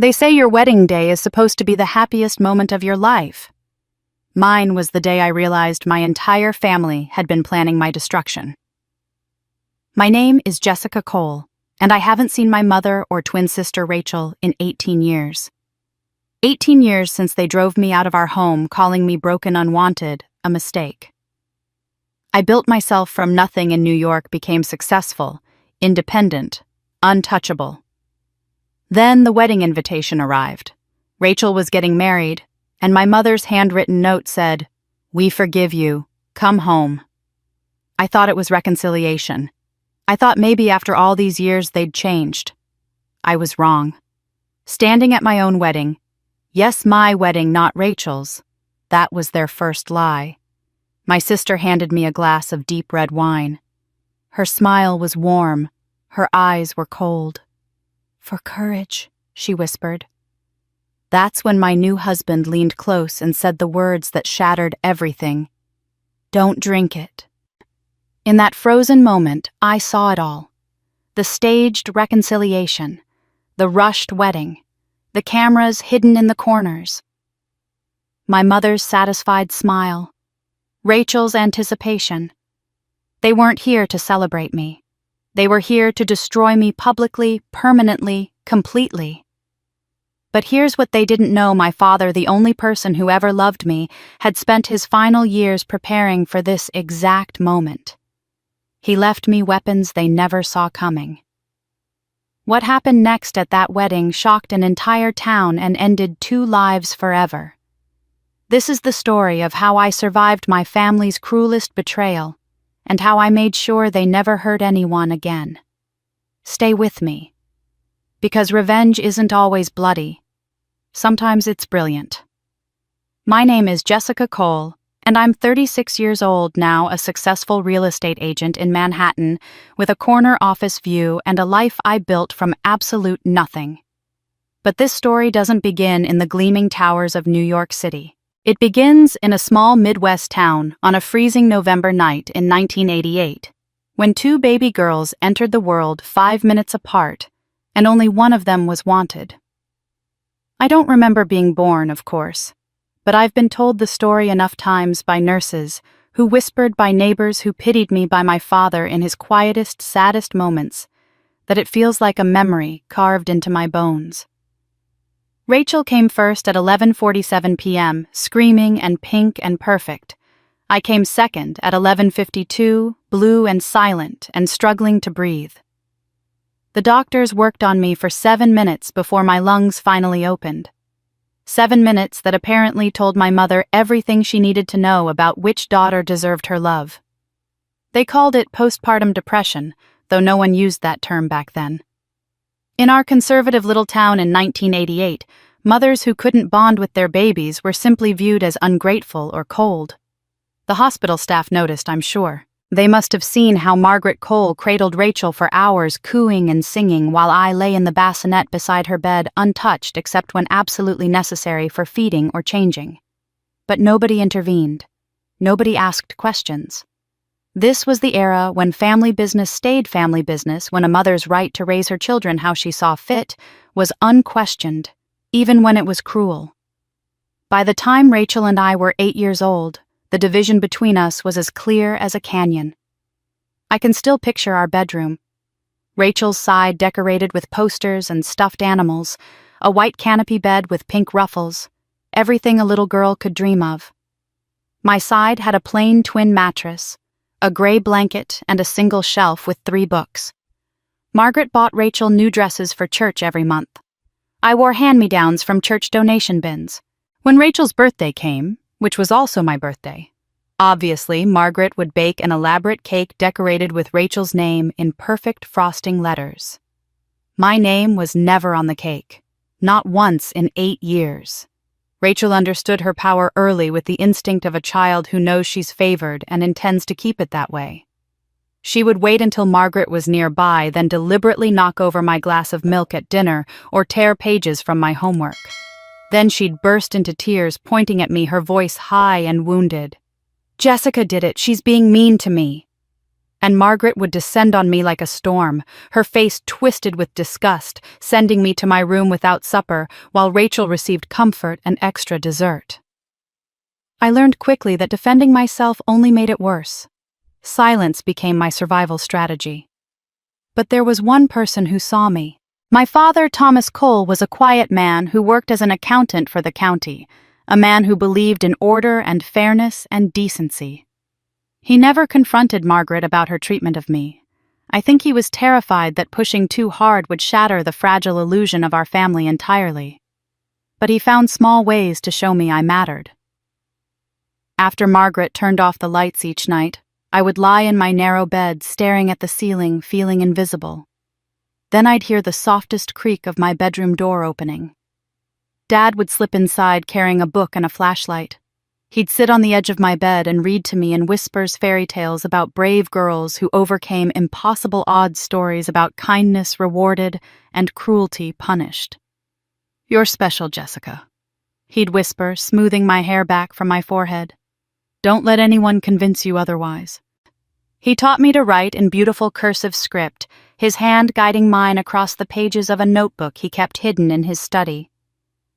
They say your wedding day is supposed to be the happiest moment of your life. Mine was the day I realized my entire family had been planning my destruction. My name is Jessica Cole, and I haven't seen my mother or twin sister Rachel in 18 years. 18 years since they drove me out of our home, calling me broken, unwanted, a mistake. I built myself from nothing in New York, became successful, independent, untouchable. Then the wedding invitation arrived. Rachel was getting married, and my mother's handwritten note said, "We forgive you. Come home." I thought it was reconciliation. I thought maybe after all these years they'd changed. I was wrong. Standing at my own wedding, yes, my wedding, not Rachel's, that was their first lie. My sister handed me a glass of deep red wine. Her smile was warm, her eyes were cold. "For courage," she whispered. That's when my new husband leaned close and said the words that shattered everything. "Don't drink it." In that frozen moment, I saw it all. The staged reconciliation, the rushed wedding, the cameras hidden in the corners. My mother's satisfied smile, Rachel's anticipation. They weren't here to celebrate me. They were here to destroy me publicly, permanently, completely. But here's what they didn't know: my father, the only person who ever loved me, had spent his final years preparing for this exact moment. He left me weapons they never saw coming. What happened next at that wedding shocked an entire town and ended 2 lives forever. This is the story of how I survived my family's cruelest betrayal, and how I made sure they never hurt anyone again. Stay with me, because revenge isn't always bloody. Sometimes it's brilliant. My name is Jessica Cole, and I'm 36 years old now, a successful real estate agent in Manhattan with a corner office view and a life I built from absolute nothing. But this story doesn't begin in the gleaming towers of New York City. It begins in a small Midwest town on a freezing November night in 1988, when 2 baby girls entered the world 5 minutes apart, and only one of them was wanted. I don't remember being born, of course, but I've been told the story enough times by nurses, who whispered by neighbors, who pitied me, by my father in his quietest, saddest moments, that it feels like a memory carved into my bones. Rachel came first at 11:47 p.m., screaming and pink and perfect. I came second at 11:52, blue and silent and struggling to breathe. The doctors worked on me for 7 minutes before my lungs finally opened. 7 minutes that apparently told my mother everything she needed to know about which daughter deserved her love. They called it postpartum depression, though no one used that term back then. In our conservative little town in 1988, mothers who couldn't bond with their babies were simply viewed as ungrateful or cold. The hospital staff noticed, I'm sure. They must have seen how Margaret Cole cradled Rachel for hours, cooing and singing, while I lay in the bassinet beside her bed, untouched except when absolutely necessary for feeding or changing. But nobody intervened. Nobody asked questions. This was the era when family business stayed family business, when a mother's right to raise her children how she saw fit was unquestioned, even when it was cruel. By the time Rachel and I were 8 years old, the division between us was as clear as a canyon. I can still picture our bedroom. Rachel's side decorated with posters and stuffed animals, a white canopy bed with pink ruffles, everything a little girl could dream of. My side had a plain twin mattress, a gray blanket, and a single shelf with 3 books. Margaret bought Rachel new dresses for church every month. I wore hand-me-downs from church donation bins. When Rachel's birthday came, which was also my birthday, obviously Margaret would bake an elaborate cake decorated with Rachel's name in perfect frosting letters. My name was never on the cake, not once in 8 years. Rachel understood her power early, with the instinct of a child who knows she's favored and intends to keep it that way. She would wait until Margaret was nearby, then deliberately knock over my glass of milk at dinner or tear pages from my homework. Then she'd burst into tears, pointing at me, her voice high and wounded. "Jessica did it. She's being mean to me." and Margaret would descend on me like a storm, her face twisted with disgust, sending me to my room without supper, while Rachel received comfort and extra dessert. I learned quickly that defending myself only made it worse. Silence became my survival strategy. But there was one person who saw me. My father, Thomas Cole, was a quiet man who worked as an accountant for the county, a man who believed in order and fairness and decency. He never confronted Margaret about her treatment of me. I think he was terrified that pushing too hard would shatter the fragile illusion of our family entirely. But he found small ways to show me I mattered. After Margaret turned off the lights each night, I would lie in my narrow bed staring at the ceiling, feeling invisible. Then I'd hear the softest creak of my bedroom door opening. Dad would slip inside carrying a book and a flashlight. He'd sit on the edge of my bed and read to me in whispers fairy tales about brave girls who overcame impossible odds, stories about kindness rewarded and cruelty punished. "You're special, Jessica," he'd whisper, smoothing my hair back from my forehead. "Don't let anyone convince you otherwise." He taught me to write in beautiful cursive script, his hand guiding mine across the pages of a notebook he kept hidden in his study.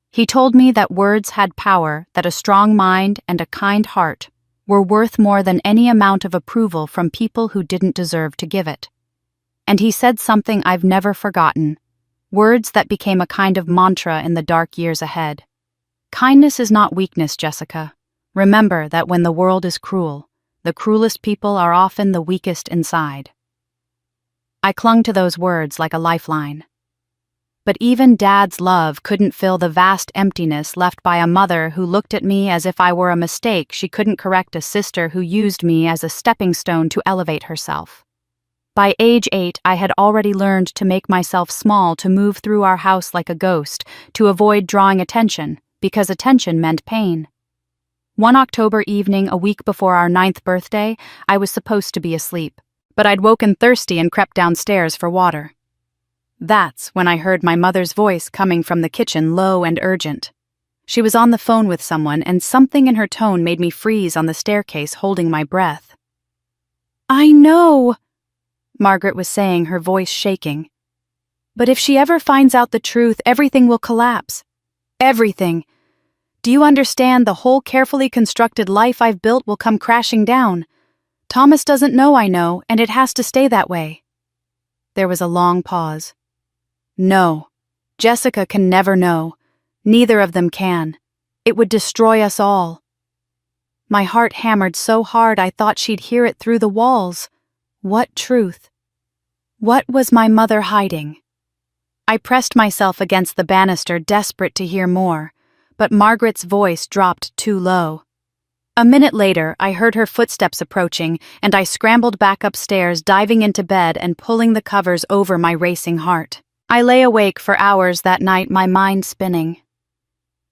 He told me that words had power, that a strong mind and a kind heart were worth more than any amount of approval from people who didn't deserve to give it. And he said something I've never forgotten, words that became a kind of mantra in the dark years ahead. "Kindness is not weakness, Jessica. Remember that when the world is cruel, the cruelest people are often the weakest inside." I clung to those words like a lifeline. But even Dad's love couldn't fill the vast emptiness left by a mother who looked at me as if I were a mistake she couldn't correct, a sister who used me as a stepping stone to elevate herself. By age 8, I had already learned to make myself small, to move through our house like a ghost, to avoid drawing attention, because attention meant pain. One October evening, a week before our 9th birthday, I was supposed to be asleep, but I'd woken thirsty and crept downstairs for water. That's when I heard my mother's voice coming from the kitchen, low and urgent. She was on the phone with someone, and something in her tone made me freeze on the staircase, holding my breath. "I know," Margaret was saying, her voice shaking. "But if she ever finds out the truth, everything will collapse. Everything. Do you understand? The whole carefully constructed life I've built will come crashing down. Thomas doesn't know I know, and it has to stay that way." There was a long pause. "No, Jessica can never know. Neither of them can. It would destroy us all." My heart hammered so hard I thought she'd hear it through the walls. What truth? What was my mother hiding? I pressed myself against the banister, desperate to hear more, but Margaret's voice dropped too low. A minute later, I heard her footsteps approaching, and I scrambled back upstairs, diving into bed and pulling the covers over my racing heart. I lay awake for hours that night, my mind spinning.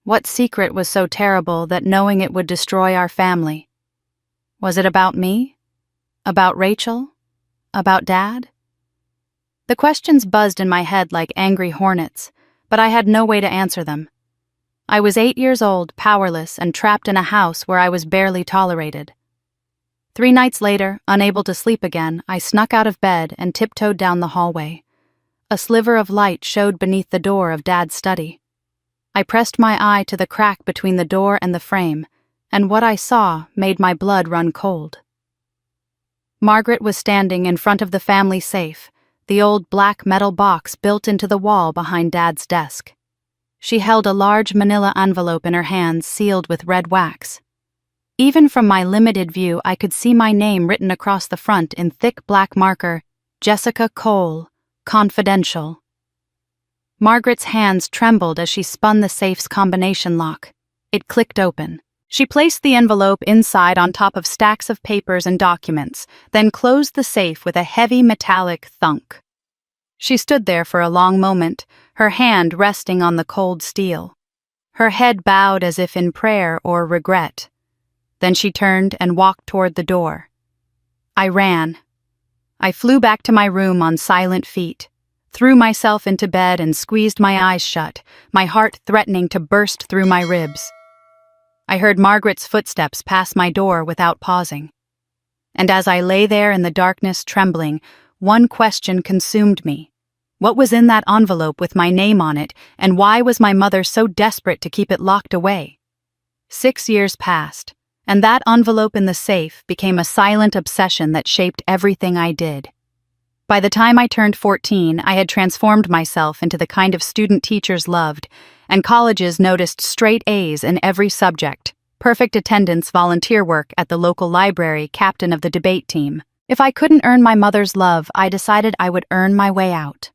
What secret was so terrible that knowing it would destroy our family? Was it about me? About Rachel? About Dad? The questions buzzed in my head like angry hornets, but I had no way to answer them. I was 8 years old, powerless, and trapped in a house where I was barely tolerated. 3 nights later, unable to sleep again, I snuck out of bed and tiptoed down the hallway. A sliver of light showed beneath the door of Dad's study. I pressed my eye to the crack between the door and the frame, and what I saw made my blood run cold. Margaret was standing in front of the family safe, the old black metal box built into the wall behind Dad's desk. She held a large manila envelope in her hands, sealed with red wax. Even from my limited view, I could see my name written across the front in thick black marker, Jessica Cole, Confidential. Margaret's hands trembled as she spun the safe's combination lock. It clicked open. She placed the envelope inside on top of stacks of papers and documents, then closed the safe with a heavy metallic thunk. She stood there for a long moment, her hand resting on the cold steel. Her head bowed as if in prayer or regret. Then she turned and walked toward the door. I ran. I flew back to my room on silent feet, threw myself into bed and squeezed my eyes shut, my heart threatening to burst through my ribs. I heard Margaret's footsteps pass my door without pausing. And as I lay there in the darkness trembling, one question consumed me. What was in that envelope with my name on it, and why was my mother so desperate to keep it locked away? 6 years passed, and that envelope in the safe became a silent obsession that shaped everything I did. By the time I turned 14, I had transformed myself into the kind of student teachers loved, and colleges noticed straight A's in every subject, perfect attendance, volunteer work at the local library, captain of the debate team. If I couldn't earn my mother's love, I decided I would earn my way out.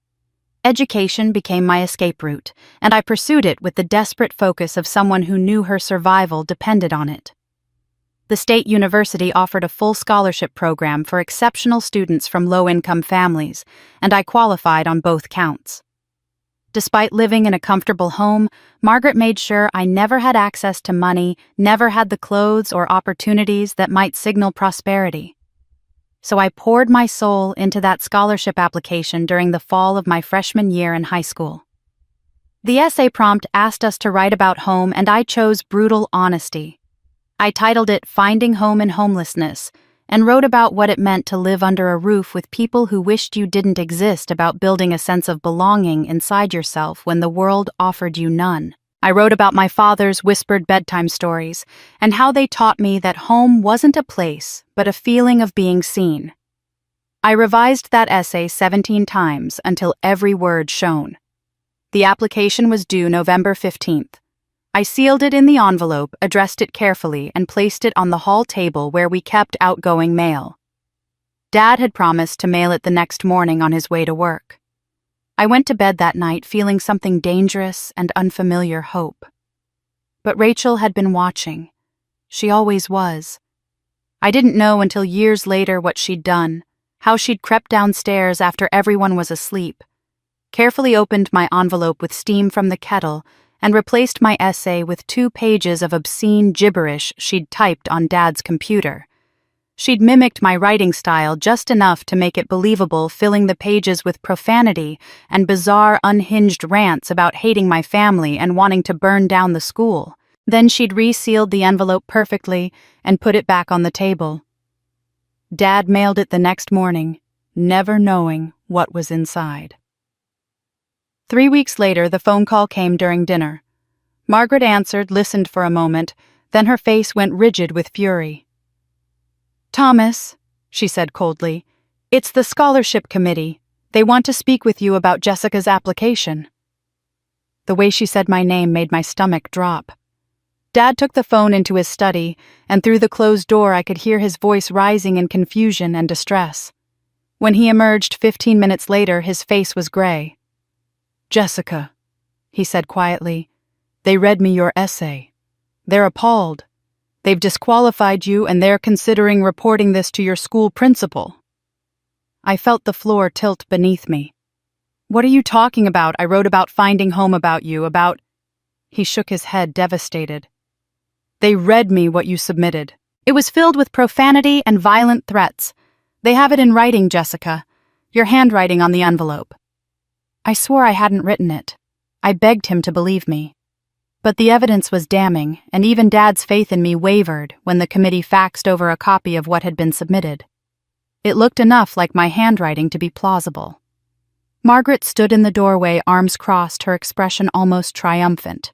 Education became my escape route, and I pursued it with the desperate focus of someone who knew her survival depended on it. The state university offered a full scholarship program for exceptional students from low-income families, and I qualified on both counts. Despite living in a comfortable home, Margaret made sure I never had access to money, never had the clothes or opportunities that might signal prosperity. So I poured my soul into that scholarship application during the fall of my freshman year in high school. The essay prompt asked us to write about home, and I chose brutal honesty. I titled it "Finding Home in Homelessness," and wrote about what it meant to live under a roof with people who wished you didn't exist, about building a sense of belonging inside yourself when the world offered you none. I wrote about my father's whispered bedtime stories and how they taught me that home wasn't a place, but a feeling of being seen. I revised that essay 17 times until every word shone. The application was due November 15th. I sealed it in the envelope, addressed it carefully, and placed it on the hall table where we kept outgoing mail. Dad had promised to mail it the next morning on his way to work. I went to bed that night feeling something dangerous and unfamiliar hope. But Rachel had been watching. She always was. I didn't know until years later what she'd done, how she'd crept downstairs after everyone was asleep, carefully opened my envelope with steam from the kettle, and replaced my essay with 2 pages of obscene gibberish she'd typed on Dad's computer. She'd mimicked my writing style just enough to make it believable, filling the pages with profanity and bizarre, unhinged rants about hating my family and wanting to burn down the school. Then she'd resealed the envelope perfectly and put it back on the table. Dad mailed it the next morning, never knowing what was inside. 3 weeks later, the phone call came during dinner. Margaret answered, listened for a moment, then her face went rigid with fury. "Thomas," she said coldly, "it's the scholarship committee. They want to speak with you about Jessica's application." The way she said my name made my stomach drop. Dad took the phone into his study, and through the closed door I could hear his voice rising in confusion and distress. When he emerged 15 minutes later, his face was gray. "Jessica," he said quietly, "they read me your essay. They're appalled. They've disqualified you, and they're considering reporting this to your school principal." I felt the floor tilt beneath me. "What are you talking about? I wrote about finding home, about you, about—" He shook his head, devastated. "They read me what you submitted. It was filled with profanity and violent threats. They have it in writing, Jessica. Your handwriting on the envelope." I swore I hadn't written it. I begged him to believe me. But the evidence was damning, and even Dad's faith in me wavered when the committee faxed over a copy of what had been submitted. It looked enough like my handwriting to be plausible. Margaret stood in the doorway, arms crossed, her expression almost triumphant.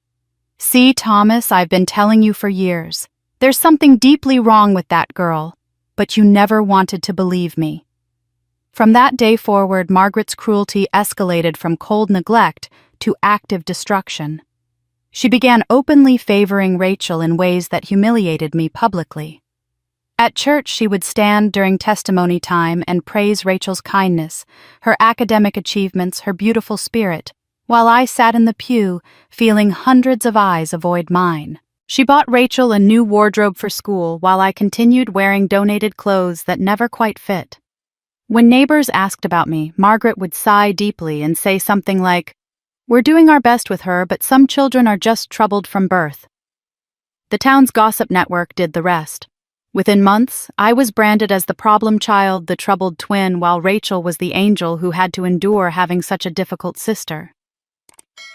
"See, Thomas, I've been telling you for years. There's something deeply wrong with that girl, but you never wanted to believe me." From that day forward, Margaret's cruelty escalated from cold neglect to active destruction. She began openly favoring Rachel in ways that humiliated me publicly. At church, she would stand during testimony time and praise Rachel's kindness, her academic achievements, her beautiful spirit, while I sat in the pew, feeling hundreds of eyes avoid mine. She bought Rachel a new wardrobe for school while I continued wearing donated clothes that never quite fit. When neighbors asked about me, Margaret would sigh deeply and say something like, "We're doing our best with her, but some children are just troubled from birth." The town's gossip network did the rest. Within months, I was branded as the problem child, the troubled twin, while Rachel was the angel who had to endure having such a difficult sister.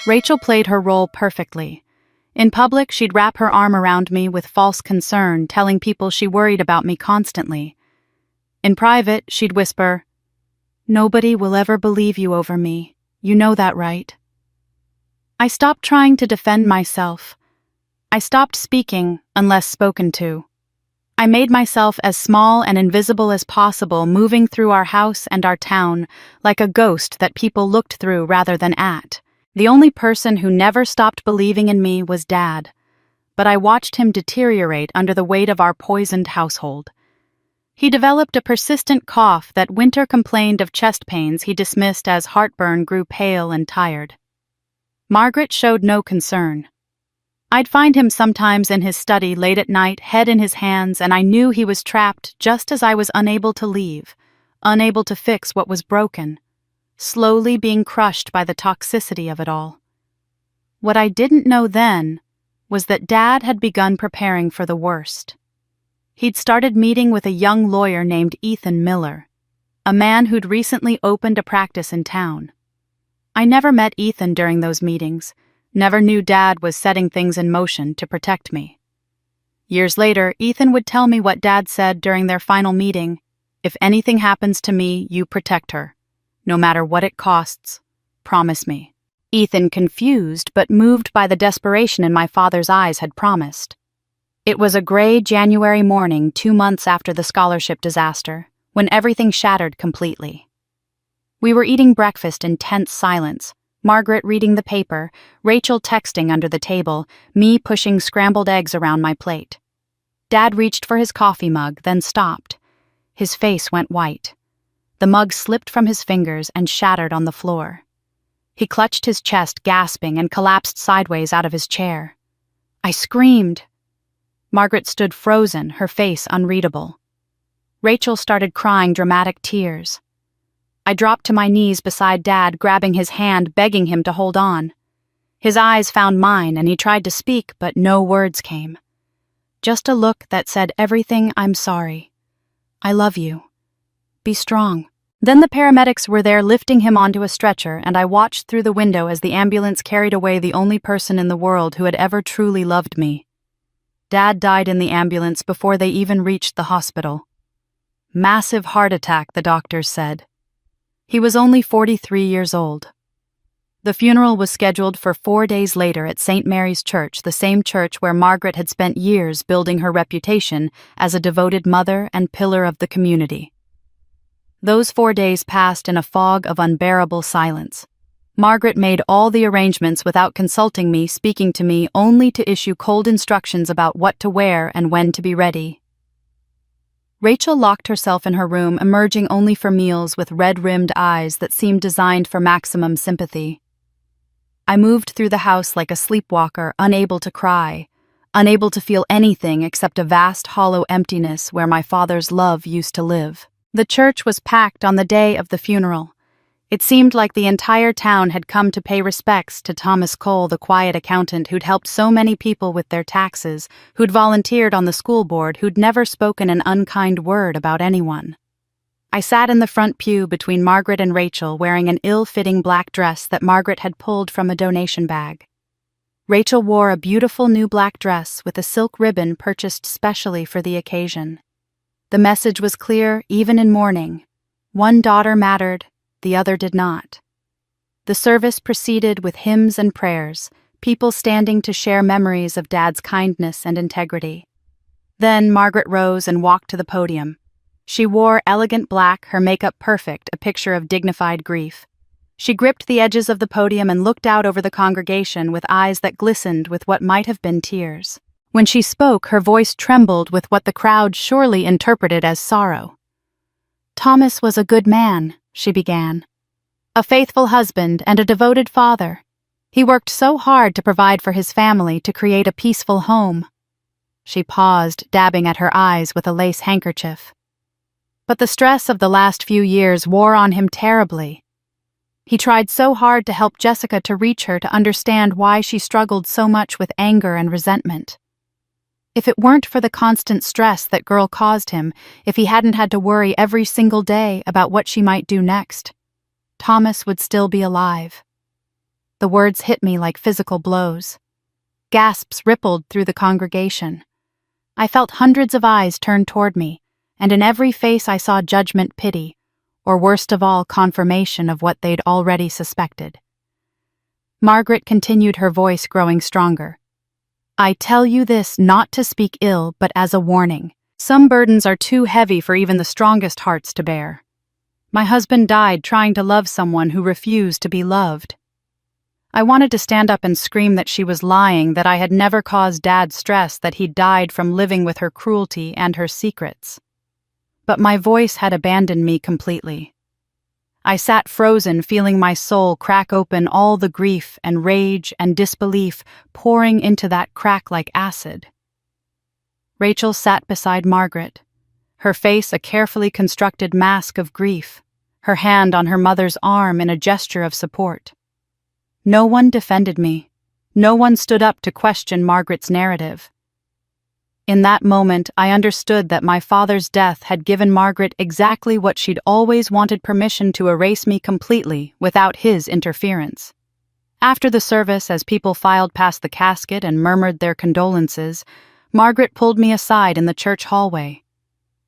Rachel played her role perfectly. In public, she'd wrap her arm around me with false concern, telling people she worried about me constantly. In private, she'd whisper, "Nobody will ever believe you over me. You know that, right?" I stopped trying to defend myself. I stopped speaking unless spoken to. I made myself as small and invisible as possible, moving through our house and our town like a ghost that people looked through rather than at. The only person who never stopped believing in me was Dad, but I watched him deteriorate under the weight of our poisoned household. He developed a persistent cough that Winter complained of chest pains he dismissed as heartburn, grew pale and tired. Margaret showed no concern. I'd find him sometimes in his study late at night, head in his hands, and I knew he was trapped just as I was unable to leave, unable to fix what was broken, slowly being crushed by the toxicity of it all. What I didn't know then was that Dad had begun preparing for the worst. He'd started meeting with a young lawyer named Ethan Miller, a man who'd recently opened a practice in town. I never met Ethan during those meetings, never knew Dad was setting things in motion to protect me. Years later, Ethan would tell me what Dad said during their final meeting: "If anything happens to me, you protect her. No matter what it costs. Promise me." Ethan, confused but moved by the desperation in my father's eyes, had promised. It was a gray January morning 2 months after the scholarship disaster, when everything shattered completely. We were eating breakfast in tense silence, Margaret reading the paper, Rachel texting under the table, me pushing scrambled eggs around my plate. Dad reached for his coffee mug, then stopped. His face went white. The mug slipped from his fingers and shattered on the floor. He clutched his chest, gasping, and collapsed sideways out of his chair. I screamed. Margaret stood frozen, her face unreadable. Rachel started crying dramatic tears. I dropped to my knees beside Dad, grabbing his hand, begging him to hold on. His eyes found mine, and he tried to speak, but no words came. Just a look that said everything: "I'm sorry. I love you. Be strong." Then the paramedics were there lifting him onto a stretcher, and I watched through the window as the ambulance carried away the only person in the world who had ever truly loved me. Dad died in the ambulance before they even reached the hospital. Massive heart attack, the doctors said. He was only 43 years old. The funeral was scheduled for 4 days later at St. Mary's Church, the same church where Margaret had spent years building her reputation as a devoted mother and pillar of the community. Those 4 days passed in a fog of unbearable silence. Margaret made all the arrangements without consulting me, speaking to me only to issue cold instructions about what to wear and when to be ready. Rachel locked herself in her room, emerging only for meals with red-rimmed eyes that seemed designed for maximum sympathy. I moved through the house like a sleepwalker, unable to cry, unable to feel anything except a vast hollow emptiness where my father's love used to live. The church was packed on the day of the funeral. It seemed like the entire town had come to pay respects to Thomas Cole, the quiet accountant who'd helped so many people with their taxes, who'd volunteered on the school board, who'd never spoken an unkind word about anyone. I sat in the front pew between Margaret and Rachel, wearing an ill-fitting black dress that Margaret had pulled from a donation bag. Rachel wore a beautiful new black dress with a silk ribbon purchased specially for the occasion. The message was clear even in mourning. One daughter mattered, the other did not. The service proceeded with hymns and prayers, people standing to share memories of Dad's kindness and integrity. Then Margaret rose and walked to the podium. She wore elegant black, her makeup perfect, a picture of dignified grief. She gripped the edges of the podium and looked out over the congregation with eyes that glistened with what might have been tears. When she spoke, her voice trembled with what the crowd surely interpreted as sorrow. "Thomas was a good man," she began. "A faithful husband and a devoted father. He worked so hard to provide for his family, to create a peaceful home." She paused, dabbing at her eyes with a lace handkerchief. But the stress of the last few years wore on him terribly. He tried so hard to help Jessica, to reach her, to understand why she struggled so much with anger and resentment. If it weren't for the constant stress that girl caused him, if he hadn't had to worry every single day about what she might do next, Thomas would still be alive. The words hit me like physical blows. Gasps rippled through the congregation. I felt hundreds of eyes turn toward me, and in every face I saw judgment, pity, or worst of all, confirmation of what they'd already suspected. Margaret continued, her voice growing stronger. I tell you this not to speak ill, but as a warning. Some burdens are too heavy for even the strongest hearts to bear. My husband died trying to love someone who refused to be loved. I wanted to stand up and scream that she was lying, that I had never caused Dad stress, that he died from living with her cruelty and her secrets. But my voice had abandoned me completely. I sat frozen, feeling my soul crack open, all the grief and rage and disbelief pouring into that crack like acid. Rachel sat beside Margaret, her face a carefully constructed mask of grief, her hand on her mother's arm in a gesture of support. No one defended me. No one stood up to question Margaret's narrative. In that moment, I understood that my father's death had given Margaret exactly what she'd always wanted: permission to erase me completely without his interference. After the service, as people filed past the casket and murmured their condolences, Margaret pulled me aside in the church hallway.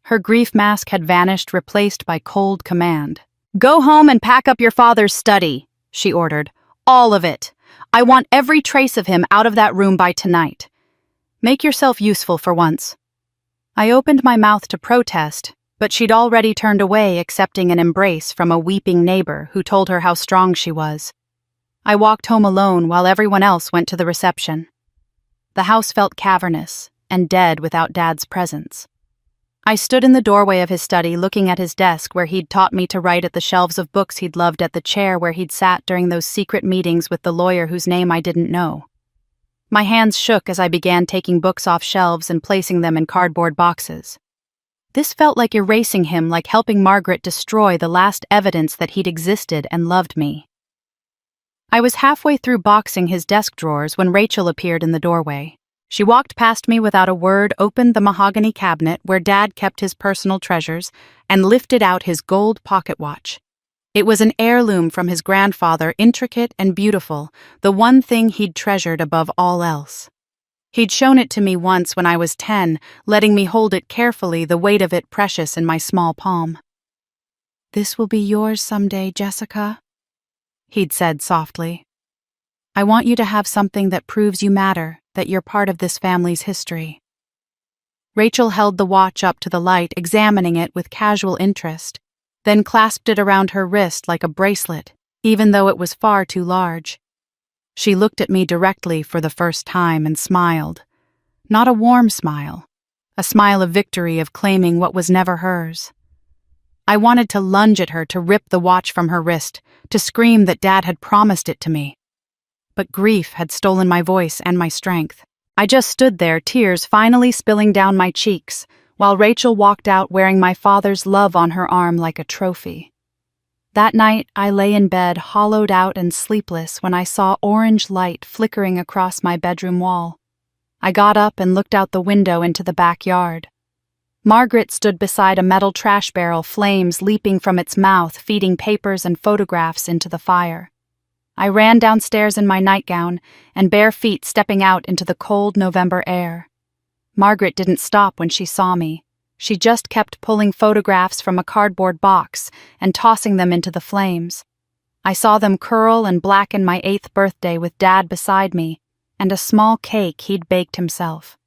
Her grief mask had vanished, replaced by cold command. "Go home and pack up your father's study," she ordered. "All of it. I want every trace of him out of that room by tonight. Make yourself useful for once." I opened my mouth to protest, but she'd already turned away, accepting an embrace from a weeping neighbor who told her how strong she was. I walked home alone while everyone else went to the reception. The house felt cavernous and dead without Dad's presence. I stood in the doorway of his study, looking at his desk where he'd taught me to write, at the shelves of books he'd loved, at the chair where he'd sat during those secret meetings with the lawyer whose name I didn't know. My hands shook as I began taking books off shelves and placing them in cardboard boxes. This felt like erasing him, like helping Margaret destroy the last evidence that he'd existed and loved me. I was halfway through boxing his desk drawers when Rachel appeared in the doorway. She walked past me without a word, opened the mahogany cabinet where Dad kept his personal treasures, and lifted out his gold pocket watch. It was an heirloom from his grandfather, intricate and beautiful, the one thing he'd treasured above all else. He'd shown it to me once when I was 10, letting me hold it carefully, the weight of it precious in my small palm. "This will be yours someday, Jessica," he'd said softly. "I want you to have something that proves you matter, that you're part of this family's history." Rachel held the watch up to the light, examining it with casual interest, then clasped it around her wrist like a bracelet, even though it was far too large. She looked at me directly for the first time and smiled. Not a warm smile, a smile of victory, of claiming what was never hers. I wanted to lunge at her, to rip the watch from her wrist, to scream that Dad had promised it to me. But grief had stolen my voice and my strength. I just stood there, tears finally spilling down my cheeks, while Rachel walked out wearing my father's love on her arm like a trophy. That night, I lay in bed, hollowed out and sleepless, when I saw orange light flickering across my bedroom wall. I got up and looked out the window into the backyard. Margaret stood beside a metal trash barrel, flames leaping from its mouth, feeding papers and photographs into the fire. I ran downstairs in my nightgown and bare feet, stepping out into the cold November air. Margaret didn't stop when she saw me. She just kept pulling photographs from a cardboard box and tossing them into the flames. I saw them curl and blacken my 8th birthday with Dad beside me, and a small cake he'd baked himself.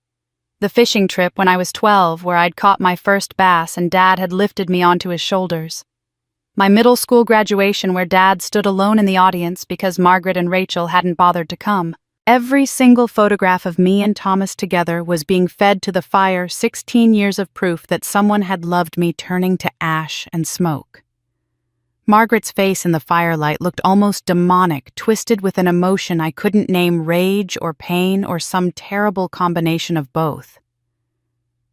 The fishing trip when I was 12, where I'd caught my first bass and Dad had lifted me onto his shoulders. My middle school graduation, where Dad stood alone in the audience because Margaret and Rachel hadn't bothered to come. Every single photograph of me and Thomas together was being fed to the fire, 16 years of proof that someone had loved me, turning to ash and smoke. Margaret's face in the firelight looked almost demonic, twisted with an emotion I couldn't name, rage or pain or some terrible combination of both.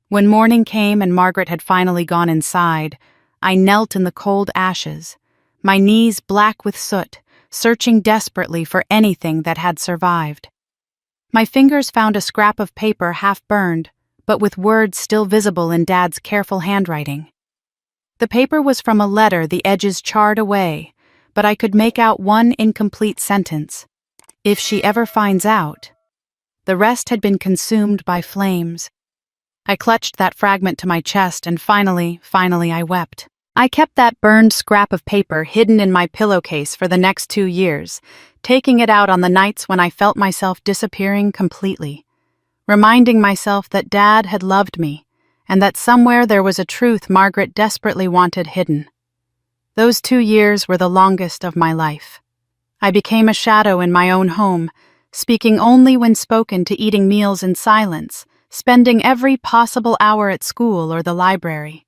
When morning came and Margaret had finally gone inside, I knelt in the cold ashes, my knees black with soot, searching desperately for anything that had survived. My fingers found a scrap of paper half burned, but with words still visible in Dad's careful handwriting. The paper was from a letter, the edges charred away, but I could make out one incomplete sentence. "If she ever finds out." The rest had been consumed by flames. I clutched that fragment to my chest and finally I wept. I kept that burned scrap of paper hidden in my pillowcase for the next 2 years, taking it out on the nights when I felt myself disappearing completely, reminding myself that Dad had loved me and that somewhere there was a truth Margaret desperately wanted hidden. Those 2 years were the longest of my life. I became a shadow in my own home, speaking only when spoken to, eating meals in silence, spending every possible hour at school or the library.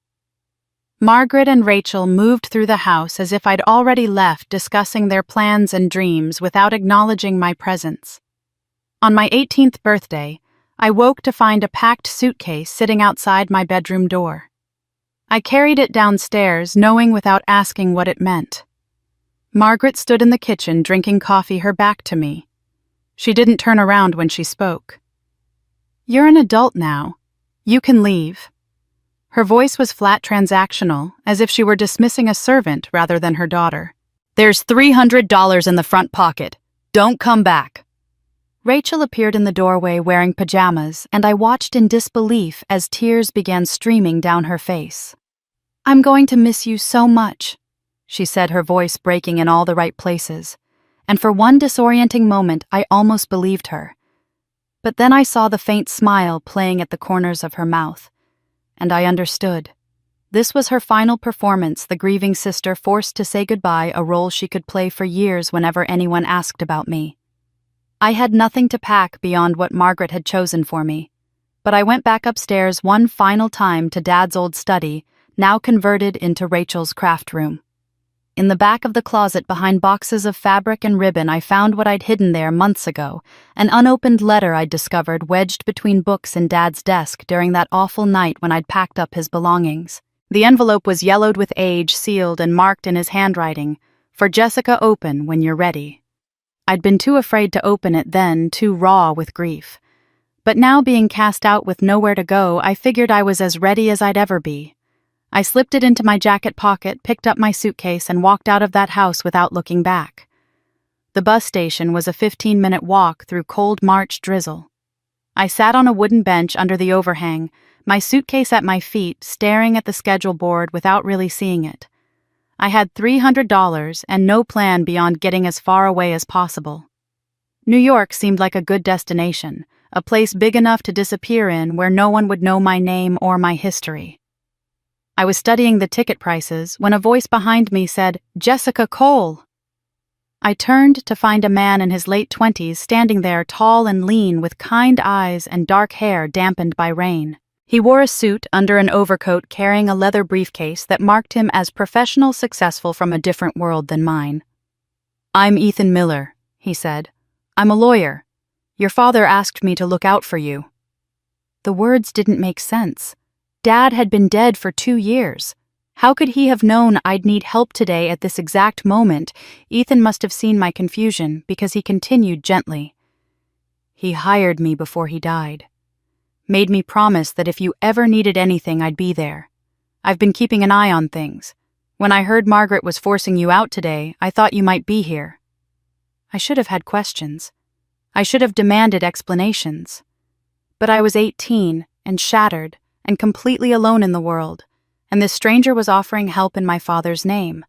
Margaret and Rachel moved through the house as if I'd already left, discussing their plans and dreams without acknowledging my presence. On my 18th birthday, I woke to find a packed suitcase sitting outside my bedroom door. I carried it downstairs, knowing without asking what it meant. Margaret stood in the kitchen drinking coffee, her back to me. She didn't turn around when she spoke. "You're an adult now. You can leave." Her voice was flat, transactional, as if she were dismissing a servant rather than her daughter. "There's $300 in the front pocket. Don't come back." Rachel appeared in the doorway wearing pajamas, and I watched in disbelief as tears began streaming down her face. "I'm going to miss you so much," she said, her voice breaking in all the right places. And for one disorienting moment, I almost believed her. But then I saw the faint smile playing at the corners of her mouth, and I understood. This was her final performance, the grieving sister forced to say goodbye, a role she could play for years whenever anyone asked about me. I had nothing to pack beyond what Margaret had chosen for me, but I went back upstairs one final time to Dad's old study, now converted into Rachel's craft room. In the back of the closet behind boxes of fabric and ribbon, I found what I'd hidden there months ago, an unopened letter I'd discovered wedged between books in Dad's desk during that awful night when I'd packed up his belongings. The envelope was yellowed with age, sealed and marked in his handwriting, "For Jessica, open when you're ready." I'd been too afraid to open it then, too raw with grief. But now, being cast out with nowhere to go, I figured I was as ready as I'd ever be. I slipped it into my jacket pocket, picked up my suitcase, and walked out of that house without looking back. The bus station was a 15-minute walk through cold March drizzle. I sat on a wooden bench under the overhang, my suitcase at my feet, staring at the schedule board without really seeing it. I had $300 and no plan beyond getting as far away as possible. New York seemed like a good destination, a place big enough to disappear in where no one would know my name or my history. I was studying the ticket prices when a voice behind me said, "Jessica Cole." I turned to find a man in his late 20s standing there, tall and lean, with kind eyes and dark hair dampened by rain. He wore a suit under an overcoat, carrying a leather briefcase that marked him as professional, successful from a different world than mine. "I'm Ethan Miller," he said. "I'm a lawyer. Your father asked me to look out for you." The words didn't make sense. Dad had been dead for 2 years. How could he have known I'd need help today at this exact moment? Ethan must have seen my confusion because he continued gently. "He hired me before he died. Made me promise that if you ever needed anything, I'd be there. I've been keeping an eye on things. When I heard Margaret was forcing you out today, I thought you might be here." I should have had questions. I should have demanded explanations. But I was 18 and shattered and completely alone in the world, and this stranger was offering help in my father's name.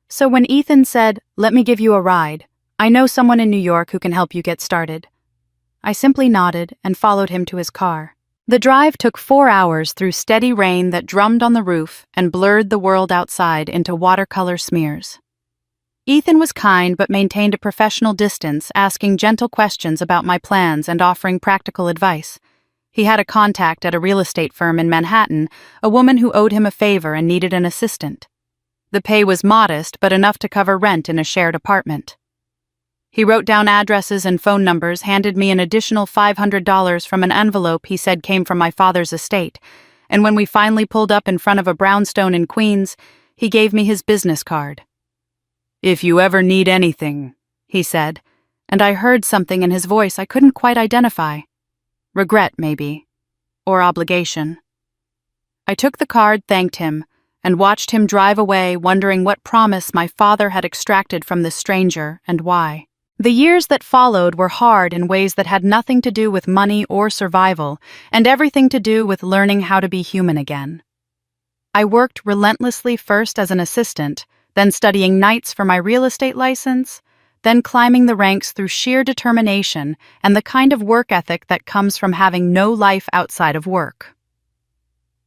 So when Ethan said, "Let me give you a ride. I know someone in New York who can help you get started," I simply nodded and followed him to his car. The drive took 4 hours through steady rain that drummed on the roof and blurred the world outside into watercolor smears. Ethan was kind but maintained a professional distance, asking gentle questions about my plans and offering practical advice. He had a contact at a real estate firm in Manhattan, a woman who owed him a favor and needed an assistant. The pay was modest, but enough to cover rent in a shared apartment. He wrote down addresses and phone numbers, handed me an additional $500 from an envelope he said came from my father's estate, and when we finally pulled up in front of a brownstone in Queens, he gave me his business card. "If you ever need anything," he said, and I heard something in his voice I couldn't quite identify. Regret, maybe, or obligation. I took the card, thanked him, and watched him drive away, wondering what promise my father had extracted from this stranger and why. The years that followed were hard in ways that had nothing to do with money or survival, and everything to do with learning how to be human again. I worked relentlessly, first as an assistant, then studying nights for my real estate license, then climbing the ranks through sheer determination and the kind of work ethic that comes from having no life outside of work.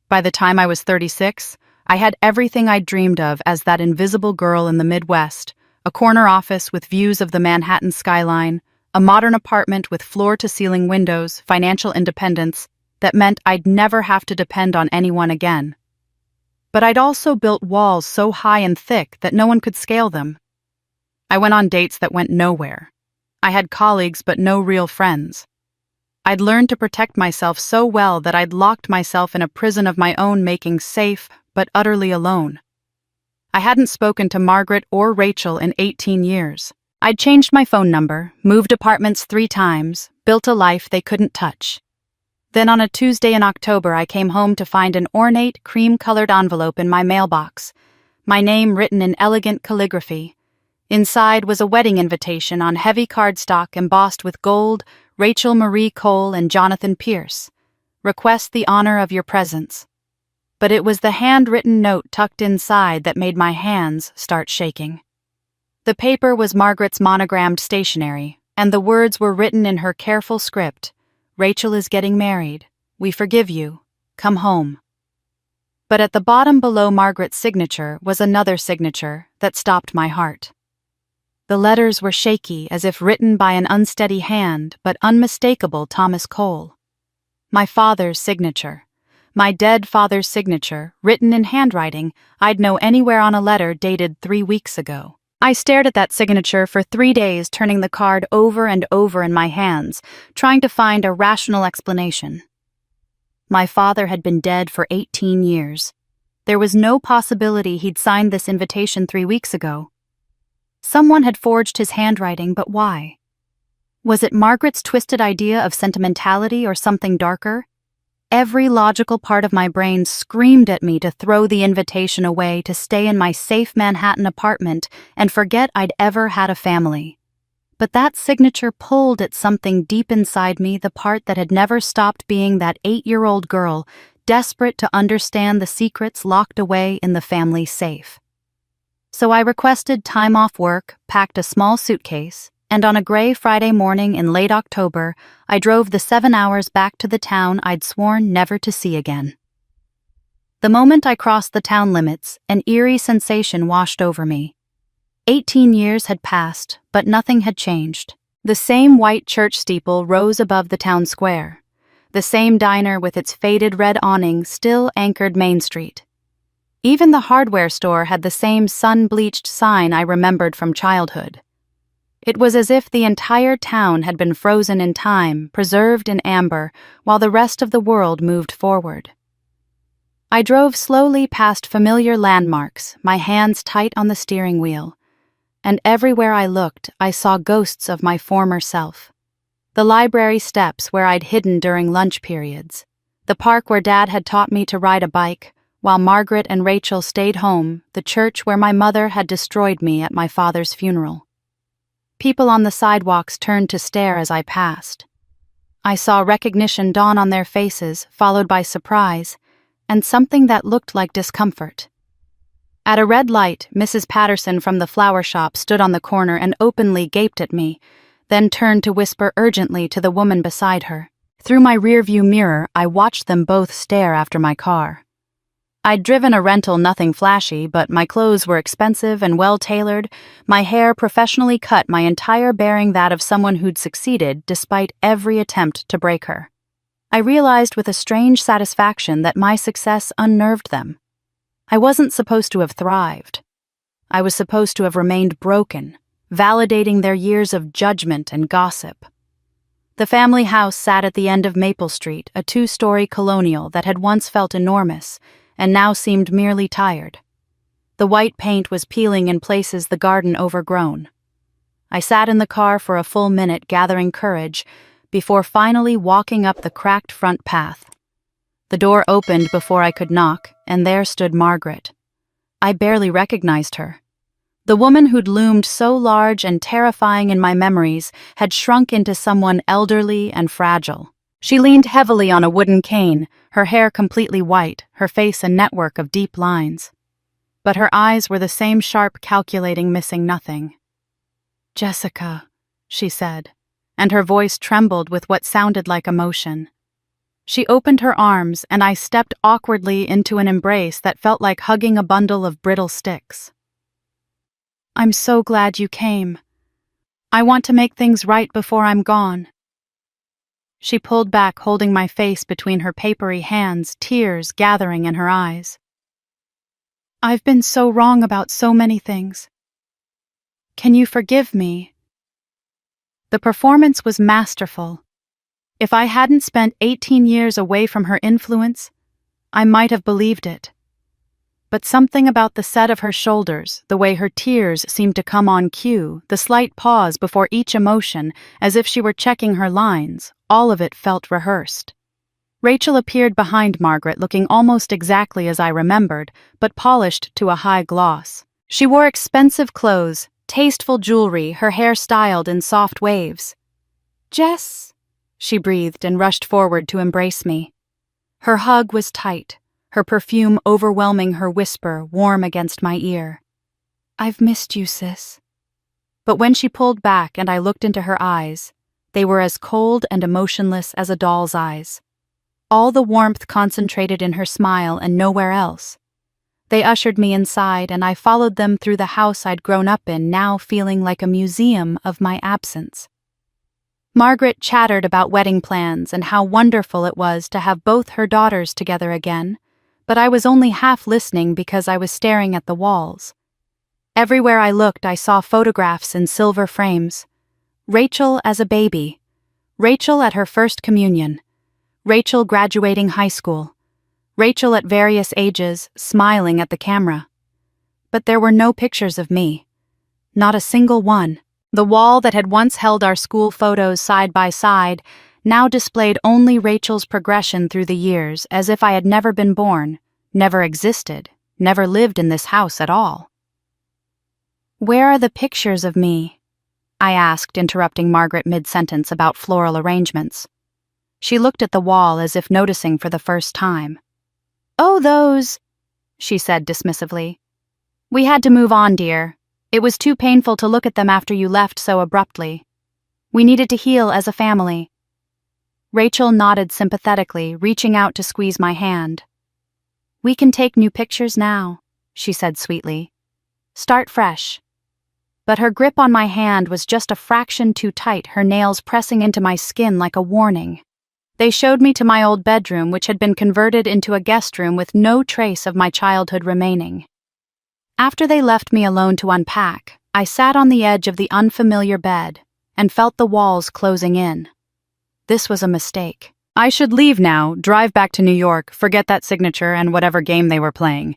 By the time I was 36, I had everything I'd dreamed of as that invisible girl in the Midwest: a corner office with views of the Manhattan skyline, a modern apartment with floor-to-ceiling windows, financial independence that meant I'd never have to depend on anyone again. But I'd also built walls so high and thick that no one could scale them. I went on dates that went nowhere. I had colleagues but no real friends. I'd learned to protect myself so well that I'd locked myself in a prison of my own making, safe but utterly alone. I hadn't spoken to Margaret or Rachel in 18 years. I'd changed my phone number, moved apartments 3 times, built a life they couldn't touch. Then on a Tuesday in October, I came home to find an ornate, cream-colored envelope in my mailbox, my name written in elegant calligraphy. Inside was a wedding invitation on heavy cardstock embossed with gold: Rachel Marie Cole and Jonathan Pierce. Request the honor of your presence. But it was the handwritten note tucked inside that made my hands start shaking. The paper was Margaret's monogrammed stationery, and the words were written in her careful script: "Rachel is getting married. We forgive you. Come home." But at the bottom below Margaret's signature was another signature that stopped my heart. The letters were shaky, as if written by an unsteady hand, but unmistakable Thomas Cole. My father's signature. My dead father's signature, written in handwriting I'd know anywhere on a letter dated 3 weeks ago. I stared at that signature for 3 days, turning the card over and over in my hands, trying to find a rational explanation. My father had been dead for 18 years. There was no possibility he'd signed this invitation 3 weeks ago. Someone had forged his handwriting, but why? Was it Margaret's twisted idea of sentimentality or something darker? Every logical part of my brain screamed at me to throw the invitation away, to stay in my safe Manhattan apartment and forget I'd ever had a family. But that signature pulled at something deep inside me, the part that had never stopped being that 8-year-old girl, desperate to understand the secrets locked away in the family safe. So I requested time off work, packed a small suitcase, and on a gray Friday morning in late October, I drove the 7 hours back to the town I'd sworn never to see again. The moment I crossed the town limits, an eerie sensation washed over me. 18 years had passed, but nothing had changed. The same white church steeple rose above the town square. The same diner with its faded red awning still anchored Main Street. Even the hardware store had the same sun-bleached sign I remembered from childhood. It was as if the entire town had been frozen in time, preserved in amber, while the rest of the world moved forward. I drove slowly past familiar landmarks, my hands tight on the steering wheel, and everywhere I looked, I saw ghosts of my former self. The library steps where I'd hidden during lunch periods, the park where Dad had taught me to ride a bike, while Margaret and Rachel stayed home, the church where my mother had destroyed me at my father's funeral. People on the sidewalks turned to stare as I passed. I saw recognition dawn on their faces, followed by surprise, and something that looked like discomfort. At a red light, Mrs. Patterson from the flower shop stood on the corner and openly gaped at me, then turned to whisper urgently to the woman beside her. Through my rearview mirror, I watched them both stare after my car. I'd driven a rental, nothing flashy, but my clothes were expensive and well-tailored, my hair professionally cut, my entire bearing that of someone who'd succeeded despite every attempt to break her. I realized with a strange satisfaction that my success unnerved them. I wasn't supposed to have thrived. I was supposed to have remained broken, validating their years of judgment and gossip. The family house sat at the end of Maple Street, a 2-story colonial that had once felt enormous, and now seemed merely tired. The white paint was peeling in places, the garden overgrown. I sat in the car for a full minute, gathering courage, before finally walking up the cracked front path. The door opened before I could knock, and there stood Margaret. I barely recognized her. The woman who'd loomed so large and terrifying in my memories had shrunk into someone elderly and fragile. She leaned heavily on a wooden cane, her hair completely white, her face a network of deep lines. But her eyes were the same sharp, calculating, missing nothing. "Jessica," she said, and her voice trembled with what sounded like emotion. She opened her arms, and I stepped awkwardly into an embrace that felt like hugging a bundle of brittle sticks. "I'm so glad you came. I want to make things right before I'm gone." She pulled back, holding my face between her papery hands, tears gathering in her eyes. "I've been so wrong about so many things. Can you forgive me?" The performance was masterful. If I hadn't spent 18 years away from her influence, I might have believed it. But something about the set of her shoulders, the way her tears seemed to come on cue, the slight pause before each emotion, as if she were checking her lines, all of it felt rehearsed. Rachel appeared behind Margaret, looking almost exactly as I remembered, but polished to a high gloss. She wore expensive clothes, tasteful jewelry, her hair styled in soft waves. "Jess," she breathed and rushed forward to embrace me. Her hug was tight, her perfume overwhelming her whisper warm against my ear. "I've missed you, sis." But when she pulled back and I looked into her eyes, they were as cold and emotionless as a doll's eyes. All the warmth concentrated in her smile and nowhere else. They ushered me inside, and I followed them through the house I'd grown up in, now feeling like a museum of my absence. Margaret chattered about wedding plans and how wonderful it was to have both her daughters together again, but I was only half listening because I was staring at the walls. Everywhere I looked, I saw photographs in silver frames. Rachel as a baby, Rachel at her first communion, Rachel graduating high school, Rachel at various ages, smiling at the camera. But there were no pictures of me. Not a single one. The wall that had once held our school photos side by side now displayed only Rachel's progression through the years, as if I had never been born, never existed, never lived in this house at all. "Where are the pictures of me?" I asked, interrupting Margaret mid-sentence about floral arrangements. She looked at the wall as if noticing for the first time. "Oh, those," she said dismissively. "We had to move on, dear. It was too painful to look at them after you left so abruptly. We needed to heal as a family." Rachel nodded sympathetically, reaching out to squeeze my hand. "We can take new pictures now," she said sweetly. "Start fresh." But her grip on my hand was just a fraction too tight, her nails pressing into my skin like a warning. They showed me to my old bedroom, which had been converted into a guest room with no trace of my childhood remaining. After they left me alone to unpack, I sat on the edge of the unfamiliar bed and felt the walls closing in. This was a mistake. I should leave now, drive back to New York, forget that signature and whatever game they were playing.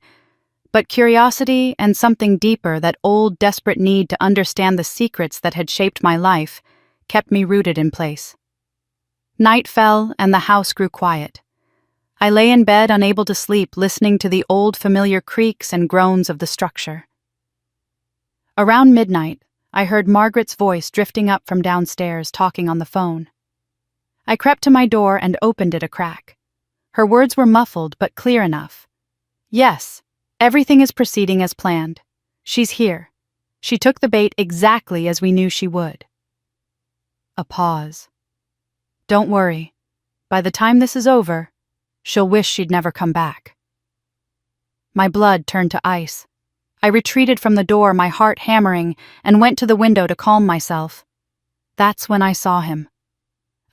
But curiosity and something deeper, that old, desperate need to understand the secrets that had shaped my life, kept me rooted in place. Night fell and the house grew quiet. I lay in bed, unable to sleep, listening to the old familiar creaks and groans of the structure. Around midnight, I heard Margaret's voice drifting up from downstairs, talking on the phone. I crept to my door and opened it a crack. Her words were muffled but clear enough. "Yes, everything is proceeding as planned. She's here. She took the bait exactly as we knew she would." A pause. "Don't worry. By the time this is over, she'll wish she'd never come back." My blood turned to ice. I retreated from the door, my heart hammering, and went to the window to calm myself. That's when I saw him.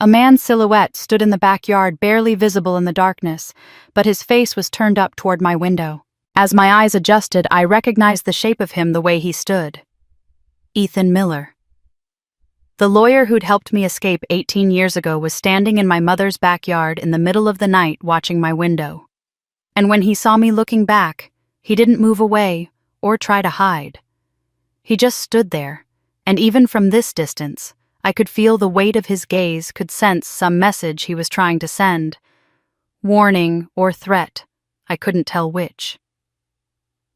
A man's silhouette stood in the backyard, barely visible in the darkness, but his face was turned up toward my window. As my eyes adjusted, I recognized the shape of him the way he stood. Ethan Miller. The lawyer who'd helped me escape 18 years ago was standing in my mother's backyard in the middle of the night watching my window. And when he saw me looking back, he didn't move away or try to hide. He just stood there, and even from this distance, I could feel the weight of his gaze, could sense some message he was trying to send. Warning or threat, I couldn't tell which.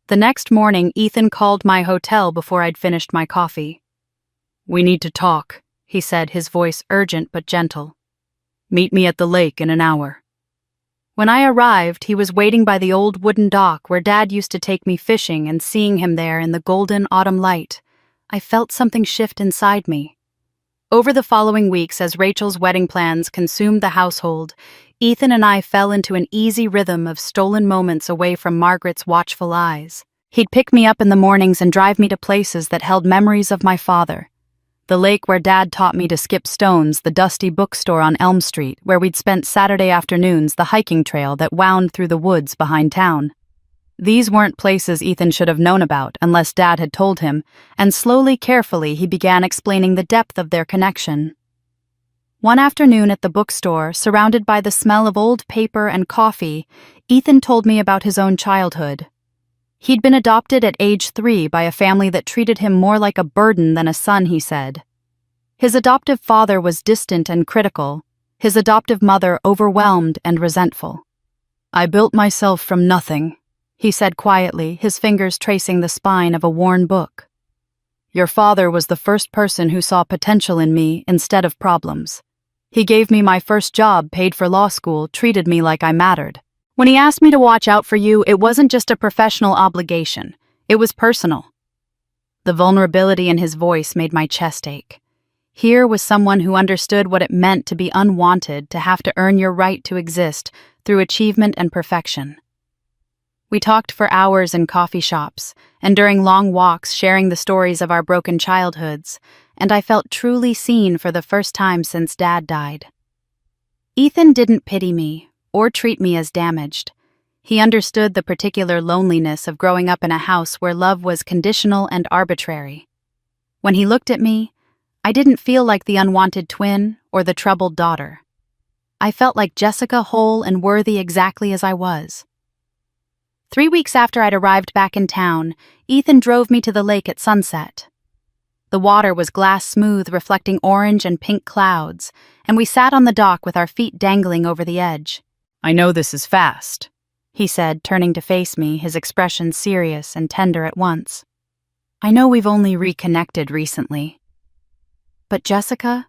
The next morning, Ethan called my hotel before I'd finished my coffee. "We need to talk," he said, his voice urgent but gentle. "Meet me at the lake in an hour." When I arrived, he was waiting by the old wooden dock where Dad used to take me fishing, and seeing him there in the golden autumn light, I felt something shift inside me. Over the following weeks, as Rachel's wedding plans consumed the household, Ethan and I fell into an easy rhythm of stolen moments away from Margaret's watchful eyes. He'd pick me up in the mornings and drive me to places that held memories of my father. The lake where Dad taught me to skip stones, the dusty bookstore on Elm Street, where we'd spent Saturday afternoons, the hiking trail that wound through the woods behind town. These weren't places Ethan should have known about unless Dad had told him, and slowly, carefully, he began explaining the depth of their connection. One afternoon at the bookstore, surrounded by the smell of old paper and coffee, Ethan told me about his own childhood. He'd been adopted at age 3 by a family that treated him more like a burden than a son, he said. His adoptive father was distant and critical, his adoptive mother overwhelmed and resentful. "I built myself from nothing," he said quietly, his fingers tracing the spine of a worn book. "Your father was the first person who saw potential in me instead of problems. He gave me my first job, paid for law school, treated me like I mattered. When he asked me to watch out for you, it wasn't just a professional obligation. It was personal." The vulnerability in his voice made my chest ache. Here was someone who understood what it meant to be unwanted, to have to earn your right to exist through achievement and perfection. We talked for hours in coffee shops, and during long walks sharing the stories of our broken childhoods, and I felt truly seen for the first time since Dad died. Ethan didn't pity me or treat me as damaged. He understood the particular loneliness of growing up in a house where love was conditional and arbitrary. When he looked at me, I didn't feel like the unwanted twin or the troubled daughter. I felt like Jessica, whole and worthy exactly as I was. 3 weeks after I'd arrived back in town, Ethan drove me to the lake at sunset. The water was glass smooth, reflecting orange and pink clouds, and we sat on the dock with our feet dangling over the edge. "I know this is fast," he said, turning to face me, his expression serious and tender at once. "I know we've only reconnected recently. But Jessica,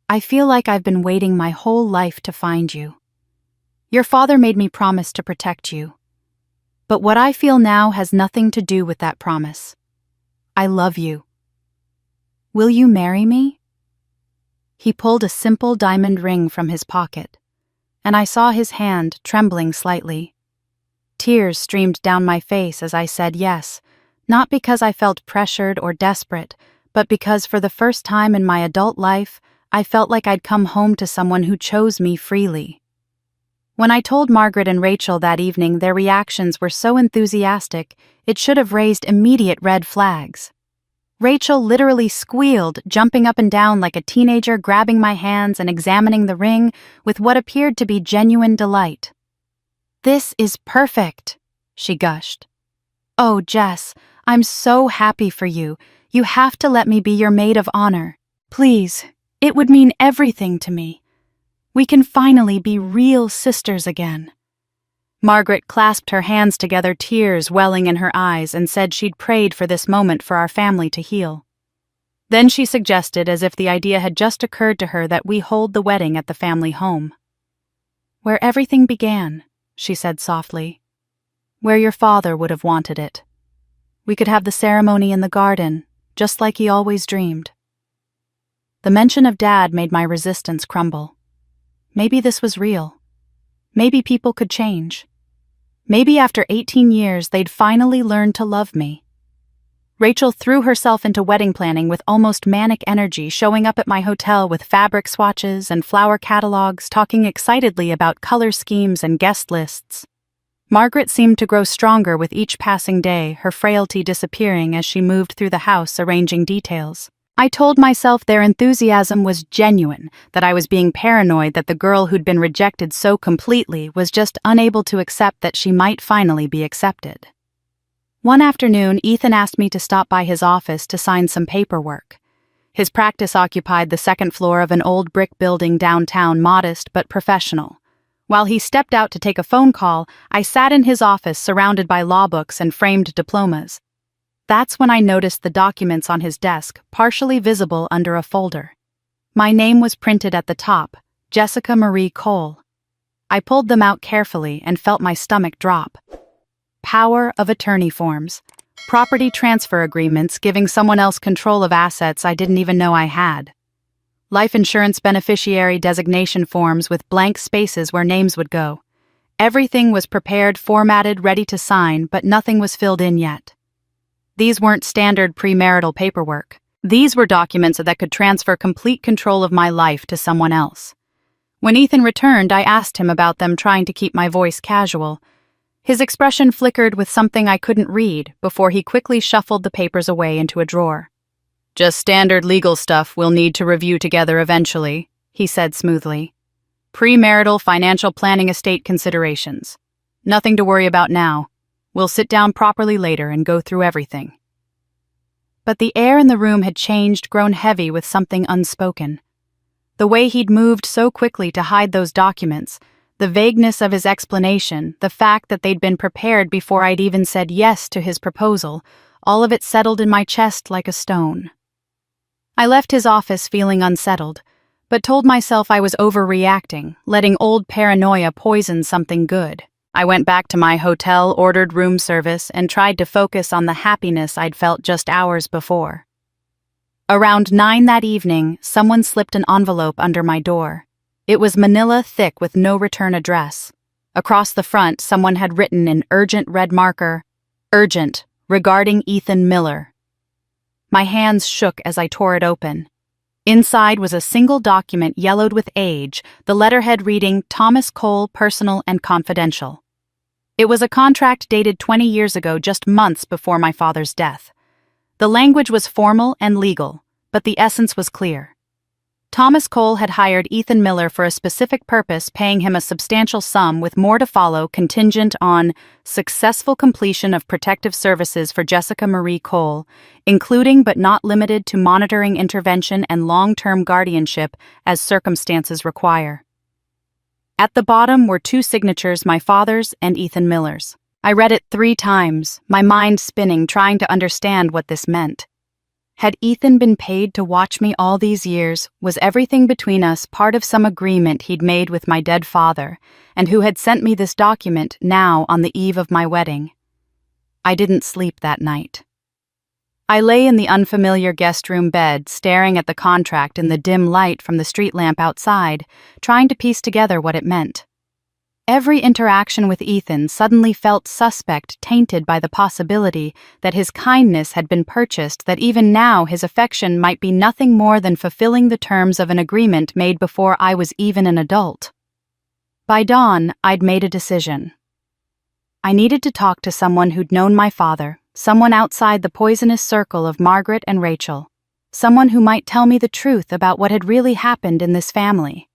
I feel like I've been waiting my whole life to find you. Your father made me promise to protect you. But what I feel now has nothing to do with that promise. I love you. Will you marry me?" He pulled a simple diamond ring from his pocket, and I saw his hand trembling slightly. Tears streamed down my face as I said yes, not because I felt pressured or desperate, but because for the first time in my adult life, I felt like I'd come home to someone who chose me freely. When I told Margaret and Rachel that evening, their reactions were so enthusiastic, it should have raised immediate red flags. Rachel literally squealed, jumping up and down like a teenager, grabbing my hands and examining the ring with what appeared to be genuine delight. "This is perfect," she gushed. "Oh, Jess, I'm so happy for you. You have to let me be your maid of honor. Please, it would mean everything to me. We can finally be real sisters again." Margaret clasped her hands together, tears welling in her eyes, and said she'd prayed for this moment for our family to heal. Then she suggested, as if the idea had just occurred to her, that we hold the wedding at the family home. "Where everything began," she said softly. "Where your father would have wanted it. We could have the ceremony in the garden, just like he always dreamed." The mention of Dad made my resistance crumble. Maybe this was real. Maybe people could change. Maybe after 18 years they'd finally learned to love me. Rachel threw herself into wedding planning with almost manic energy, showing up at my hotel with fabric swatches and flower catalogs, talking excitedly about color schemes and guest lists. Margaret seemed to grow stronger with each passing day, her frailty disappearing as she moved through the house arranging details. I told myself their enthusiasm was genuine, that I was being paranoid that the girl who'd been rejected so completely was just unable to accept that she might finally be accepted. One afternoon, Ethan asked me to stop by his office to sign some paperwork. His practice occupied the second floor of an old brick building downtown, modest but professional. While he stepped out to take a phone call, I sat in his office surrounded by law books and framed diplomas. That's when I noticed the documents on his desk, partially visible under a folder. My name was printed at the top, Jessica Marie Cole. I pulled them out carefully and felt my stomach drop. Power of attorney forms. Property transfer agreements giving someone else control of assets I didn't even know I had. Life insurance beneficiary designation forms with blank spaces where names would go. Everything was prepared, formatted, ready to sign, but nothing was filled in yet. These weren't standard premarital paperwork. These were documents that could transfer complete control of my life to someone else. When Ethan returned, I asked him about them, trying to keep my voice casual. His expression flickered with something I couldn't read before he quickly shuffled the papers away into a drawer. "Just standard legal stuff we'll need to review together eventually," he said smoothly. "Premarital financial planning estate considerations. Nothing to worry about now. We'll sit down properly later and go through everything." But the air in the room had changed, grown heavy with something unspoken. The way he'd moved so quickly to hide those documents, the vagueness of his explanation, the fact that they'd been prepared before I'd even said yes to his proposal, all of it settled in my chest like a stone. I left his office feeling unsettled, but told myself I was overreacting, letting old paranoia poison something good. I went back to my hotel, ordered room service, and tried to focus on the happiness I'd felt just hours before. Around 9 that evening, someone slipped an envelope under my door. It was manila thick with no return address. Across the front, someone had written in urgent red marker, "Urgent, regarding Ethan Miller." My hands shook as I tore it open. Inside was a single document yellowed with age, the letterhead reading Thomas Cole, Personal and Confidential. It was a contract dated 20 years ago, just months before my father's death. The language was formal and legal, but the essence was clear. Thomas Cole had hired Ethan Miller for a specific purpose, paying him a substantial sum with more to follow, contingent on successful completion of protective services for Jessica Marie Cole, including but not limited to monitoring, intervention, and long-term guardianship as circumstances require. At the bottom were 2 signatures, my father's and Ethan Miller's. I read it 3 times, my mind spinning, trying to understand what this meant. Had Ethan been paid to watch me all these years? Was everything between us part of some agreement he'd made with my dead father, and who had sent me this document now on the eve of my wedding? I didn't sleep that night. I lay in the unfamiliar guest room bed, staring at the contract in the dim light from the street lamp outside, trying to piece together what it meant. Every interaction with Ethan suddenly felt suspect, tainted by the possibility that his kindness had been purchased, that even now his affection might be nothing more than fulfilling the terms of an agreement made before I was even an adult. By dawn, I'd made a decision. I needed to talk to someone who'd known my father, someone outside the poisonous circle of Margaret and Rachel, someone who might tell me the truth about what had really happened in this family.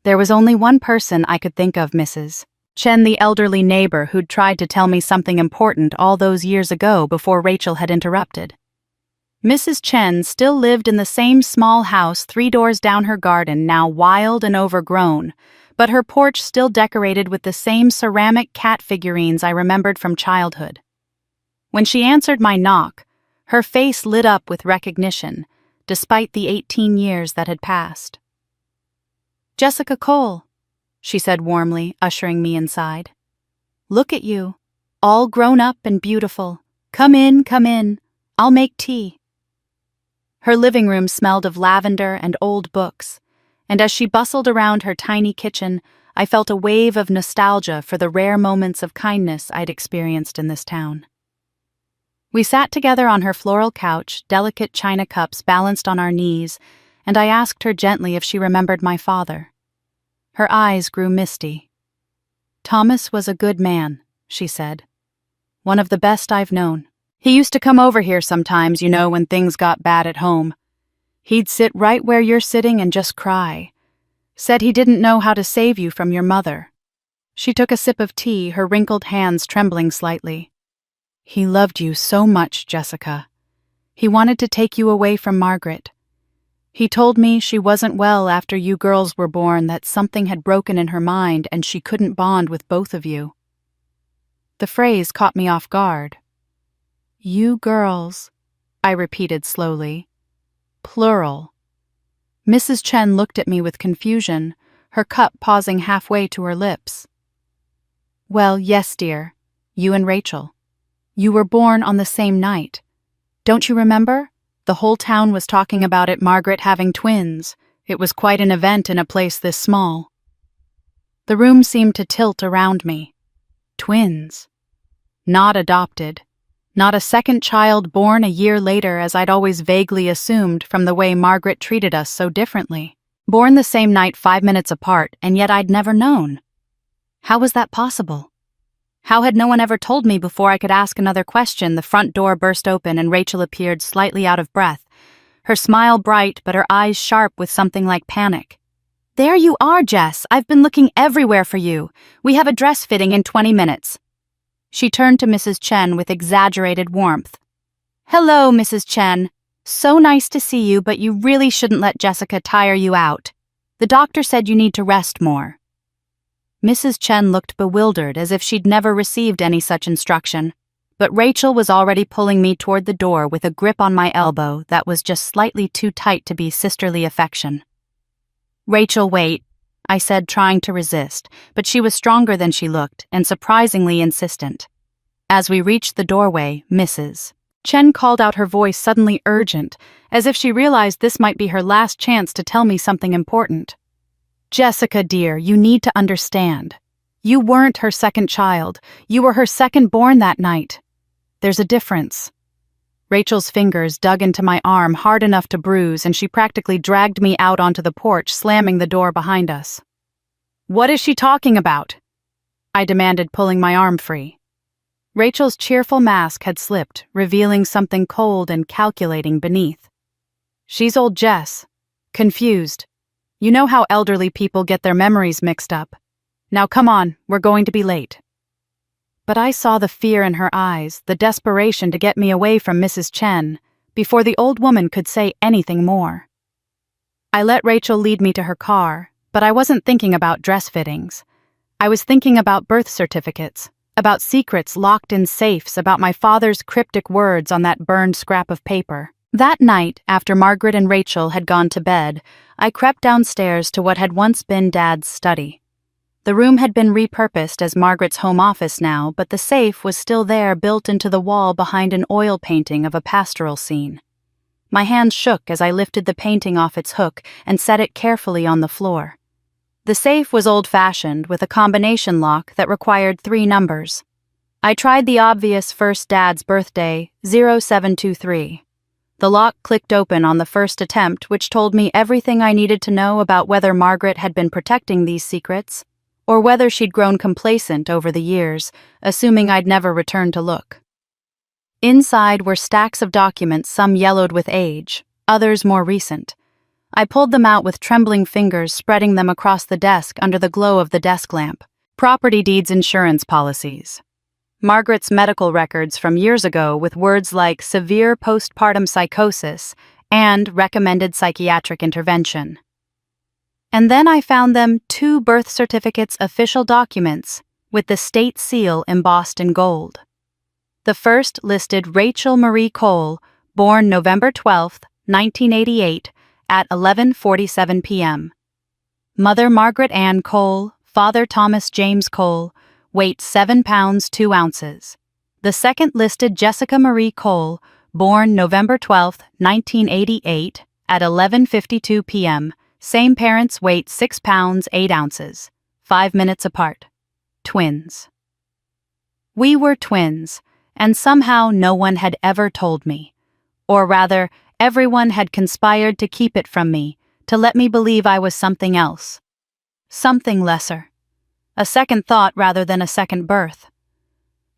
There was only one person I could think of, Mrs. Chen, the elderly neighbor who'd tried to tell me something important all those years ago before Rachel had interrupted. Mrs. Chen still lived in the same small house 3 doors down, her garden now wild and overgrown, but her porch still decorated with the same ceramic cat figurines I remembered from childhood. When she answered my knock, her face lit up with recognition, despite the 18 years that had passed. "Jessica Cole," she said warmly, ushering me inside. "Look at you, all grown up and beautiful. Come in, come in. I'll make tea." Her living room smelled of lavender and old books, and as she bustled around her tiny kitchen, I felt a wave of nostalgia for the rare moments of kindness I'd experienced in this town. We sat together on her floral couch, delicate china cups balanced on our knees, and I asked her gently if she remembered my father. Her eyes grew misty. "Thomas was a good man," she said. "One of the best I've known. He used to come over here sometimes, when things got bad at home. He'd sit right where you're sitting and just cry. Said he didn't know how to save you from your mother." She took a sip of tea, her wrinkled hands trembling slightly. "He loved you so much, Jessica. He wanted to take you away from Margaret. He told me she wasn't well after you girls were born, that something had broken in her mind and she couldn't bond with both of you. The phrase caught me off guard. You girls, I repeated slowly. Plural. Mrs. Chen looked at me with confusion, her cup pausing halfway to her lips. Well, yes, dear. You and Rachel. You were born on the same night. Don't you remember? The whole town was talking about it, Margaret having twins. It was quite an event in a place this small. The room seemed to tilt around me. Twins. Not adopted. Not a second child born a year later, as I'd always vaguely assumed from the way Margaret treated us so differently. Born the same night, 5 minutes apart, and yet I'd never known. How was that possible? How had no one ever told me? Before I could ask another question, the front door burst open and Rachel appeared, slightly out of breath, her smile bright but her eyes sharp with something like panic. There you are, Jess. I've been looking everywhere for you. We have a dress fitting in 20 minutes. She turned to Mrs. Chen with exaggerated warmth. Hello, Mrs. Chen. So nice to see you, but you really shouldn't let Jessica tire you out. The doctor said you need to rest more. Mrs. Chen looked bewildered, as if she'd never received any such instruction, but Rachel was already pulling me toward the door with a grip on my elbow that was just slightly too tight to be sisterly affection. Rachel, wait, I said, trying to resist, but she was stronger than she looked and surprisingly insistent. As we reached the doorway, Mrs. Chen called out, her voice suddenly urgent, as if she realized this might be her last chance to tell me something important. Jessica, dear, you need to understand. You weren't her second child. You were her second born that night. There's a difference. Rachel's fingers dug into my arm hard enough to bruise, and she practically dragged me out onto the porch, slamming the door behind us. What is she talking about? I demanded, pulling my arm free. Rachel's cheerful mask had slipped, revealing something cold and calculating beneath. She's old Jess. Confused. You know how elderly people get their memories mixed up. Now come on, we're going to be late. But I saw the fear in her eyes, the desperation to get me away from Mrs. Chen, before the old woman could say anything more. I let Rachel lead me to her car, but I wasn't thinking about dress fittings. I was thinking about birth certificates, about secrets locked in safes, about my father's cryptic words on that burned scrap of paper. That night, after Margaret and Rachel had gone to bed, I crept downstairs to what had once been Dad's study. The room had been repurposed as Margaret's home office now, but the safe was still there, built into the wall behind an oil painting of a pastoral scene. My hands shook as I lifted the painting off its hook and set it carefully on the floor. The safe was old-fashioned, with a combination lock that required 3 numbers. I tried the obvious first Dad's birthday, 0723. The lock clicked open on the first attempt, which told me everything I needed to know about whether Margaret had been protecting these secrets, or whether she'd grown complacent over the years, assuming I'd never return to look. Inside were stacks of documents, some yellowed with age, others more recent. I pulled them out with trembling fingers, spreading them across the desk under the glow of the desk lamp. Property deeds, insurance policies. Margaret's medical records from years ago with words like severe postpartum psychosis and recommended psychiatric intervention. And then I found them 2 birth certificates, official documents, with the state seal embossed in gold. The first listed Rachel Marie Cole, born November 12, 1988, at 11:47 p.m. Mother Margaret Ann Cole, father Thomas James Cole, weight 7 pounds 2 ounces. The second listed Jessica Marie Cole, born November 12, 1988, at 11:52 p.m. Same parents, weight 6 pounds 8 ounces. 5 minutes apart. Twins. We were twins, and somehow no one had ever told me. Or rather, everyone had conspired to keep it from me, to let me believe I was something else. Something lesser. A second thought rather than a second birth.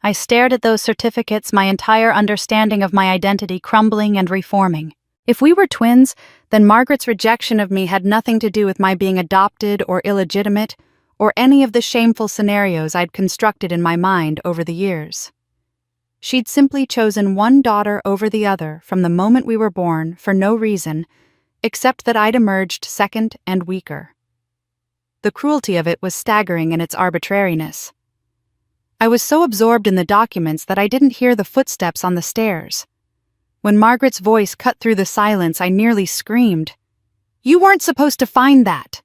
I stared at those certificates, my entire understanding of my identity crumbling and reforming. If we were twins, then Margaret's rejection of me had nothing to do with my being adopted or illegitimate, or any of the shameful scenarios I'd constructed in my mind over the years. She'd simply chosen one daughter over the other from the moment we were born for no reason, except that I'd emerged second and weaker. The cruelty of it was staggering in its arbitrariness. I was so absorbed in the documents that I didn't hear the footsteps on the stairs. When Margaret's voice cut through the silence, I nearly screamed. "You weren't supposed to find that!"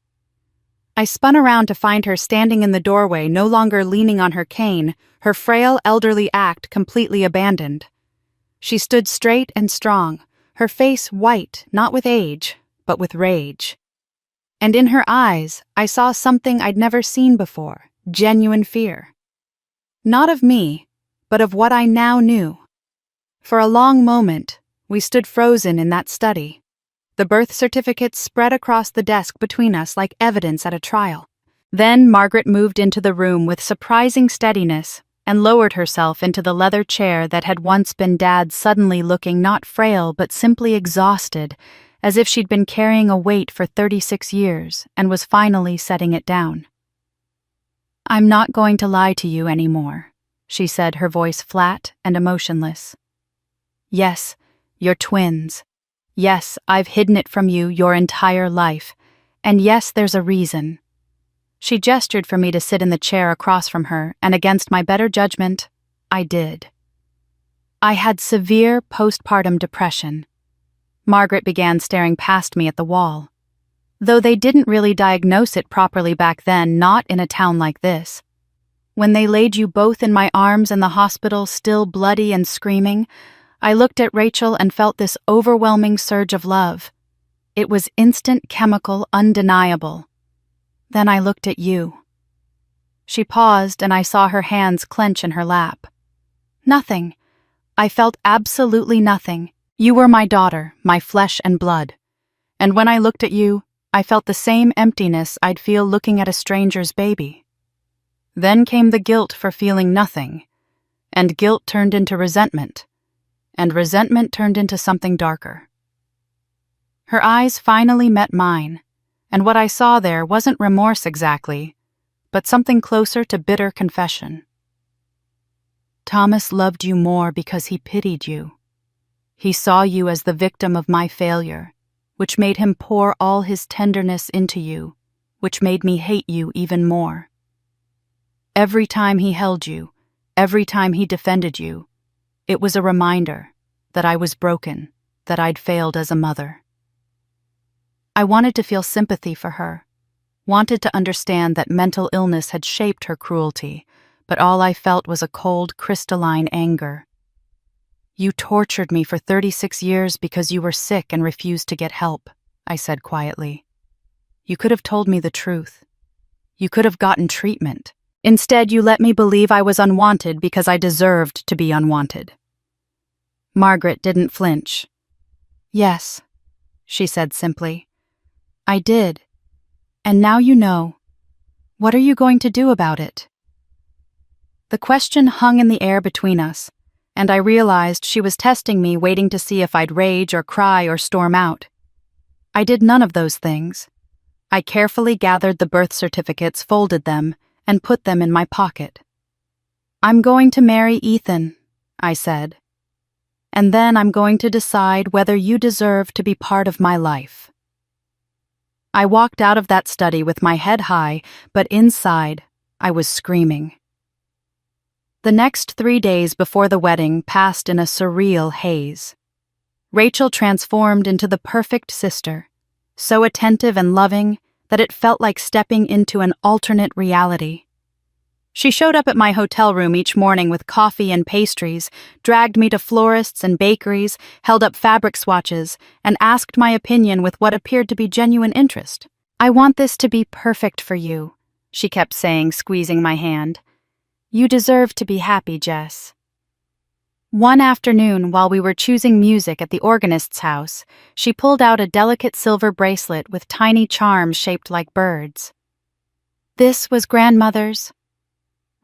I spun around to find her standing in the doorway, no longer leaning on her cane, her frail elderly act completely abandoned. She stood straight and strong, her face white, not with age, but with rage. And in her eyes, I saw something I'd never seen before, genuine fear. Not of me, but of what I now knew. For a long moment, we stood frozen in that study. The birth certificates spread across the desk between us like evidence at a trial. Then Margaret moved into the room with surprising steadiness and lowered herself into the leather chair that had once been Dad's, suddenly looking not frail but simply exhausted, as if she'd been carrying a weight for 36 years and was finally setting it down. "I'm not going to lie to you anymore," she said, her voice flat and emotionless. "Yes, you're twins. Yes, I've hidden it from you your entire life. And yes, there's a reason." She gestured for me to sit in the chair across from her, and against my better judgment, I did. I had severe postpartum depression. Margaret began staring past me at the wall. Though they didn't really diagnose it properly back then, not in a town like this. When they laid you both in my arms in the hospital, still bloody and screaming, I looked at Rachel and felt this overwhelming surge of love. It was instant, chemical, undeniable. Then I looked at you. She paused and I saw her hands clench in her lap. Nothing. I felt absolutely nothing. You were my daughter, my flesh and blood. And when I looked at you, I felt the same emptiness I'd feel looking at a stranger's baby. Then came the guilt for feeling nothing, and guilt turned into resentment. And resentment turned into something darker. Her eyes finally met mine, and what I saw there wasn't remorse exactly, but something closer to bitter confession. "Thomas loved you more because he pitied you. He saw you as the victim of my failure, which made him pour all his tenderness into you, which made me hate you even more. Every time he held you, every time he defended you, it was a reminder that I was broken, that I'd failed as a mother." I wanted to feel sympathy for her, wanted to understand that mental illness had shaped her cruelty, but all I felt was a cold, crystalline anger. "You tortured me for 36 years because you were sick and refused to get help," I said quietly. "You could have told me the truth. You could have gotten treatment. Instead, you let me believe I was unwanted because I deserved to be unwanted." Margaret didn't flinch. "Yes," she said simply. "I did. And now you know. What are you going to do about it?" The question hung in the air between us, and I realized she was testing me, waiting to see if I'd rage or cry or storm out. I did none of those things. I carefully gathered the birth certificates, folded them, and put them in my pocket. "I'm going to marry Ethan," I said. "And then I'm going to decide whether you deserve to be part of my life." I walked out of that study with my head high, but inside, I was screaming. The next 3 days before the wedding passed in a surreal haze. Rachel transformed into the perfect sister, so attentive and loving that it felt like stepping into an alternate reality. She showed up at my hotel room each morning with coffee and pastries, dragged me to florists and bakeries, held up fabric swatches, and asked my opinion with what appeared to be genuine interest. "I want this to be perfect for you," she kept saying, squeezing my hand. "You deserve to be happy, Jess." One afternoon, while we were choosing music at the organist's house, she pulled out a delicate silver bracelet with tiny charms shaped like birds. "This was grandmother's,"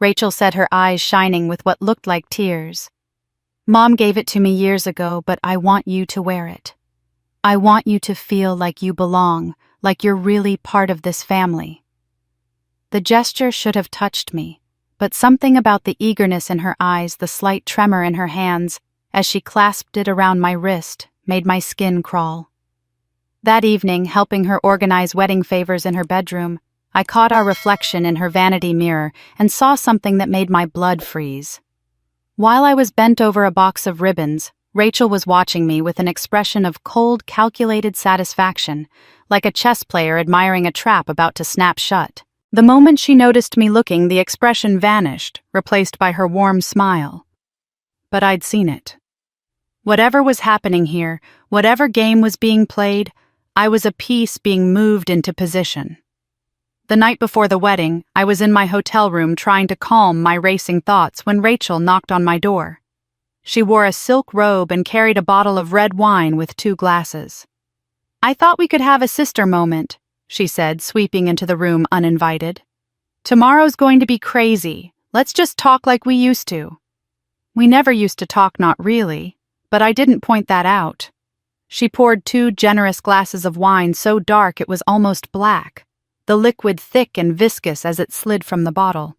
Rachel said, her eyes shining with what looked like tears. "Mom gave it to me years ago, but I want you to wear it. I want you to feel like you belong, like you're really part of this family." The gesture should have touched me, but something about the eagerness in her eyes, the slight tremor in her hands, as she clasped it around my wrist, made my skin crawl. That evening, helping her organize wedding favors in her bedroom, I caught our reflection in her vanity mirror and saw something that made my blood freeze. While I was bent over a box of ribbons, Rachel was watching me with an expression of cold, calculated satisfaction, like a chess player admiring a trap about to snap shut. The moment she noticed me looking, the expression vanished, replaced by her warm smile. But I'd seen it. Whatever was happening here, whatever game was being played, I was a piece being moved into position. The night before the wedding, I was in my hotel room trying to calm my racing thoughts when Rachel knocked on my door. She wore a silk robe and carried a bottle of red wine with 2 glasses. "I thought we could have a sister moment," she said, sweeping into the room uninvited. "Tomorrow's going to be crazy. Let's just talk like we used to." We never used to talk, not really, but I didn't point that out. She poured 2 generous glasses of wine so dark it was almost black, the liquid thick and viscous as it slid from the bottle.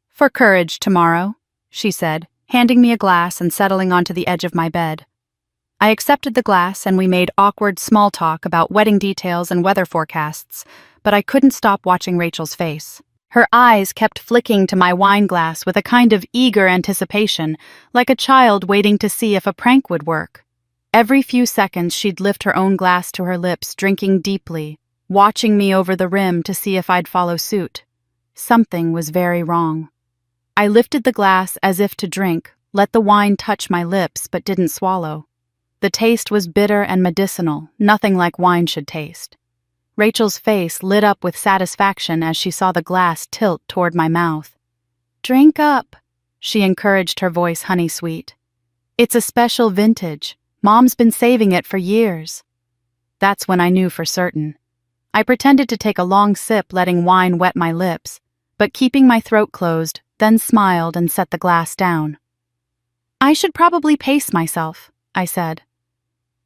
"For courage tomorrow," she said, handing me a glass and settling onto the edge of my bed. I accepted the glass and we made awkward small talk about wedding details and weather forecasts, but I couldn't stop watching Rachel's face. Her eyes kept flicking to my wine glass with a kind of eager anticipation, like a child waiting to see if a prank would work. Every few seconds she'd lift her own glass to her lips, drinking deeply, watching me over the rim to see if I'd follow suit. Something was very wrong. I lifted the glass as if to drink, let the wine touch my lips, but didn't swallow. The taste was bitter and medicinal, nothing like wine should taste. Rachel's face lit up with satisfaction as she saw the glass tilt toward my mouth. "Drink up," she encouraged, her voice honey-sweet. "It's a special vintage. Mom's been saving it for years." That's when I knew for certain. I pretended to take a long sip, letting wine wet my lips, but keeping my throat closed, then smiled and set the glass down. "I should probably pace myself," I said.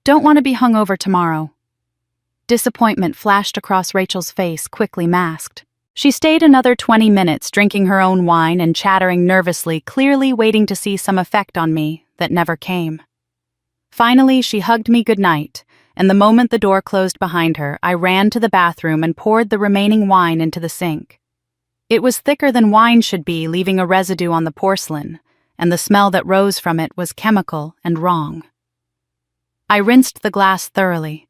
"Don't want to be hungover tomorrow." Disappointment flashed across Rachel's face, quickly masked. She stayed another 20 minutes, drinking her own wine and chattering nervously, clearly waiting to see some effect on me that never came. Finally, she hugged me goodnight, and the moment the door closed behind her, I ran to the bathroom and poured the remaining wine into the sink. It was thicker than wine should be, leaving a residue on the porcelain, and the smell that rose from it was chemical and wrong. I rinsed the glass thoroughly,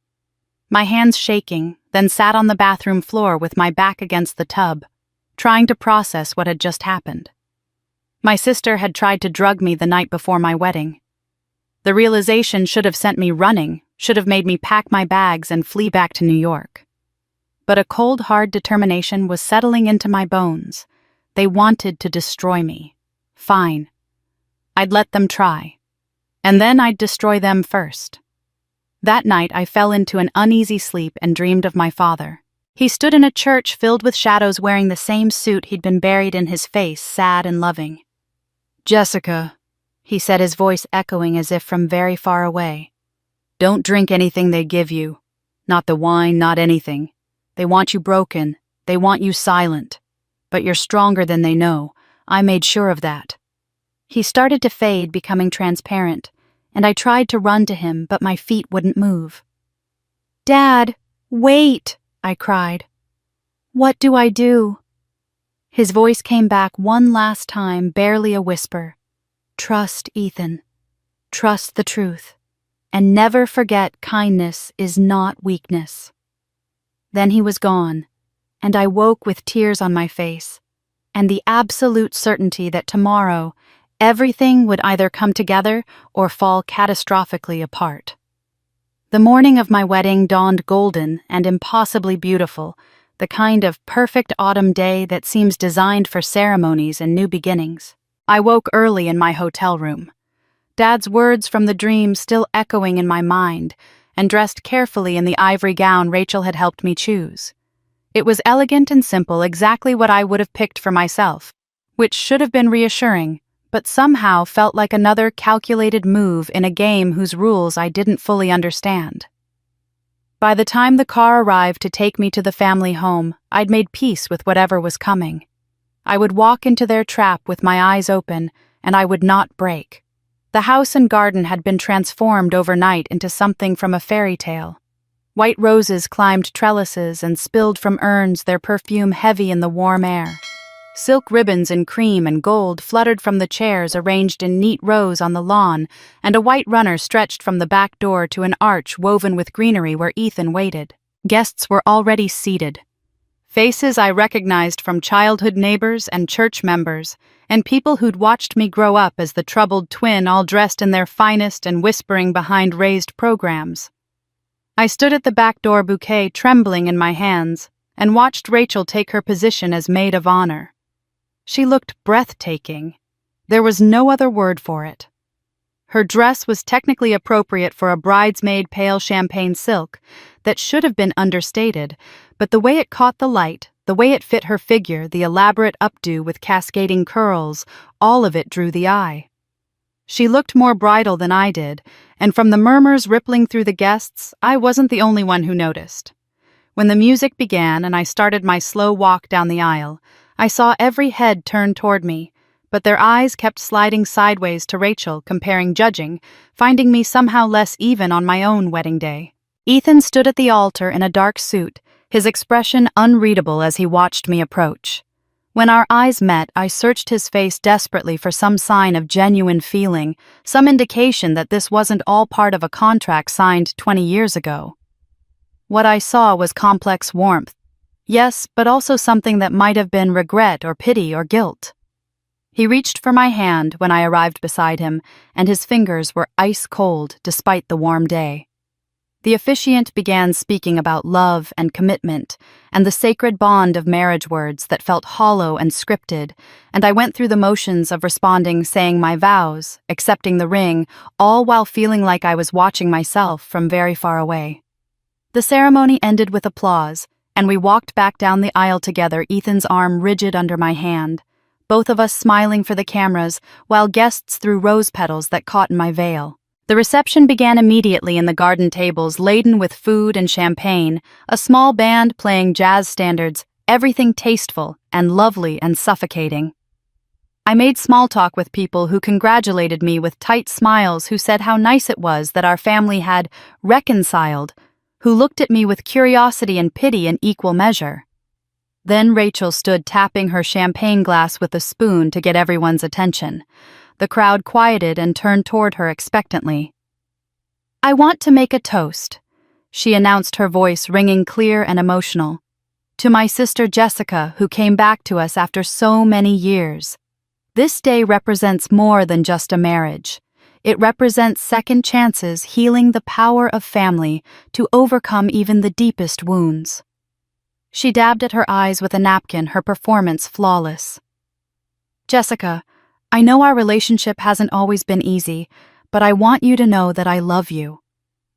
my hands shaking, then sat on the bathroom floor with my back against the tub, trying to process what had just happened. My sister had tried to drug me the night before my wedding. The realization should have sent me running, should have made me pack my bags and flee back to New York. But a cold, hard determination was settling into my bones. They wanted to destroy me. Fine. I'd let them try. And then I'd destroy them first. That night I fell into an uneasy sleep and dreamed of my father. He stood in a church filled with shadows wearing the same suit he'd been buried in his face, sad and loving. "Jessica," he said, his voice echoing as if from very far away. "Don't drink anything they give you. Not the wine, not anything. They want you broken. They want you silent. But you're stronger than they know. I made sure of that." He started to fade, becoming transparent, and I tried to run to him, but my feet wouldn't move. "Dad, wait," I cried. "What do I do?" His voice came back one last time, barely a whisper. "Trust, Ethan. Trust the truth. And never forget kindness is not weakness." Then he was gone, and I woke with tears on my face, and the absolute certainty that tomorrow everything would either come together or fall catastrophically apart. The morning of my wedding dawned golden and impossibly beautiful, the kind of perfect autumn day that seems designed for ceremonies and new beginnings. I woke early in my hotel room, Dad's words from the dream still echoing in my mind, and dressed carefully in the ivory gown Rachel had helped me choose. It was elegant and simple, exactly what I would have picked for myself, which should have been reassuring, but somehow felt like another calculated move in a game whose rules I didn't fully understand. By the time the car arrived to take me to the family home, I'd made peace with whatever was coming. I would walk into their trap with my eyes open, and I would not break. The house and garden had been transformed overnight into something from a fairy tale. White roses climbed trellises and spilled from urns, their perfume heavy in the warm air. Silk ribbons in cream and gold fluttered from the chairs arranged in neat rows on the lawn, and a white runner stretched from the back door to an arch woven with greenery where Ethan waited. Guests were already seated. Faces I recognized from childhood neighbors and church members, and people who'd watched me grow up as the troubled twin, all dressed in their finest and whispering behind raised programs. I stood at the back door, bouquet trembling in my hands, and watched Rachel take her position as maid of honor. She looked breathtaking. There was no other word for it. Her dress was technically appropriate for a bridesmaid, pale champagne silk that should have been understated, but the way it caught the light, the way it fit her figure, the elaborate updo with cascading curls, all of it drew the eye. She looked more bridal than I did, and from the murmurs rippling through the guests, I wasn't the only one who noticed. When the music began and I started my slow walk down the aisle, I saw every head turn toward me, but their eyes kept sliding sideways to Rachel, comparing, judging, finding me somehow less even on my own wedding day. Ethan stood at the altar in a dark suit, his expression unreadable as he watched me approach. When our eyes met, I searched his face desperately for some sign of genuine feeling, some indication that this wasn't all part of a contract signed 20 years ago. What I saw was complex warmth. Yes, but also something that might have been regret or pity or guilt. He reached for my hand when I arrived beside him, and his fingers were ice cold despite the warm day. The officiant began speaking about love and commitment, and the sacred bond of marriage, words that felt hollow and scripted, and I went through the motions of responding, saying my vows, accepting the ring, all while feeling like I was watching myself from very far away. The ceremony ended with applause, and we walked back down the aisle together, Ethan's arm rigid under my hand, both of us smiling for the cameras, while guests threw rose petals that caught in my veil. The reception began immediately in the garden tables laden with food and champagne, a small band playing jazz standards, everything tasteful and lovely and suffocating. I made small talk with people who congratulated me with tight smiles, who said how nice it was that our family had reconciled, who looked at me with curiosity and pity in equal measure. Then Rachel stood tapping her champagne glass with a spoon to get everyone's attention. The crowd quieted and turned toward her expectantly. "I want to make a toast," she announced, her voice ringing clear and emotional. "To my sister Jessica, who came back to us after so many years. This day represents more than just a marriage. It represents second chances, healing, the power of family to overcome even the deepest wounds." She dabbed at her eyes with a napkin, her performance flawless. "Jessica, I know our relationship hasn't always been easy, but I want you to know that I love you.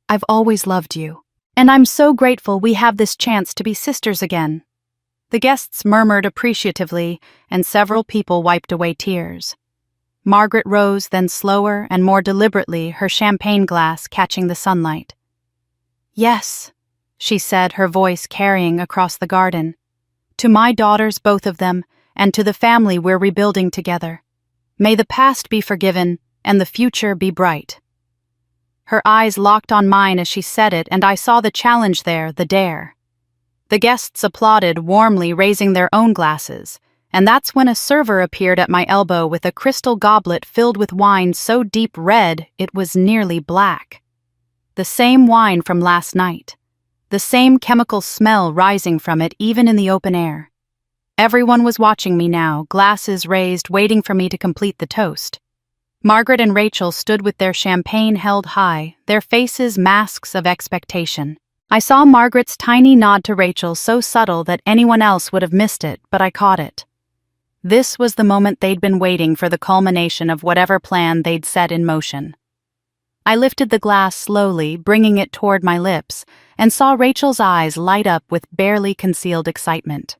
I've always loved you, and I'm so grateful we have this chance to be sisters again." The guests murmured appreciatively, and several people wiped away tears. Margaret rose, then slower and more deliberately, her champagne glass catching the sunlight. "Yes," she said, her voice carrying across the garden. "To my daughters, both of them, and to the family we're rebuilding together. May the past be forgiven and the future be bright." Her eyes locked on mine as she said it, and I saw the challenge there, the dare. The guests applauded warmly, raising their own glasses, and that's when a server appeared at my elbow with a crystal goblet filled with wine so deep red it was nearly black. The same wine from last night. The same chemical smell rising from it even in the open air. Everyone was watching me now, glasses raised, waiting for me to complete the toast. Margaret and Rachel stood with their champagne held high, their faces masks of expectation. I saw Margaret's tiny nod to Rachel, so subtle that anyone else would have missed it, but I caught it. This was the moment they'd been waiting for, the culmination of whatever plan they'd set in motion. I lifted the glass slowly, bringing it toward my lips, and saw Rachel's eyes light up with barely concealed excitement.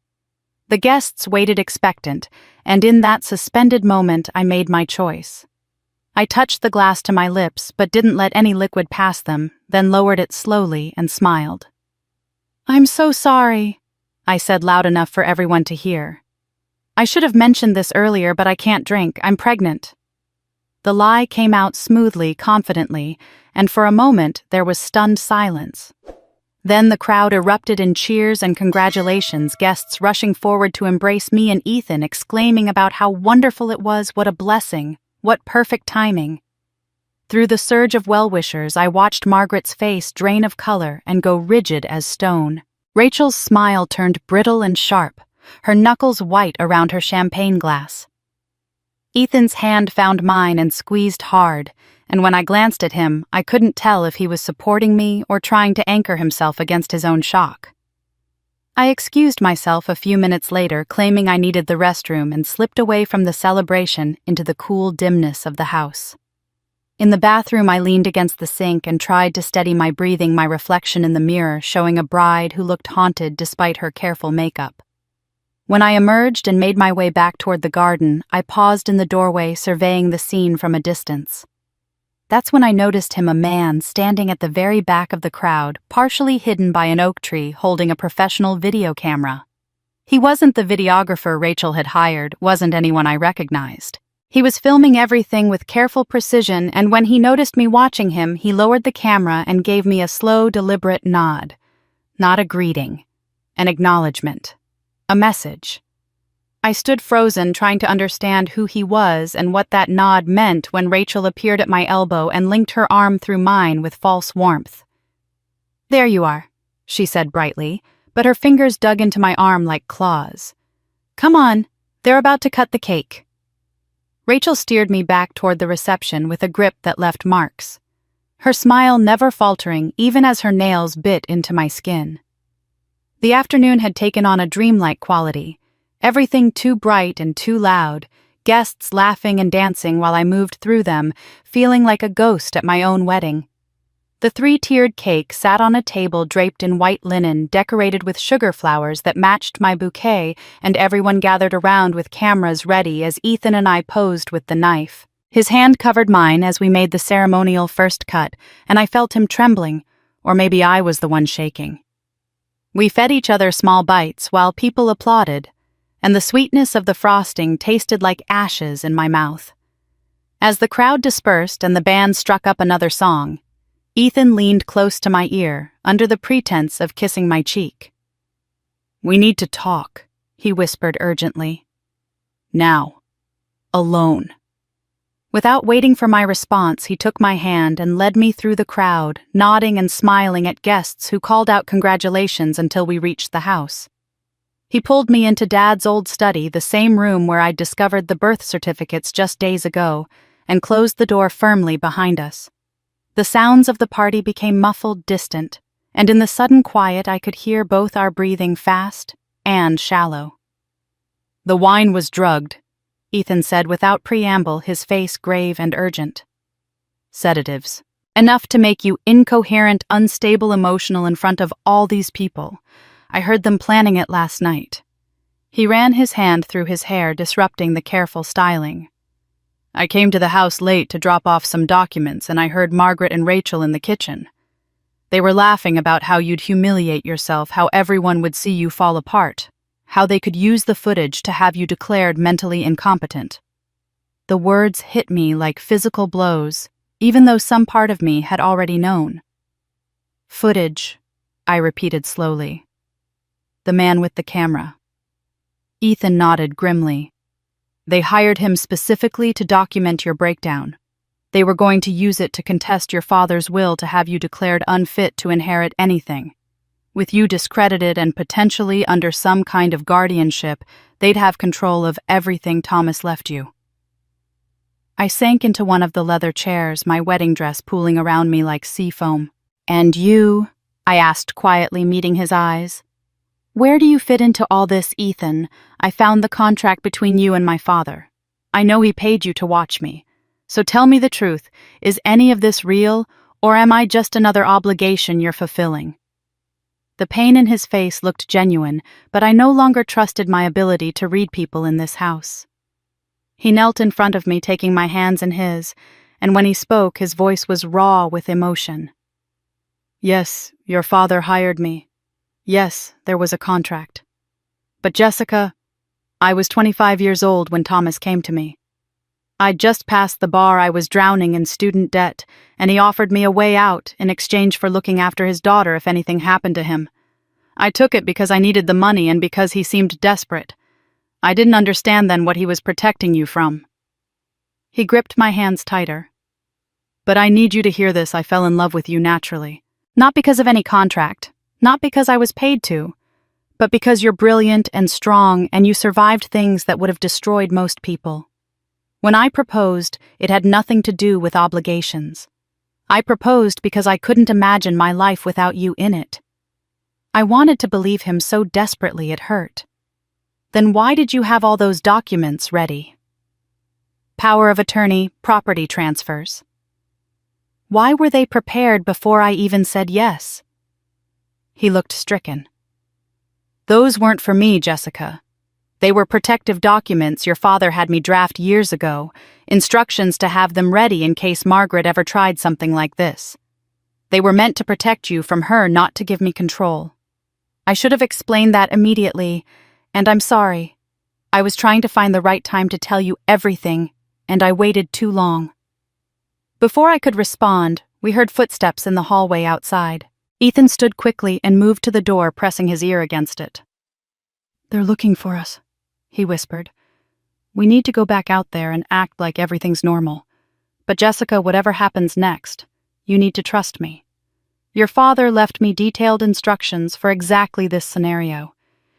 The guests waited expectant, and in that suspended moment I made my choice. I touched the glass to my lips, but didn't let any liquid pass them, then lowered it slowly and smiled. "I'm so sorry," I said loud enough for everyone to hear. "I should have mentioned this earlier, but I can't drink. I'm pregnant." The lie came out smoothly, confidently, and for a moment there was stunned silence. Then the crowd erupted in cheers and congratulations, guests rushing forward to embrace me and Ethan, exclaiming about how wonderful it was, what a blessing, what perfect timing. Through the surge of well-wishers, I watched Margaret's face drain of color and go rigid as stone. Rachel's smile turned brittle and sharp, her knuckles white around her champagne glass. Ethan's hand found mine and squeezed hard, and when I glanced at him, I couldn't tell if he was supporting me or trying to anchor himself against his own shock. I excused myself a few minutes later, claiming I needed the restroom, and slipped away from the celebration into the cool dimness of the house. In the bathroom, I leaned against the sink and tried to steady my breathing, my reflection in the mirror showing a bride who looked haunted despite her careful makeup. When I emerged and made my way back toward the garden, I paused in the doorway, surveying the scene from a distance. That's when I noticed him, a man standing at the very back of the crowd, partially hidden by an oak tree, holding a professional video camera. He wasn't the videographer Rachel had hired, wasn't anyone I recognized. He was filming everything with careful precision, and when he noticed me watching him, he lowered the camera and gave me a slow, deliberate nod. Not a greeting. An acknowledgement. A message. I stood frozen, trying to understand who he was and what that nod meant when Rachel appeared at my elbow and linked her arm through mine with false warmth. "There you are," she said brightly, but her fingers dug into my arm like claws. "Come on, they're about to cut the cake." Rachel steered me back toward the reception with a grip that left marks, her smile never faltering even as her nails bit into my skin. The afternoon had taken on a dreamlike quality, everything too bright and too loud, guests laughing and dancing while I moved through them, feeling like a ghost at my own wedding. The three-tiered cake sat on a table draped in white linen, decorated with sugar flowers that matched my bouquet, and everyone gathered around with cameras ready as Ethan and I posed with the knife. His hand covered mine as we made the ceremonial first cut, and I felt him trembling, or maybe I was the one shaking. We fed each other small bites while people applauded, and the sweetness of the frosting tasted like ashes in my mouth. As the crowd dispersed and the band struck up another song, Ethan leaned close to my ear, under the pretense of kissing my cheek. "We need to talk," he whispered urgently. "Now. Alone." Without waiting for my response, he took my hand and led me through the crowd, nodding and smiling at guests who called out congratulations until we reached the house. He pulled me into Dad's old study, the same room where I'd discovered the birth certificates just days ago, and closed the door firmly behind us. The sounds of the party became muffled, distant, and in the sudden quiet I could hear both our breathing fast and shallow. "The wine was drugged," Ethan said without preamble, his face grave and urgent. "Sedatives. Enough to make you incoherent, unstable, emotional in front of all these people. I heard them planning it last night." He ran his hand through his hair, disrupting the careful styling. "I came to the house late to drop off some documents, and I heard Margaret and Rachel in the kitchen. They were laughing about how you'd humiliate yourself, how everyone would see you fall apart, how they could use the footage to have you declared mentally incompetent." The words hit me like physical blows, even though some part of me had already known. "Footage," I repeated slowly. "The man with the camera." Ethan nodded grimly. "They hired him specifically to document your breakdown. They were going to use it to contest your father's will to have you declared unfit to inherit anything. With you discredited and potentially under some kind of guardianship, they'd have control of everything Thomas left you." I sank into one of the leather chairs, my wedding dress pooling around me like sea foam. "And you?" I asked quietly, meeting his eyes. "Where do you fit into all this, Ethan? I found the contract between you and my father. I know he paid you to watch me. So tell me the truth, is any of this real, or am I just another obligation you're fulfilling?" The pain in his face looked genuine, but I no longer trusted my ability to read people in this house. He knelt in front of me, taking my hands in his, and when he spoke, his voice was raw with emotion. "Yes, your father hired me. Yes, there was a contract. But Jessica, I was 25 years old when Thomas came to me. I'd just passed the bar I was drowning in student debt, and he offered me a way out in exchange for looking after his daughter if anything happened to him. I took it because I needed the money and because he seemed desperate. I didn't understand then what he was protecting you from. He gripped my hands tighter. But I need you to hear this. I fell in love with you naturally. Not because of any contract, not because I was paid to, but because you're brilliant and strong and you survived things that would have destroyed most people. When I proposed, it had nothing to do with obligations. I proposed because I couldn't imagine my life without you in it. I wanted to believe him so desperately it hurt. Then why did you have all those documents ready? Power of attorney, property transfers. Why were they prepared before I even said yes? He looked stricken. Those weren't for me, Jessica. They were protective documents your father had me draft years ago, instructions to have them ready in case Margaret ever tried something like this. They were meant to protect you from her, not to give me control. I should have explained that immediately, and I'm sorry. I was trying to find the right time to tell you everything, and I waited too long. Before I could respond, we heard footsteps in the hallway outside. Ethan stood quickly and moved to the door, pressing his ear against it. "They're looking for us," he whispered. "We need to go back out there and act like everything's normal. But Jessica, whatever happens next, you need to trust me. Your father left me detailed instructions for exactly this scenario.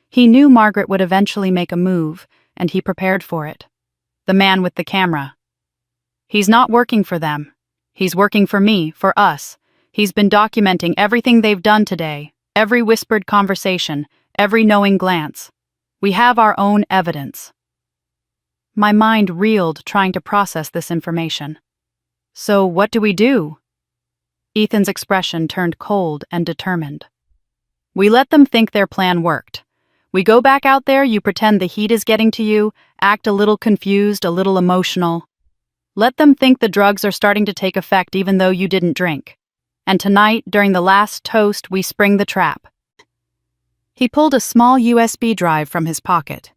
He knew Margaret would eventually make a move, and he prepared for it. The man with the camera. He's not working for them. He's working for me, for us. He's been documenting everything they've done today, every whispered conversation, every knowing glance. We have our own evidence." My mind reeled trying to process this information. "So what do we do?" Ethan's expression turned cold and determined. "We let them think their plan worked. We go back out there, you pretend the heat is getting to you, act a little confused, a little emotional. Let them think the drugs are starting to take effect even though you didn't drink. And tonight, during the last toast, we spring the trap." He pulled a small USB drive from his pocket.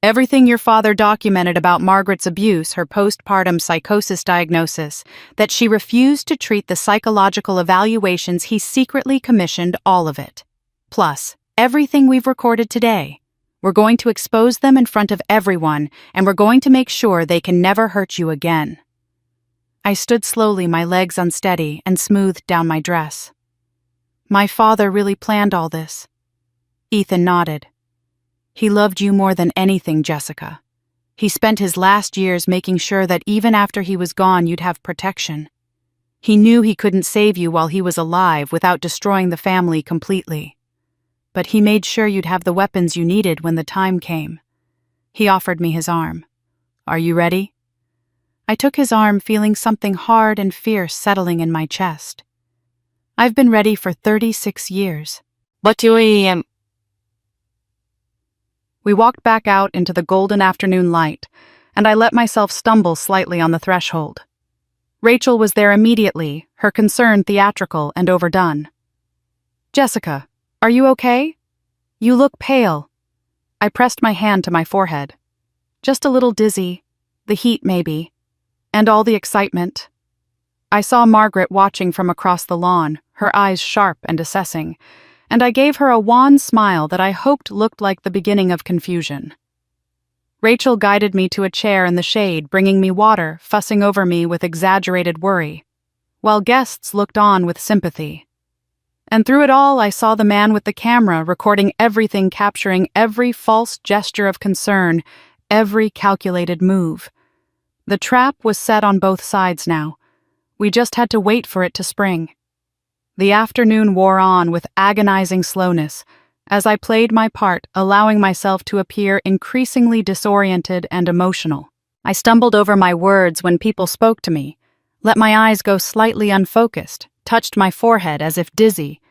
"Everything your father documented about Margaret's abuse, her postpartum psychosis diagnosis, that she refused to treat the psychological evaluations he secretly commissioned, all of it. Plus, everything we've recorded today. We're going to expose them in front of everyone, and we're going to make sure they can never hurt you again." I stood slowly, my legs unsteady, and smoothed down my dress. "My father really planned all this." Ethan nodded. "He loved you more than anything, Jessica. He spent his last years making sure that even after he was gone you'd have protection. He knew he couldn't save you while he was alive without destroying the family completely. But he made sure you'd have the weapons you needed when the time came." He offered me his arm. "Are you ready?" I took his arm, feeling something hard and fierce settling in my chest. "I've been ready for 36 years. What do I We walked back out into the golden afternoon light, and I let myself stumble slightly on the threshold. Rachel was there immediately, her concern theatrical and overdone. "Jessica, are you okay? You look pale." I pressed my hand to my forehead. "Just a little dizzy, the heat maybe, and all the excitement." I saw Margaret watching from across the lawn, her eyes sharp and assessing, and I gave her a wan smile that I hoped looked like the beginning of confusion. Rachel guided me to a chair in the shade, bringing me water, fussing over me with exaggerated worry, while guests looked on with sympathy. And through it all, I saw the man with the camera recording everything, capturing every false gesture of concern, every calculated move. The trap was set on both sides now. We just had to wait for it to spring. The afternoon wore on with agonizing slowness, as I played my part, allowing myself to appear increasingly disoriented and emotional. I stumbled over my words when people spoke to me, let my eyes go slightly unfocused, touched my forehead as if dizzy.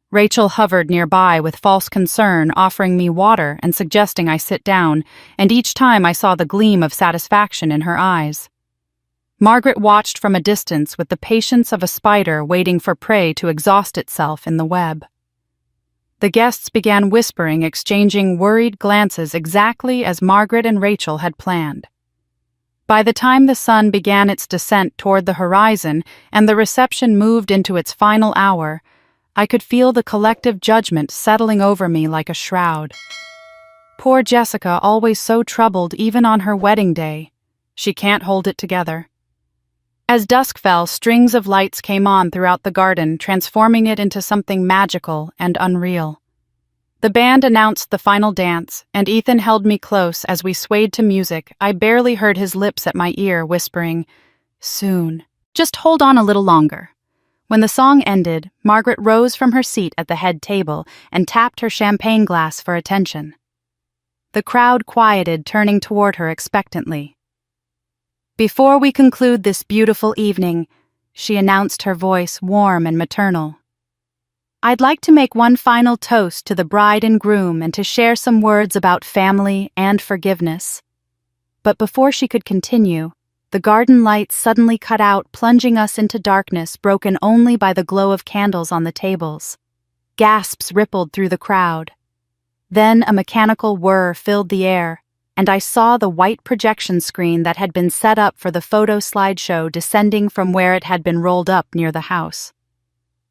Rachel hovered nearby with false concern, offering me water and suggesting I sit down, and each time I saw the gleam of satisfaction in her eyes. Margaret watched from a distance with the patience of a spider waiting for prey to exhaust itself in the web. The guests began whispering, exchanging worried glances exactly as Margaret and Rachel had planned. By the time the sun began its descent toward the horizon and the reception moved into its final hour, I could feel the collective judgment settling over me like a shroud. Poor Jessica, always so troubled even on her wedding day. She can't hold it together. As dusk fell, strings of lights came on throughout the garden, transforming it into something magical and unreal. The band announced the final dance, and Ethan held me close as we swayed to music. I barely heard his lips at my ear, whispering, "Soon. Just hold on a little longer." When the song ended, Margaret rose from her seat at the head table and tapped her champagne glass for attention. The crowd quieted, turning toward her expectantly. "Before we conclude this beautiful evening," she announced, her voice warm and maternal, "I'd like to make one final toast to the bride and groom and to share some words about family and forgiveness." But before she could continue, the garden lights suddenly cut out, plunging us into darkness broken only by the glow of candles on the tables. Gasps rippled through the crowd. Then a mechanical whir filled the air, and I saw the white projection screen that had been set up for the photo slideshow descending from where it had been rolled up near the house.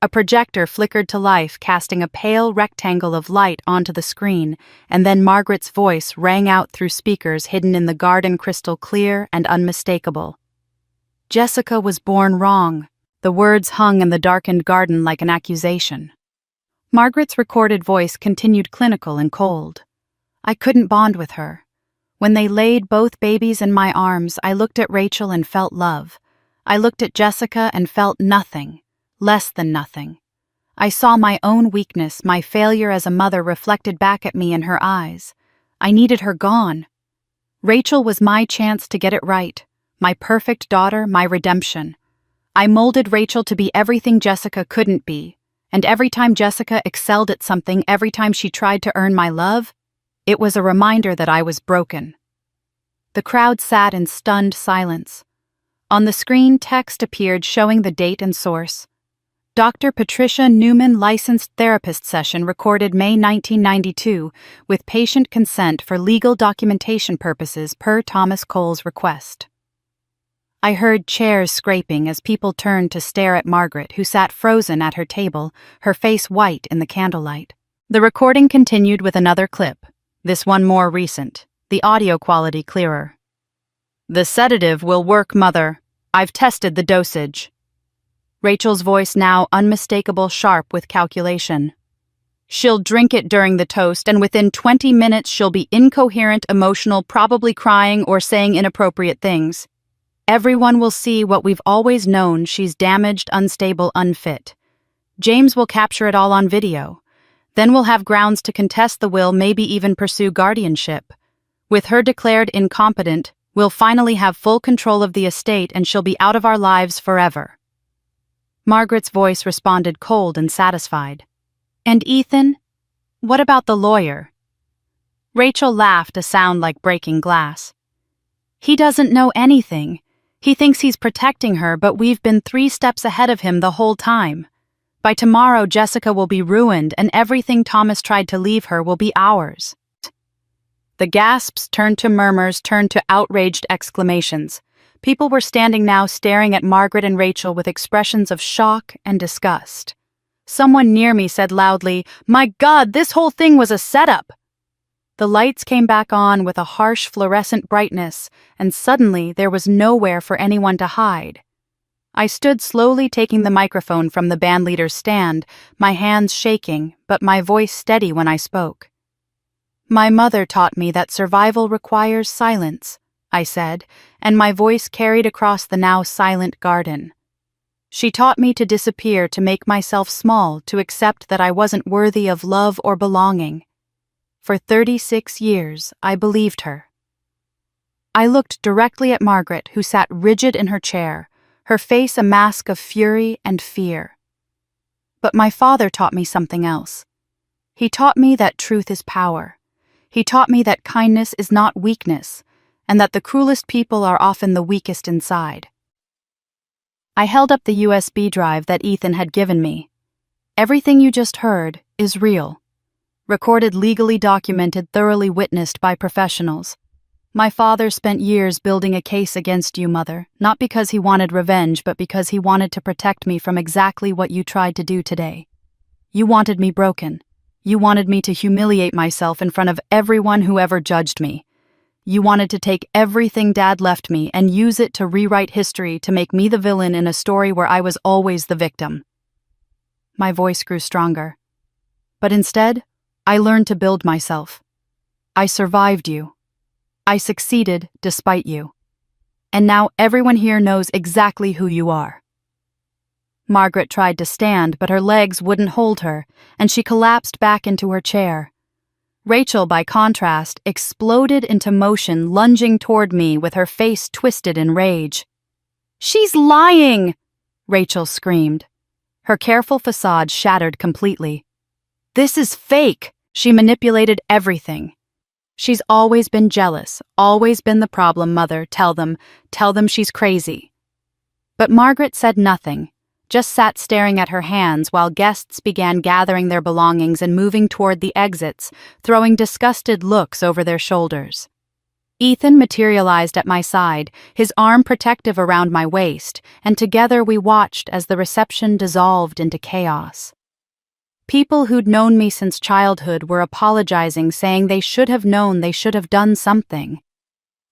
A projector flickered to life, casting a pale rectangle of light onto the screen, and then Margaret's voice rang out through speakers hidden in the garden, crystal clear and unmistakable. "Jessica was born wrong." The words hung in the darkened garden like an accusation. Margaret's recorded voice continued clinical and cold. I couldn't bond with her. When they laid both babies in my arms, I looked at Rachel and felt love. I looked at Jessica and felt nothing. Less than nothing. I saw my own weakness, my failure as a mother reflected back at me in her eyes. I needed her gone. Rachel was my chance to get it right, my perfect daughter, my redemption. I molded Rachel to be everything Jessica couldn't be, and every time Jessica excelled at something, every time she tried to earn my love, it was a reminder that I was broken. The crowd sat in stunned silence. On the screen, text appeared showing the date and source. Dr. Patricia Newman, licensed therapist, session recorded May 1992 with patient consent for legal documentation purposes per Thomas Cole's request. I heard chairs scraping as people turned to stare at Margaret, who sat frozen at her table, her face white in the candlelight. The recording continued with another clip, this one more recent, the audio quality clearer. "The sedative will work, Mother. I've tested the dosage." Rachel's voice now unmistakable, sharp with calculation. "She'll drink it during the toast, and within 20 minutes she'll be incoherent, emotional, probably crying or saying inappropriate things. Everyone will see what we've always known: she's damaged, unstable, unfit. James will capture it all on video. Then we'll have grounds to contest the will, maybe even pursue guardianship. With her declared incompetent, we'll finally have full control of the estate and she'll be out of our lives forever." Margaret's voice responded cold and satisfied. "And Ethan? What about the lawyer?" Rachel laughed, a sound like breaking glass. "He doesn't know anything. He thinks he's protecting her, but we've been 3 steps ahead of him the whole time. By tomorrow, Jessica will be ruined, and everything Thomas tried to leave her will be ours." The gasps turned to murmurs, turned to outraged exclamations. People were standing now, staring at Margaret and Rachel with expressions of shock and disgust. Someone near me said loudly, "My God, this whole thing was a setup!" The lights came back on with a harsh fluorescent brightness, and suddenly there was nowhere for anyone to hide. I stood slowly, taking the microphone from the bandleader's stand, my hands shaking, but my voice steady when I spoke. "My mother taught me that survival requires silence," I said, and my voice carried across the now silent garden. "She taught me to disappear, to make myself small, to accept that I wasn't worthy of love or belonging. For 36 years, I believed her." I looked directly at Margaret, who sat rigid in her chair, her face a mask of fury and fear. But my father taught me something else. He taught me that truth is power. He taught me that kindness is not weakness, and that the cruelest people are often the weakest inside. I held up the USB drive that Ethan had given me. "Everything you just heard is real. Recorded, legally documented, thoroughly witnessed by professionals. My father spent years building a case against you, Mother, not because he wanted revenge, but because he wanted to protect me from exactly what you tried to do today. You wanted me broken. You wanted me to humiliate myself in front of everyone who ever judged me. You wanted to take everything Dad left me and use it to rewrite history to make me the villain in a story where I was always the victim. My voice grew stronger. But instead, I learned to build myself. I survived you. I succeeded despite you. And now everyone here knows exactly who you are. Margaret tried to stand, but her legs wouldn't hold her, and she collapsed back into her chair. Rachel, by contrast, exploded into motion, lunging toward me with her face twisted in rage. "She's lying!" Rachel screamed. Her careful facade shattered completely. "This is fake! She manipulated everything. She's always been jealous, always been the problem, Mother. Tell them she's crazy." But Margaret said nothing, just sat staring at her hands while guests began gathering their belongings and moving toward the exits, throwing disgusted looks over their shoulders. Ethan materialized at my side, his arm protective around my waist, and together we watched as the reception dissolved into chaos. People who'd known me since childhood were apologizing, saying they should have known, they should have done something.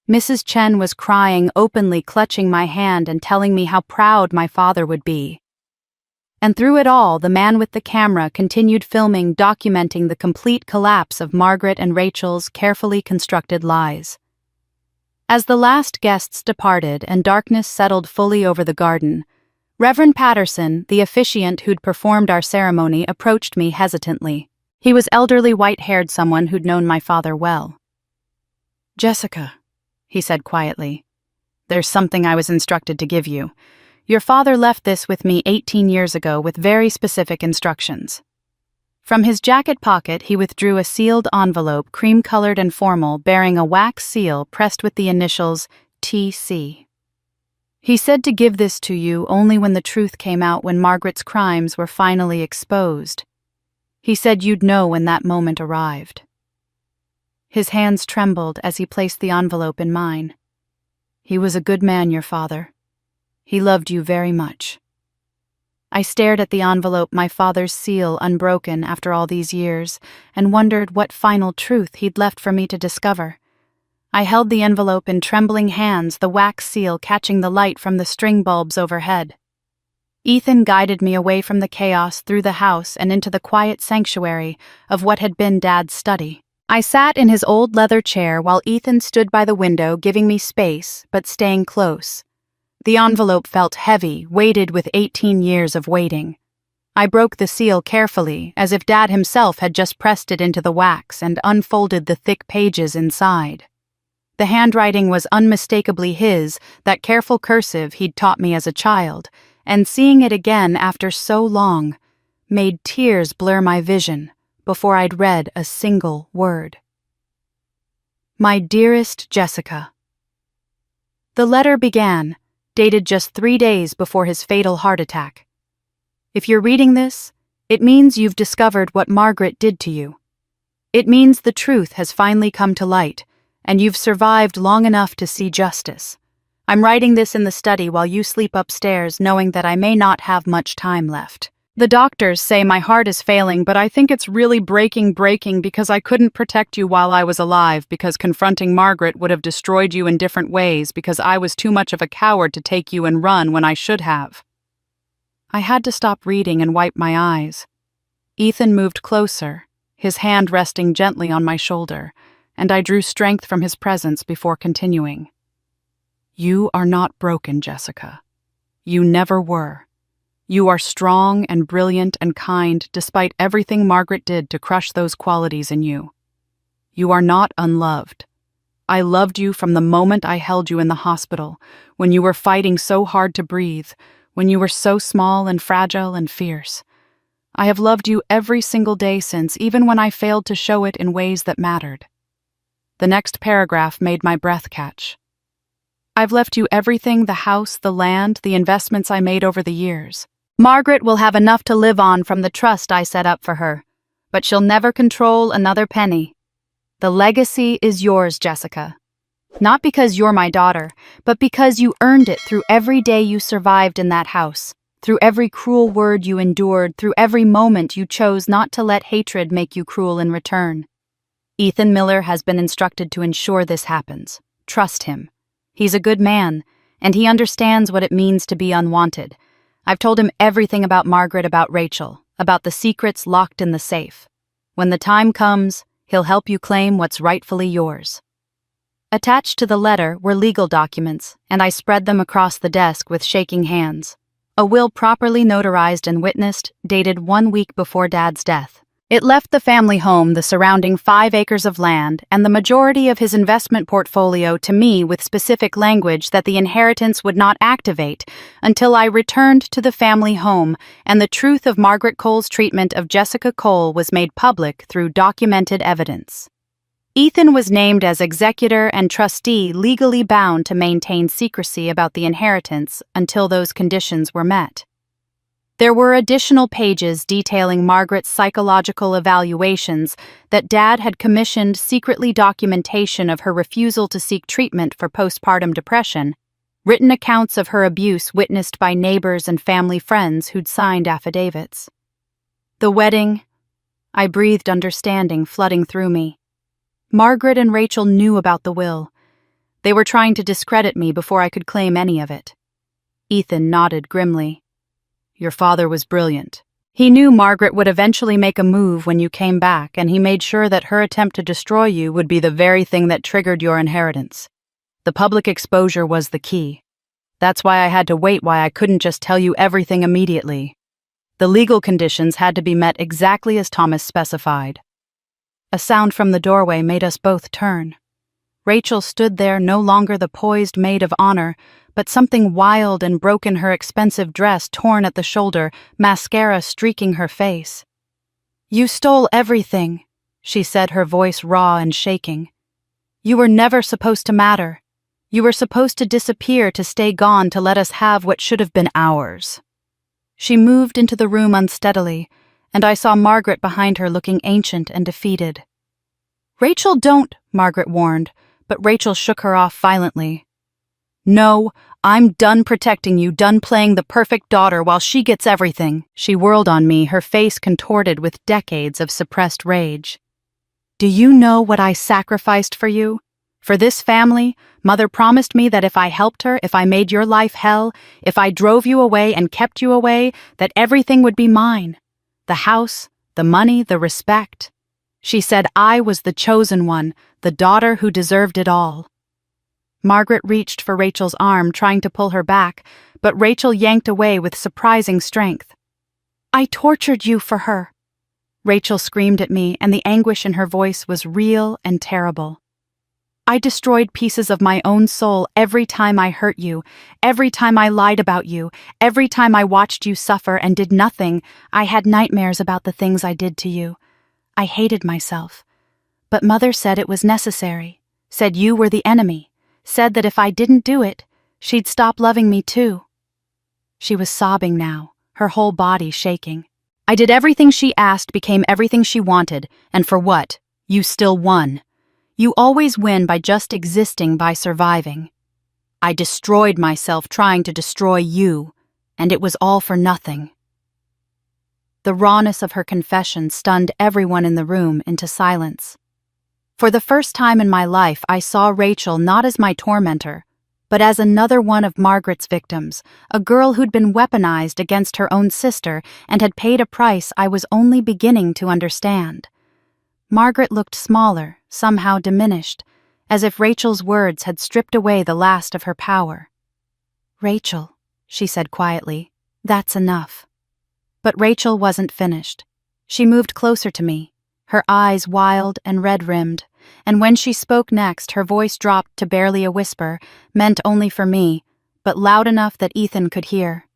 Mrs. Chen was crying, openly clutching my hand and telling me how proud my father would be. And through it all, the man with the camera continued filming, documenting the complete collapse of Margaret and Rachel's carefully constructed lies. As the last guests departed and darkness settled fully over the garden, Reverend Patterson, the officiant who'd performed our ceremony, approached me hesitantly. He was elderly, white-haired someone who'd known my father well. "Jessica," he said quietly, "there's something I was instructed to give you. Your father left this with me 18 years ago with very specific instructions." From his jacket pocket, he withdrew a sealed envelope, cream-colored and formal, bearing a wax seal pressed with the initials TC. He said to give this to you only when the truth came out, when Margaret's crimes were finally exposed. He said you'd know when that moment arrived. His hands trembled as he placed the envelope in mine. "He was a good man, your father. He loved you very much." I stared at the envelope, my father's seal unbroken after all these years, and wondered what final truth he'd left for me to discover. I held the envelope in trembling hands, the wax seal catching the light from the string bulbs overhead. Ethan guided me away from the chaos, through the house and into the quiet sanctuary of what had been Dad's study. I sat in his old leather chair while Ethan stood by the window, giving me space, but staying close. The envelope felt heavy, weighted with 18 years of waiting. I broke the seal carefully, as if Dad himself had just pressed it into the wax, and unfolded the thick pages inside. The handwriting was unmistakably his, that careful cursive he'd taught me as a child, and seeing it again after so long made tears blur my vision before I'd read a single word. My dearest Jessica. The letter began, dated just 3 days before his fatal heart attack. If you're reading this, it means you've discovered what Margaret did to you. It means the truth has finally come to light, and you've survived long enough to see justice. I'm writing this in the study while you sleep upstairs, knowing that I may not have much time left. The doctors say my heart is failing, but I think it's really breaking because I couldn't protect you while I was alive, because confronting Margaret would have destroyed you in different ways, because I was too much of a coward to take you and run when I should have. I had to stop reading and wipe my eyes. Ethan moved closer, his hand resting gently on my shoulder, and I drew strength from his presence before continuing. You are not broken, Jessica. You never were. You are strong and brilliant and kind, despite everything Margaret did to crush those qualities in you. You are not unloved. I loved you from the moment I held you in the hospital, when you were fighting so hard to breathe, when you were so small and fragile and fierce. I have loved you every single day since, even when I failed to show it in ways that mattered. The next paragraph made my breath catch. I've left you everything, the house, the land, the investments I made over the years. Margaret will have enough to live on from the trust I set up for her, but she'll never control another penny. The legacy is yours, Jessica. Not because you're my daughter, but because you earned it through every day you survived in that house, through every cruel word you endured, through every moment you chose not to let hatred make you cruel in return. Ethan Miller has been instructed to ensure this happens. Trust him. He's a good man, and he understands what it means to be unwanted. I've told him everything about Margaret, about Rachel, about the secrets locked in the safe. When the time comes, he'll help you claim what's rightfully yours. Attached to the letter were legal documents, and I spread them across the desk with shaking hands. A will properly notarized and witnessed, dated 1 week before Dad's death. It left the family home, the surrounding 5 acres of land, and the majority of his investment portfolio to me with specific language that the inheritance would not activate until I returned to the family home and the truth of Margaret Cole's treatment of Jessica Cole was made public through documented evidence. Ethan was named as executor and trustee, legally bound to maintain secrecy about the inheritance until those conditions were met. There were additional pages detailing Margaret's psychological evaluations that Dad had commissioned, secretly documentation of her refusal to seek treatment for postpartum depression, written accounts of her abuse witnessed by neighbors and family friends who'd signed affidavits. The wedding, I breathed understanding flooding through me. Margaret and Rachel knew about the will. They were trying to discredit me before I could claim any of it. Ethan nodded grimly. Your father was brilliant. He knew Margaret would eventually make a move when you came back, and he made sure that her attempt to destroy you would be the very thing that triggered your inheritance. The public exposure was the key. That's why I had to wait, why I couldn't just tell you everything immediately. The legal conditions had to be met exactly as Thomas specified. A sound from the doorway made us both turn. Rachel stood there, no longer the poised maid of honor, but something wild and broken, her expensive dress torn at the shoulder, mascara streaking her face. You stole everything, she said, her voice raw and shaking. You were never supposed to matter. You were supposed to disappear, to stay gone, to let us have what should have been ours. She moved into the room unsteadily, and I saw Margaret behind her looking ancient and defeated. Rachel, don't, Margaret warned, but Rachel shook her off violently. No, I'm done protecting you, done playing the perfect daughter while she gets everything. She whirled on me, her face contorted with decades of suppressed rage. Do you know what I sacrificed for you? For this family, Mother promised me that if I helped her, if I made your life hell, if I drove you away and kept you away, that everything would be mine. The house, the money, the respect. She said I was the chosen one, the daughter who deserved it all. Margaret reached for Rachel's arm, trying to pull her back, but Rachel yanked away with surprising strength. I tortured you for her. Rachel screamed at me, and the anguish in her voice was real and terrible. I destroyed pieces of my own soul every time I hurt you, every time I lied about you, every time I watched you suffer and did nothing. I had nightmares about the things I did to you. I hated myself. But Mother said it was necessary, said you were the enemy, said that if I didn't do it, she'd stop loving me too. She was sobbing now, her whole body shaking. I did everything she asked, became everything she wanted, and for what? You still won. You always win by just existing, by surviving. I destroyed myself trying to destroy you, and it was all for nothing. The rawness of her confession stunned everyone in the room into silence. For the first time in my life, I saw Rachel not as my tormentor, but as another one of Margaret's victims, a girl who'd been weaponized against her own sister and had paid a price I was only beginning to understand. Margaret looked smaller, somehow diminished, as if Rachel's words had stripped away the last of her power. Rachel, she said quietly, that's enough. But Rachel wasn't finished. She moved closer to me, her eyes wild and red-rimmed, and when she spoke next, her voice dropped to barely a whisper, meant only for me, but loud enough that Ethan could hear.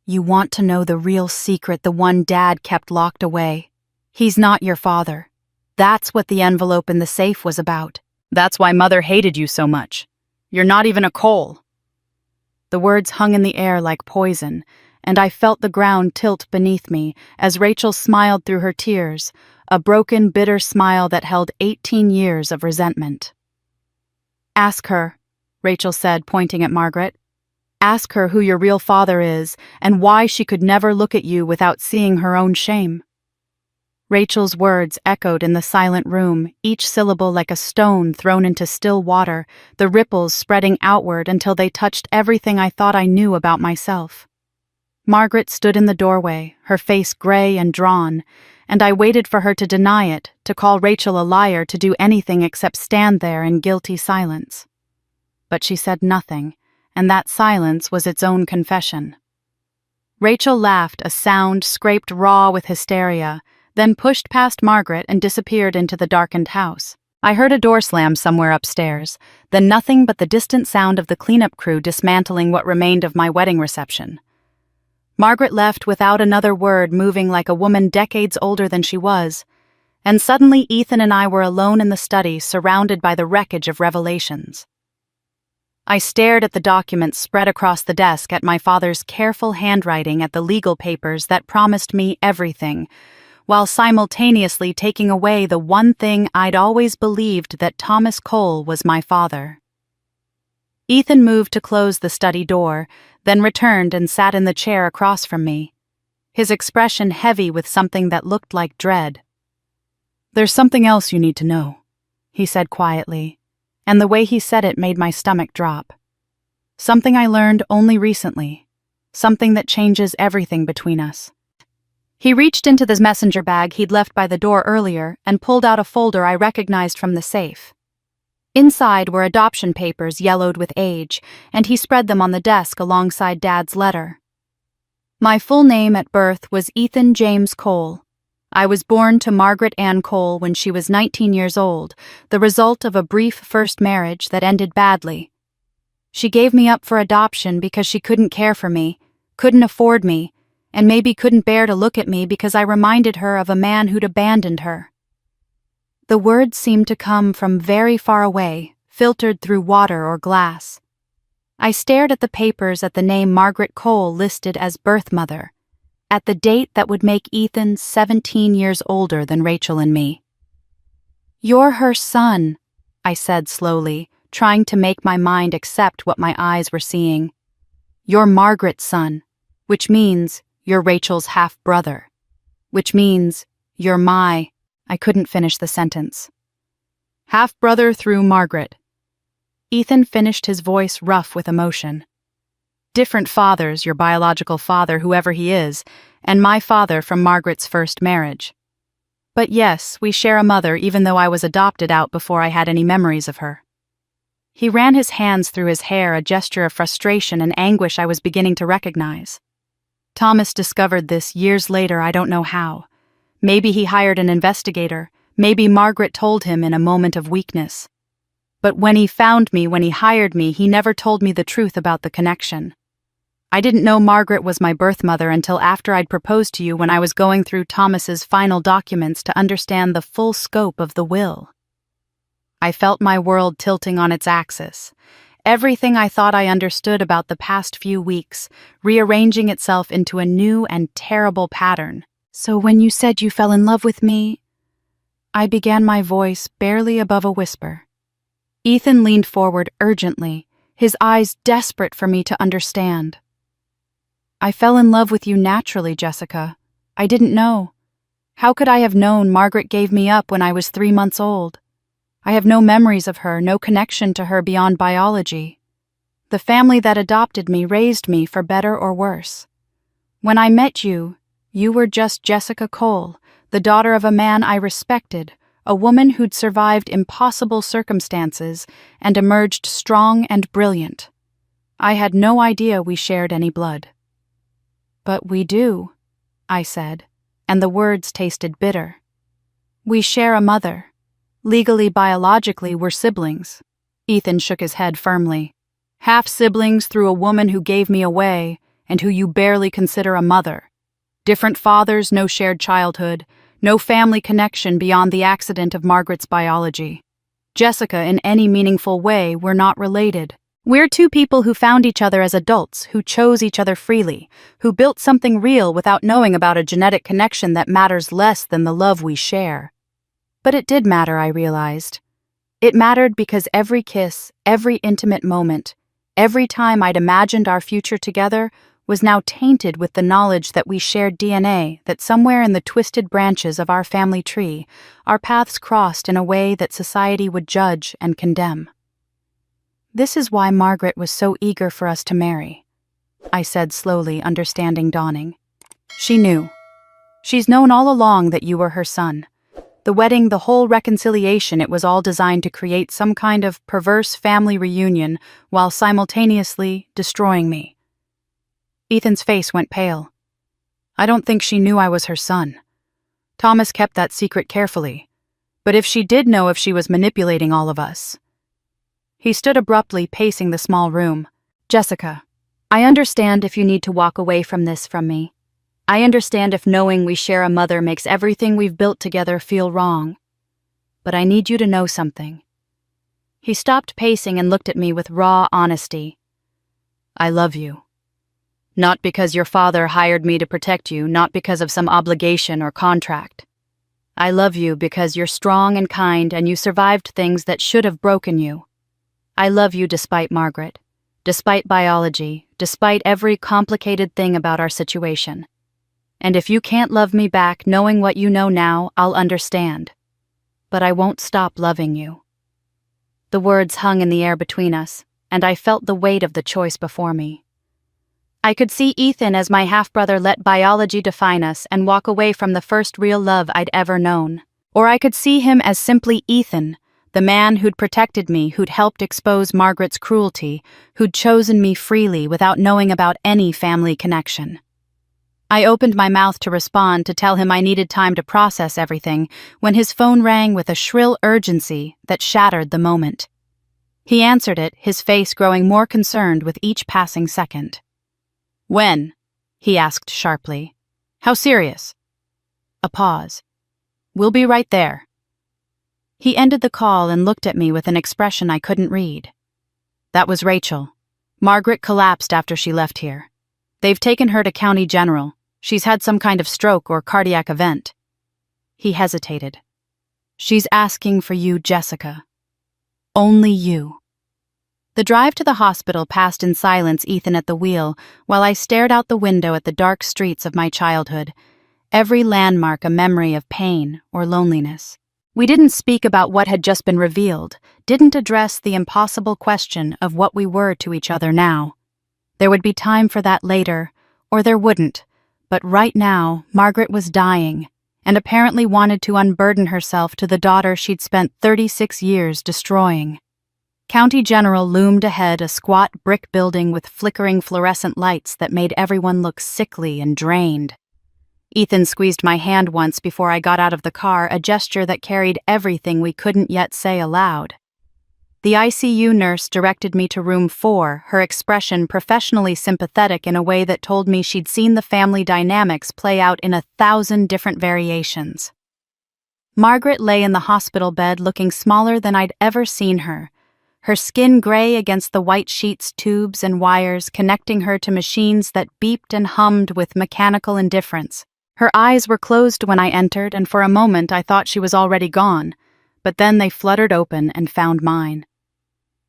You want to know the real secret, the one Dad kept locked away. He's not your father. That's what the envelope in the safe was about. That's why Mother hated you so much. You're not even a Cole. The words hung in the air like poison, and I felt the ground tilt beneath me as Rachel smiled through her tears, a broken, bitter smile that held 18 years of resentment. "Ask her," Rachel said, pointing at Margaret. "Ask her who your real father is and why she could never look at you without seeing her own shame." Rachel's words echoed in the silent room, each syllable like a stone thrown into still water, the ripples spreading outward until they touched everything I thought I knew about myself. Margaret stood in the doorway, her face gray and drawn, and I waited for her to deny it, to call Rachel a liar, to do anything except stand there in guilty silence. But she said nothing, and that silence was its own confession. Rachel laughed, a sound scraped raw with hysteria, then pushed past Margaret and disappeared into the darkened house. I heard a door slam somewhere upstairs, then nothing but the distant sound of the cleanup crew dismantling what remained of my wedding reception. Margaret left without another word, moving like a woman decades older than she was, and suddenly Ethan and I were alone in the study, surrounded by the wreckage of revelations. I stared at the documents spread across the desk, at my father's careful handwriting, at the legal papers that promised me everything, while simultaneously taking away the one thing I'd always believed, that Thomas Cole was my father. Ethan moved to close the study door, then returned and sat in the chair across from me, his expression heavy with something that looked like dread. "There's something else you need to know," he said quietly, and the way he said it made my stomach drop. "Something I learned only recently, something that changes everything between us." He reached into the messenger bag he'd left by the door earlier and pulled out a folder I recognized from the safe. Inside were adoption papers yellowed with age, and he spread them on the desk alongside Dad's letter. My full name at birth was Ethan James Cole. I was born to Margaret Ann Cole when she was 19 years old, the result of a brief first marriage that ended badly. She gave me up for adoption because she couldn't care for me, couldn't afford me, and maybe couldn't bear to look at me because I reminded her of a man who'd abandoned her. The words seemed to come from very far away, filtered through water or glass. I stared at the papers, at the name Margaret Cole listed as birth mother, at the date that would make Ethan 17 years older than Rachel and me. "You're her son," I said slowly, trying to make my mind accept what my eyes were seeing. "You're Margaret's son, which means you're Rachel's half-brother, which means you're my—" I couldn't finish the sentence. "Half-brother through Margaret." Ethan finished, his voice rough with emotion. "Different fathers, your biological father, whoever he is, and my father from Margaret's first marriage. But yes, we share a mother, even though I was adopted out before I had any memories of her." He ran his hands through his hair, a gesture of frustration and anguish I was beginning to recognize. Thomas discovered this years later, I don't know how. Maybe he hired an investigator, maybe Margaret told him in a moment of weakness. But when he found me, when he hired me, he never told me the truth about the connection. I didn't know Margaret was my birth mother until after I'd proposed to you, when I was going through Thomas's final documents to understand the full scope of the will. I felt my world tilting on its axis. Everything I thought I understood about the past few weeks, rearranging itself into a new and terrible pattern. "So when you said you fell in love with me," I began, my voice barely above a whisper. Ethan leaned forward urgently, his eyes desperate for me to understand. "I fell in love with you naturally, Jessica. I didn't know. How could I have known Margaret gave me up when I was 3 months old? I have no memories of her, no connection to her beyond biology. The family that adopted me raised me for better or worse. When I met you, you were just Jessica Cole, the daughter of a man I respected, a woman who'd survived impossible circumstances and emerged strong and brilliant. I had no idea we shared any blood." "But we do," I said, and the words tasted bitter. "We share a mother. Legally, biologically, we're siblings." Ethan shook his head firmly. "Half-siblings through a woman who gave me away and who you barely consider a mother. Different fathers, no shared childhood, no family connection beyond the accident of Margaret's biology. Jessica, in any meaningful way, we're not related. We're two people who found each other as adults, who chose each other freely, who built something real without knowing about a genetic connection that matters less than the love we share." But it did matter, I realized. It mattered because every kiss, every intimate moment, every time I'd imagined our future together was now tainted with the knowledge that we shared DNA, that somewhere in the twisted branches of our family tree, our paths crossed in a way that society would judge and condemn. "This is why Margaret was so eager for us to marry," I said slowly, understanding dawning. "She knew. She's known all along that you were her son. The wedding, the whole reconciliation, it was all designed to create some kind of perverse family reunion while simultaneously destroying me." Ethan's face went pale. "I don't think she knew I was her son. Thomas kept that secret carefully. But if she did know, if she was manipulating all of us..." He stood abruptly, pacing the small room. "Jessica, I understand if you need to walk away from this from me. I understand if knowing we share a mother makes everything we've built together feel wrong. But I need you to know something." He stopped pacing and looked at me with raw honesty. "I love you. Not because your father hired me to protect you, not because of some obligation or contract. I love you because you're strong and kind and you survived things that should have broken you. I love you despite Margaret, despite biology, despite every complicated thing about our situation. And if you can't love me back knowing what you know now, I'll understand. But I won't stop loving you." The words hung in the air between us, and I felt the weight of the choice before me. I could see Ethan as my half-brother let biology define us and walk away from the first real love I'd ever known. Or I could see him as simply Ethan, the man who'd protected me, who'd helped expose Margaret's cruelty, who'd chosen me freely without knowing about any family connection. I opened my mouth to respond, to tell him I needed time to process everything, when his phone rang with a shrill urgency that shattered the moment. He answered it, his face growing more concerned with each passing second. "When?" he asked sharply. "How serious?" A pause. "We'll be right there." He ended the call and looked at me with an expression I couldn't read. "That was Rachel. Margaret collapsed after she left here. They've taken her to County General. She's had some kind of stroke or cardiac event." He hesitated. "She's asking for you, Jessica. Only you." The drive to the hospital passed in silence, Ethan at the wheel, while I stared out the window at the dark streets of my childhood, every landmark a memory of pain or loneliness. We didn't speak about what had just been revealed, didn't address the impossible question of what we were to each other now. There would be time for that later, or there wouldn't, but right now, Margaret was dying, and apparently wanted to unburden herself to the daughter she'd spent 36 years destroying. County General loomed ahead, a squat brick building with flickering fluorescent lights that made everyone look sickly and drained. Ethan squeezed my hand once before I got out of the car, a gesture that carried everything we couldn't yet say aloud. The ICU nurse directed me to room 4, her expression professionally sympathetic in a way that told me she'd seen the family dynamics play out in 1,000 different variations. Margaret lay in the hospital bed looking smaller than I'd ever seen her, her skin gray against the white sheets, tubes and wires connecting her to machines that beeped and hummed with mechanical indifference. Her eyes were closed when I entered, and for a moment I thought she was already gone, but then they fluttered open and found mine.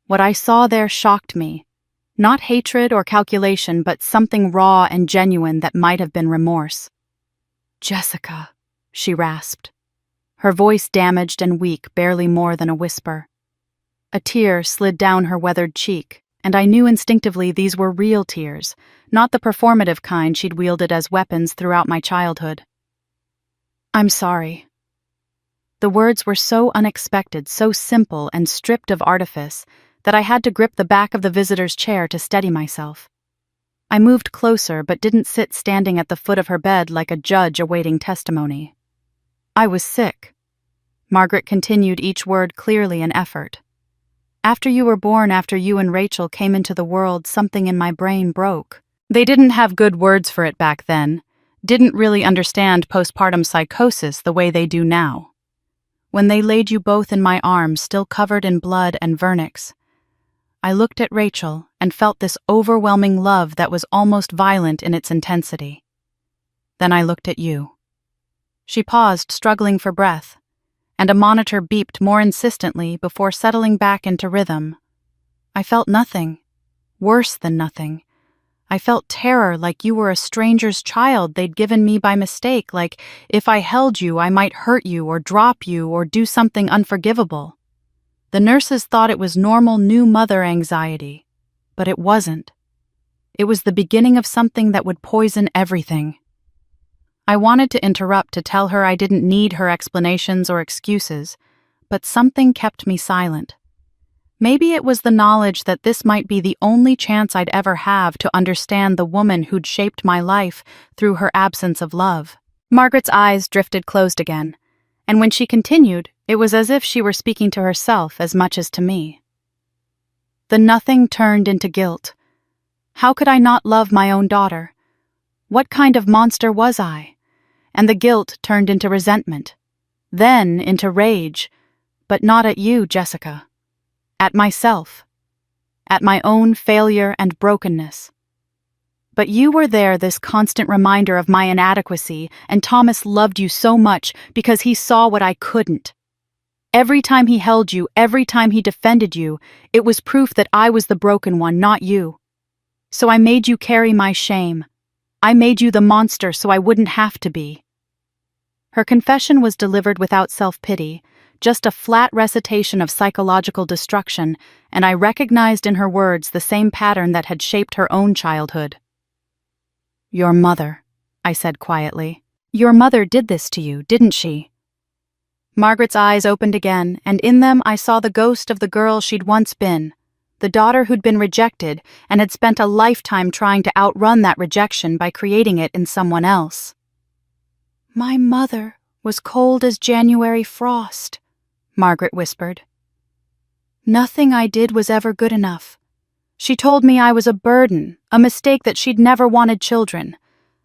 What I saw there shocked me. Not hatred or calculation, but something raw and genuine that might have been remorse. "Jessica," she rasped. Her voice damaged and weak, barely more than a whisper. A tear slid down her weathered cheek, and I knew instinctively these were real tears, not the performative kind she'd wielded as weapons throughout my childhood. "I'm sorry." The words were so unexpected, so simple and stripped of artifice, that I had to grip the back of the visitor's chair to steady myself. I moved closer, but didn't sit standing at the foot of her bed like a judge awaiting testimony. "I was sick." Margaret continued each word clearly in effort. "After you were born, after you and Rachel came into the world, something in my brain broke. They didn't have good words for it back then, didn't really understand postpartum psychosis the way they do now. When they laid you both in my arms, still covered in blood and vernix, I looked at Rachel and felt this overwhelming love that was almost violent in its intensity. Then I looked at you." She paused, struggling for breath, and a monitor beeped more insistently before settling back into rhythm. I felt nothing. Worse than nothing. I felt terror, like you were a stranger's child they'd given me by mistake, like if I held you I might hurt you or drop you or do something unforgivable. The nurses thought it was normal new mother anxiety, but it wasn't. It was the beginning of something that would poison everything. I wanted to interrupt to tell her I didn't need her explanations or excuses, but something kept me silent. Maybe it was the knowledge that this might be the only chance I'd ever have to understand the woman who'd shaped my life through her absence of love. Margaret's eyes drifted closed again, and when she continued, it was as if she were speaking to herself as much as to me. The nothing turned into guilt. How could I not love my own daughter? What kind of monster was I? And the guilt turned into resentment, then into rage, but not at you, Jessica. At myself. At my own failure and brokenness. But you were there, this constant reminder of my inadequacy, and Thomas loved you so much because he saw what I couldn't. Every time he held you, every time he defended you, it was proof that I was the broken one, not you. So I made you carry my shame. I made you the monster so I wouldn't have to be. Her confession was delivered without self-pity, just a flat recitation of psychological destruction, and I recognized in her words the same pattern that had shaped her own childhood. Your mother, I said quietly. Your mother did this to you, didn't she? Margaret's eyes opened again, and in them I saw the ghost of the girl she'd once been, the daughter who'd been rejected and had spent a lifetime trying to outrun that rejection by creating it in someone else. My mother was cold as January frost, Margaret whispered. Nothing I did was ever good enough. She told me I was a burden, a mistake, that she'd never wanted children.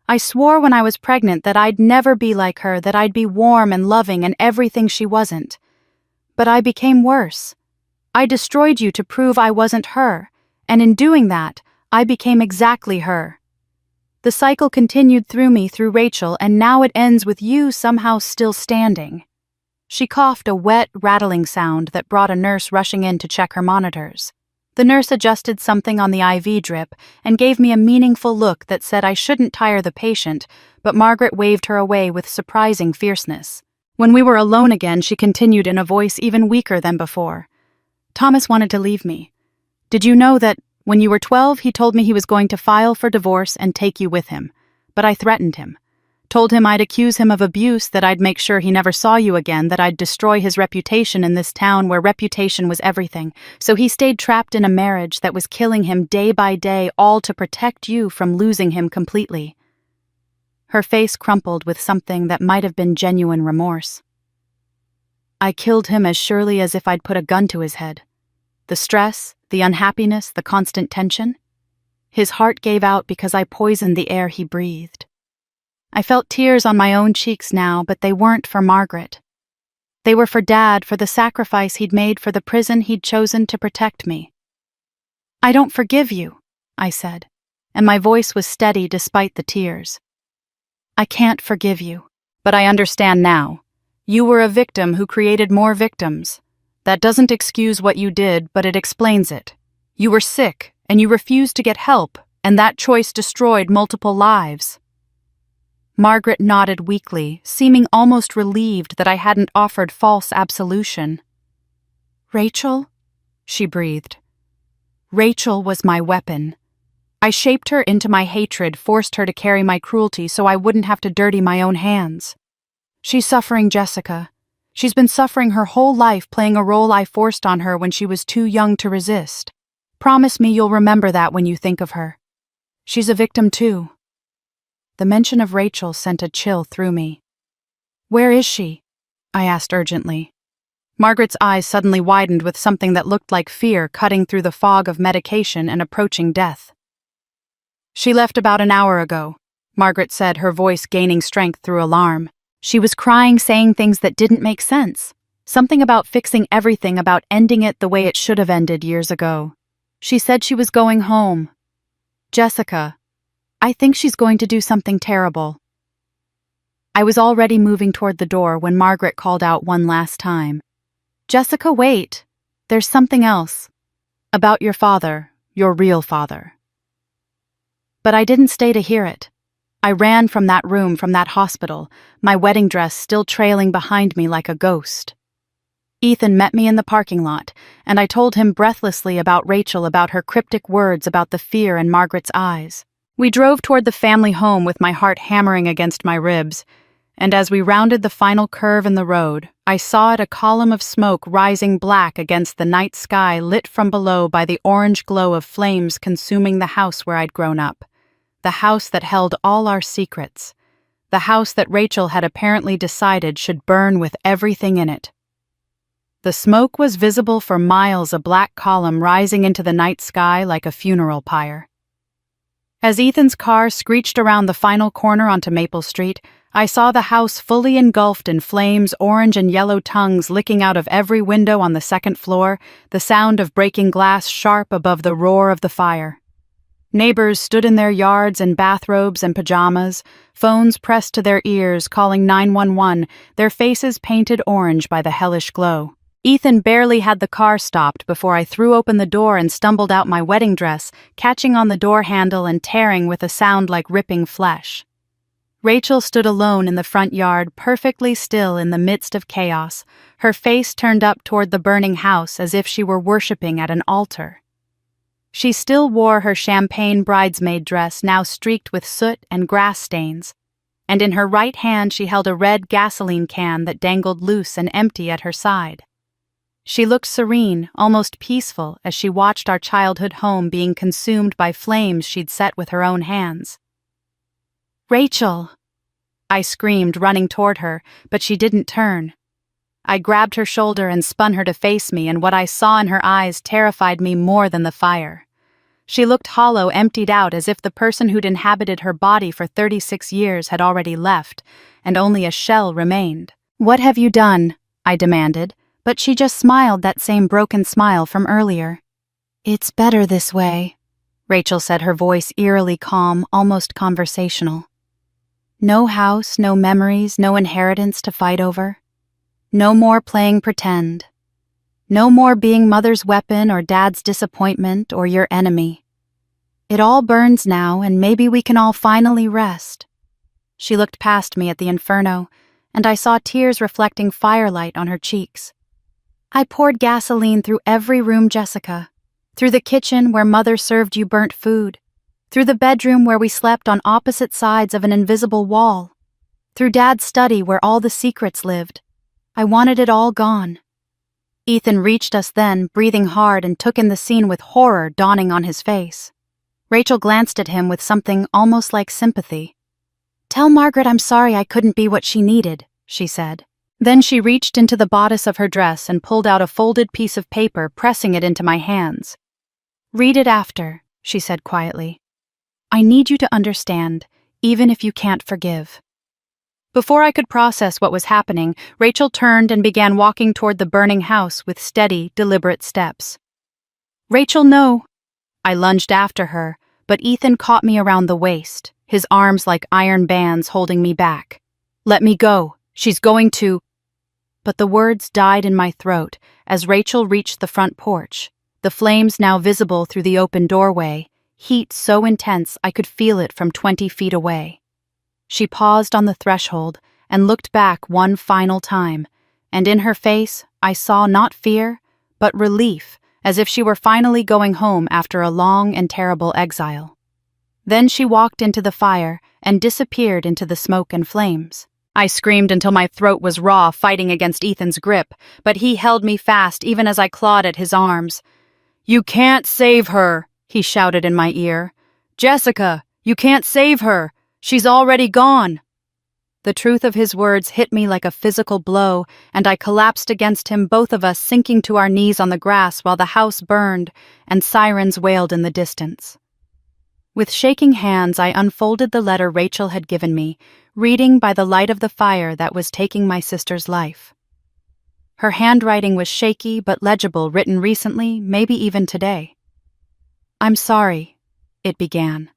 I swore when I was pregnant that I'd never be like her, that I'd be warm and loving and everything she wasn't. But I became worse. I destroyed you to prove I wasn't her, and in doing that, I became exactly her. The cycle continued through me, through Rachel, and now it ends with you somehow still standing. She coughed, a wet, rattling sound that brought a nurse rushing in to check her monitors. The nurse adjusted something on the IV drip and gave me a meaningful look that said I shouldn't tire the patient, but Margaret waved her away with surprising fierceness. When we were alone again, she continued in a voice even weaker than before. Thomas wanted to leave me. Did you know that, when you were 12, he told me he was going to file for divorce and take you with him, but I threatened him. Told him I'd accuse him of abuse, that I'd make sure he never saw you again, that I'd destroy his reputation in this town where reputation was everything. So he stayed trapped in a marriage that was killing him day by day, all to protect you from losing him completely. Her face crumpled with something that might have been genuine remorse. I killed him as surely as if I'd put a gun to his head. The stress, the unhappiness, the constant tension. His heart gave out because I poisoned the air he breathed. I felt tears on my own cheeks now, but they weren't for Margaret. They were for Dad, for the sacrifice he'd made, for the prison he'd chosen to protect me. I don't forgive you, I said, and my voice was steady despite the tears. I can't forgive you, but I understand now. You were a victim who created more victims. That doesn't excuse what you did, but it explains it. You were sick, and you refused to get help, and that choice destroyed multiple lives. Margaret nodded weakly, seeming almost relieved that I hadn't offered false absolution. Rachel? She breathed. Rachel was my weapon. I shaped her into my hatred, forced her to carry my cruelty so I wouldn't have to dirty my own hands. She's suffering, Jessica. She's been suffering her whole life, playing a role I forced on her when she was too young to resist. Promise me you'll remember that when you think of her. She's a victim too. The mention of Rachel sent a chill through me. Where is she? I asked urgently. Margaret's eyes suddenly widened with something that looked like fear cutting through the fog of medication and approaching death. She left about an hour ago, Margaret said, her voice gaining strength through alarm. She was crying, saying things that didn't make sense. Something about fixing everything, about ending it the way it should have ended years ago. She said she was going home. Jessica, I think she's going to do something terrible. I was already moving toward the door when Margaret called out one last time. "Jessica, wait. There's something else. About your father, your real father." But I didn't stay to hear it. I ran from that room, from that hospital, my wedding dress still trailing behind me like a ghost. Ethan met me in the parking lot, and I told him breathlessly about Rachel, about her cryptic words, about the fear in Margaret's eyes. We drove toward the family home with my heart hammering against my ribs, and as we rounded the final curve in the road, I saw it, a column of smoke rising black against the night sky, lit from below by the orange glow of flames consuming the house where I'd grown up, the house that held all our secrets, the house that Rachel had apparently decided should burn with everything in it. The smoke was visible for miles, a black column rising into the night sky like a funeral pyre. As Ethan's car screeched around the final corner onto Maple Street, I saw the house fully engulfed in flames, orange and yellow tongues licking out of every window on the second floor, the sound of breaking glass sharp above the roar of the fire. Neighbors stood in their yards in bathrobes and pajamas, phones pressed to their ears, calling 911, their faces painted orange by the hellish glow. Ethan barely had the car stopped before I threw open the door and stumbled out my wedding dress, catching on the door handle and tearing with a sound like ripping flesh. Rachel stood alone in the front yard, perfectly still in the midst of chaos, her face turned up toward the burning house as if she were worshipping at an altar. She still wore her champagne bridesmaid dress, now streaked with soot and grass stains, and in her right hand she held a red gasoline can that dangled loose and empty at her side. She looked serene, almost peaceful, as she watched our childhood home being consumed by flames she'd set with her own hands. "Rachel!" I screamed, running toward her, but she didn't turn. I grabbed her shoulder and spun her to face me, and what I saw in her eyes terrified me more than the fire. She looked hollow, emptied out, as if the person who'd inhabited her body for 36 years had already left, and only a shell remained. "What have you done?" I demanded, but she just smiled, that same broken smile from earlier. "It's better this way," Rachel said, her voice eerily calm, almost conversational. "No house, no memories, no inheritance to fight over. No more playing pretend. No more being mother's weapon or dad's disappointment or your enemy. It all burns now, and maybe we can all finally rest." She looked past me at the inferno, and I saw tears reflecting firelight on her cheeks. "I poured gasoline through every room, Jessica. Through the kitchen where mother served you burnt food. Through the bedroom where we slept on opposite sides of an invisible wall. Through dad's study where all the secrets lived. I wanted it all gone." Ethan reached us then, breathing hard, and took in the scene with horror dawning on his face. Rachel glanced at him with something almost like sympathy. "Tell Margaret I'm sorry I couldn't be what she needed," she said. Then she reached into the bodice of her dress and pulled out a folded piece of paper, pressing it into my hands. "Read it after," she said quietly. "I need you to understand, even if you can't forgive." Before I could process what was happening, Rachel turned and began walking toward the burning house with steady, deliberate steps. "Rachel, no!" I lunged after her, but Ethan caught me around the waist, his arms like iron bands holding me back. "Let me go. She's going to—" But the words died in my throat as Rachel reached the front porch, the flames now visible through the open doorway, heat so intense I could feel it from 20 feet away. She paused on the threshold and looked back one final time, and in her face I saw not fear, but relief, as if she were finally going home after a long and terrible exile. Then she walked into the fire and disappeared into the smoke and flames. I screamed until my throat was raw, fighting against Ethan's grip, but he held me fast even as I clawed at his arms. "You can't save her," he shouted in my ear. "Jessica, you can't save her. She's already gone." The truth of his words hit me like a physical blow, and I collapsed against him, both of us sinking to our knees on the grass while the house burned and sirens wailed in the distance. With shaking hands, I unfolded the letter Rachel had given me, reading by the light of the fire that was taking my sister's life. Her handwriting was shaky but legible, written recently, maybe even today. "I'm sorry," it began.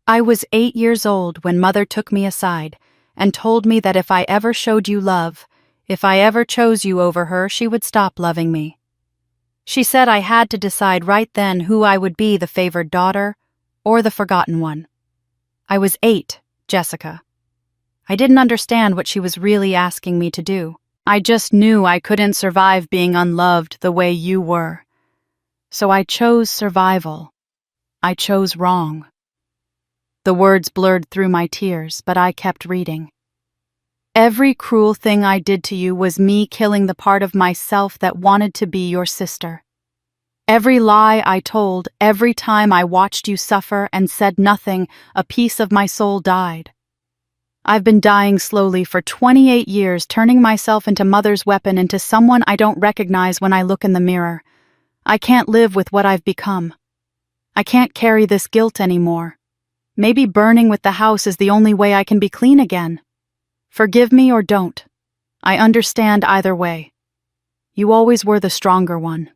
"I was 8 years old when Mother took me aside and told me that if I ever showed you love, if I ever chose you over her, she would stop loving me. She said I had to decide right then who I would be, the favored daughter or the forgotten one. I was 8, Jessica. I didn't understand what she was really asking me to do. I just knew I couldn't survive being unloved the way you were. So I chose survival. I chose wrong. The words blurred through my tears, but I kept reading. Every cruel thing I did to you was me killing the part of myself that wanted to be your sister. Every lie I told, every time I watched you suffer and said nothing, a piece of my soul died. I've been dying slowly for 28 years, turning myself into mother's weapon, into someone I don't recognize when I look in the mirror. I can't live with what I've become. I can't carry this guilt anymore. Maybe burning with the house is the only way I can be clean again. Forgive me or don't. I understand either way. You always were the stronger one.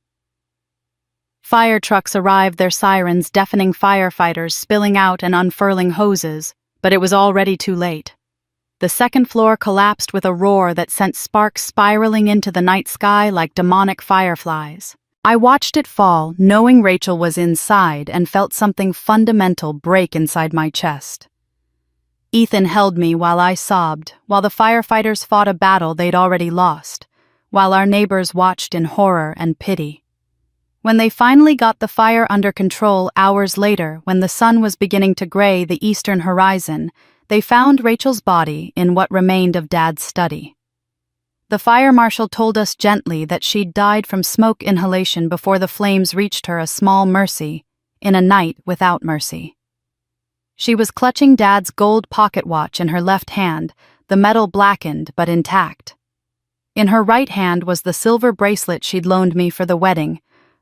Fire trucks arrived, their sirens deafening firefighters spilling out and unfurling hoses, but it was already too late. The second floor collapsed with a roar that sent sparks spiraling into the night sky like demonic fireflies. I watched it fall, knowing Rachel was inside, and felt something fundamental break inside my chest. Ethan held me while I sobbed, while the firefighters fought a battle they'd already lost, while our neighbors watched in horror and pity. When they finally got the fire under control hours later, when the sun was beginning to gray the eastern horizon, they found Rachel's body in what remained of Dad's study. The fire marshal told us gently that she'd died from smoke inhalation before the flames reached her, a small mercy in a night without mercy. She was clutching Dad's gold pocket watch in her left hand, the metal blackened but intact. In her right hand was the silver bracelet she'd loaned me for the wedding,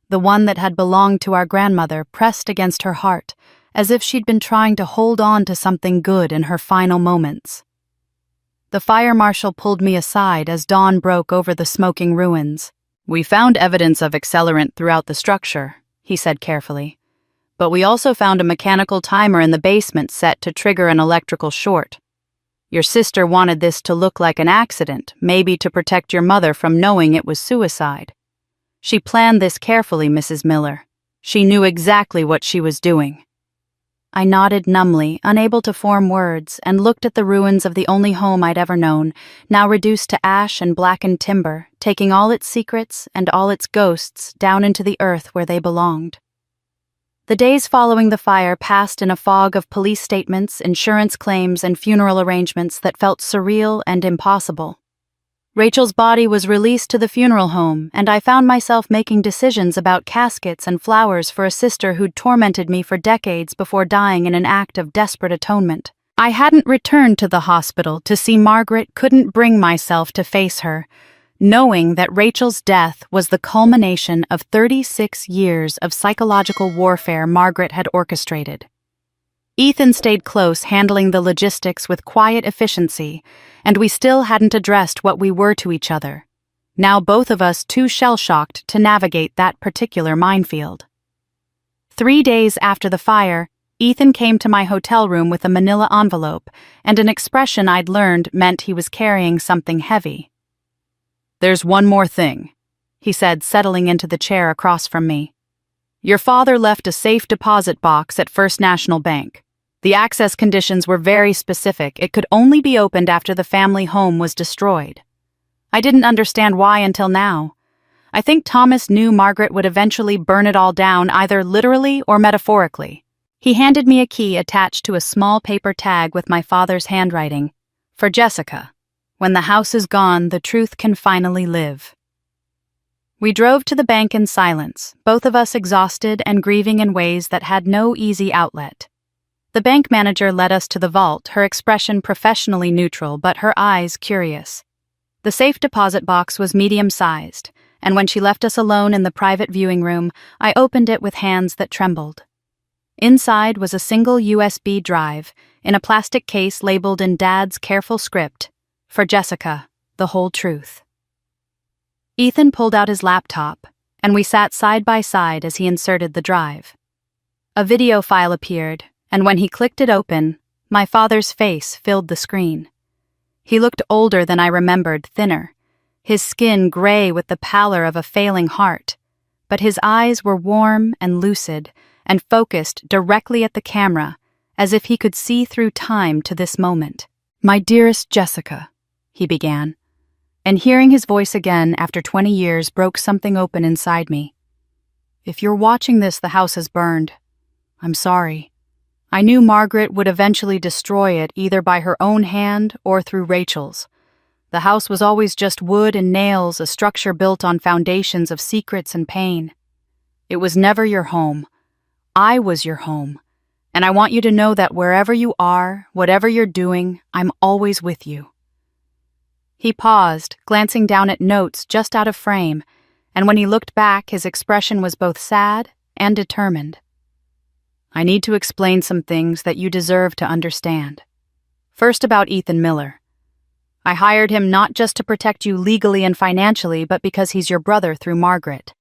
the one that had belonged to our grandmother, pressed against her heart, as if she'd been trying to hold on to something good in her final moments. The fire marshal pulled me aside as dawn broke over the smoking ruins. "We found evidence of accelerant throughout the structure," he said carefully. "But we also found a mechanical timer in the basement set to trigger an electrical short. Your sister wanted this to look like an accident, maybe to protect your mother from knowing it was suicide. She planned this carefully, Mrs. Miller. She knew exactly what she was doing." I nodded numbly, unable to form words, and looked at the ruins of the only home I'd ever known, now reduced to ash and blackened timber, taking all its secrets and all its ghosts down into the earth where they belonged. The days following the fire passed in a fog of police statements, insurance claims, and funeral arrangements that felt surreal and impossible. Rachel's body was released to the funeral home, and I found myself making decisions about caskets and flowers for a sister who'd tormented me for decades before dying in an act of desperate atonement. I hadn't returned to the hospital to see Margaret, couldn't bring myself to face her, knowing that Rachel's death was the culmination of 36 years of psychological warfare Margaret had orchestrated. Ethan stayed close, handling the logistics with quiet efficiency, and we still hadn't addressed what we were to each other. Now both of us too shell-shocked to navigate that particular minefield. 3 days after the fire, Ethan came to my hotel room with a manila envelope and an expression I'd learned meant he was carrying something heavy. "There's one more thing," he said, settling into the chair across from me. "Your father left a safe deposit box at First National Bank. The access conditions were very specific. It could only be opened after the family home was destroyed. I didn't understand why until now. I think Thomas knew Margaret would eventually burn it all down, either literally or metaphorically. He handed me a key attached to a small paper tag with my father's handwriting. For Jessica. When the house is gone, the truth can finally live." We drove to the bank in silence, both of us exhausted and grieving in ways that had no easy outlet. The bank manager led us to the vault, her expression professionally neutral but her eyes curious. The safe deposit box was medium-sized, and when she left us alone in the private viewing room, I opened it with hands that trembled. Inside was a single USB drive, in a plastic case labeled in Dad's careful script, "For Jessica, the whole truth." Ethan pulled out his laptop, and we sat side by side as he inserted the drive. A video file appeared, and when he clicked it open, my father's face filled the screen. He looked older than I remembered, thinner, his skin gray with the pallor of a failing heart, but his eyes were warm and lucid and focused directly at the camera, as if he could see through time to this moment. "My dearest Jessica," he began, and hearing his voice again after 20 years broke something open inside me. "If you're watching this, the house has burned. I'm sorry. I knew Margaret would eventually destroy it either by her own hand or through Rachel's. The house was always just wood and nails, a structure built on foundations of secrets and pain. It was never your home. I was your home. And I want you to know that wherever you are, whatever you're doing, I'm always with you." He paused, glancing down at notes just out of frame, and when he looked back, his expression was both sad and determined. "I need to explain some things that you deserve to understand. First, about Ethan Miller. I hired him not just to protect you legally and financially, but because he's your brother through Margaret.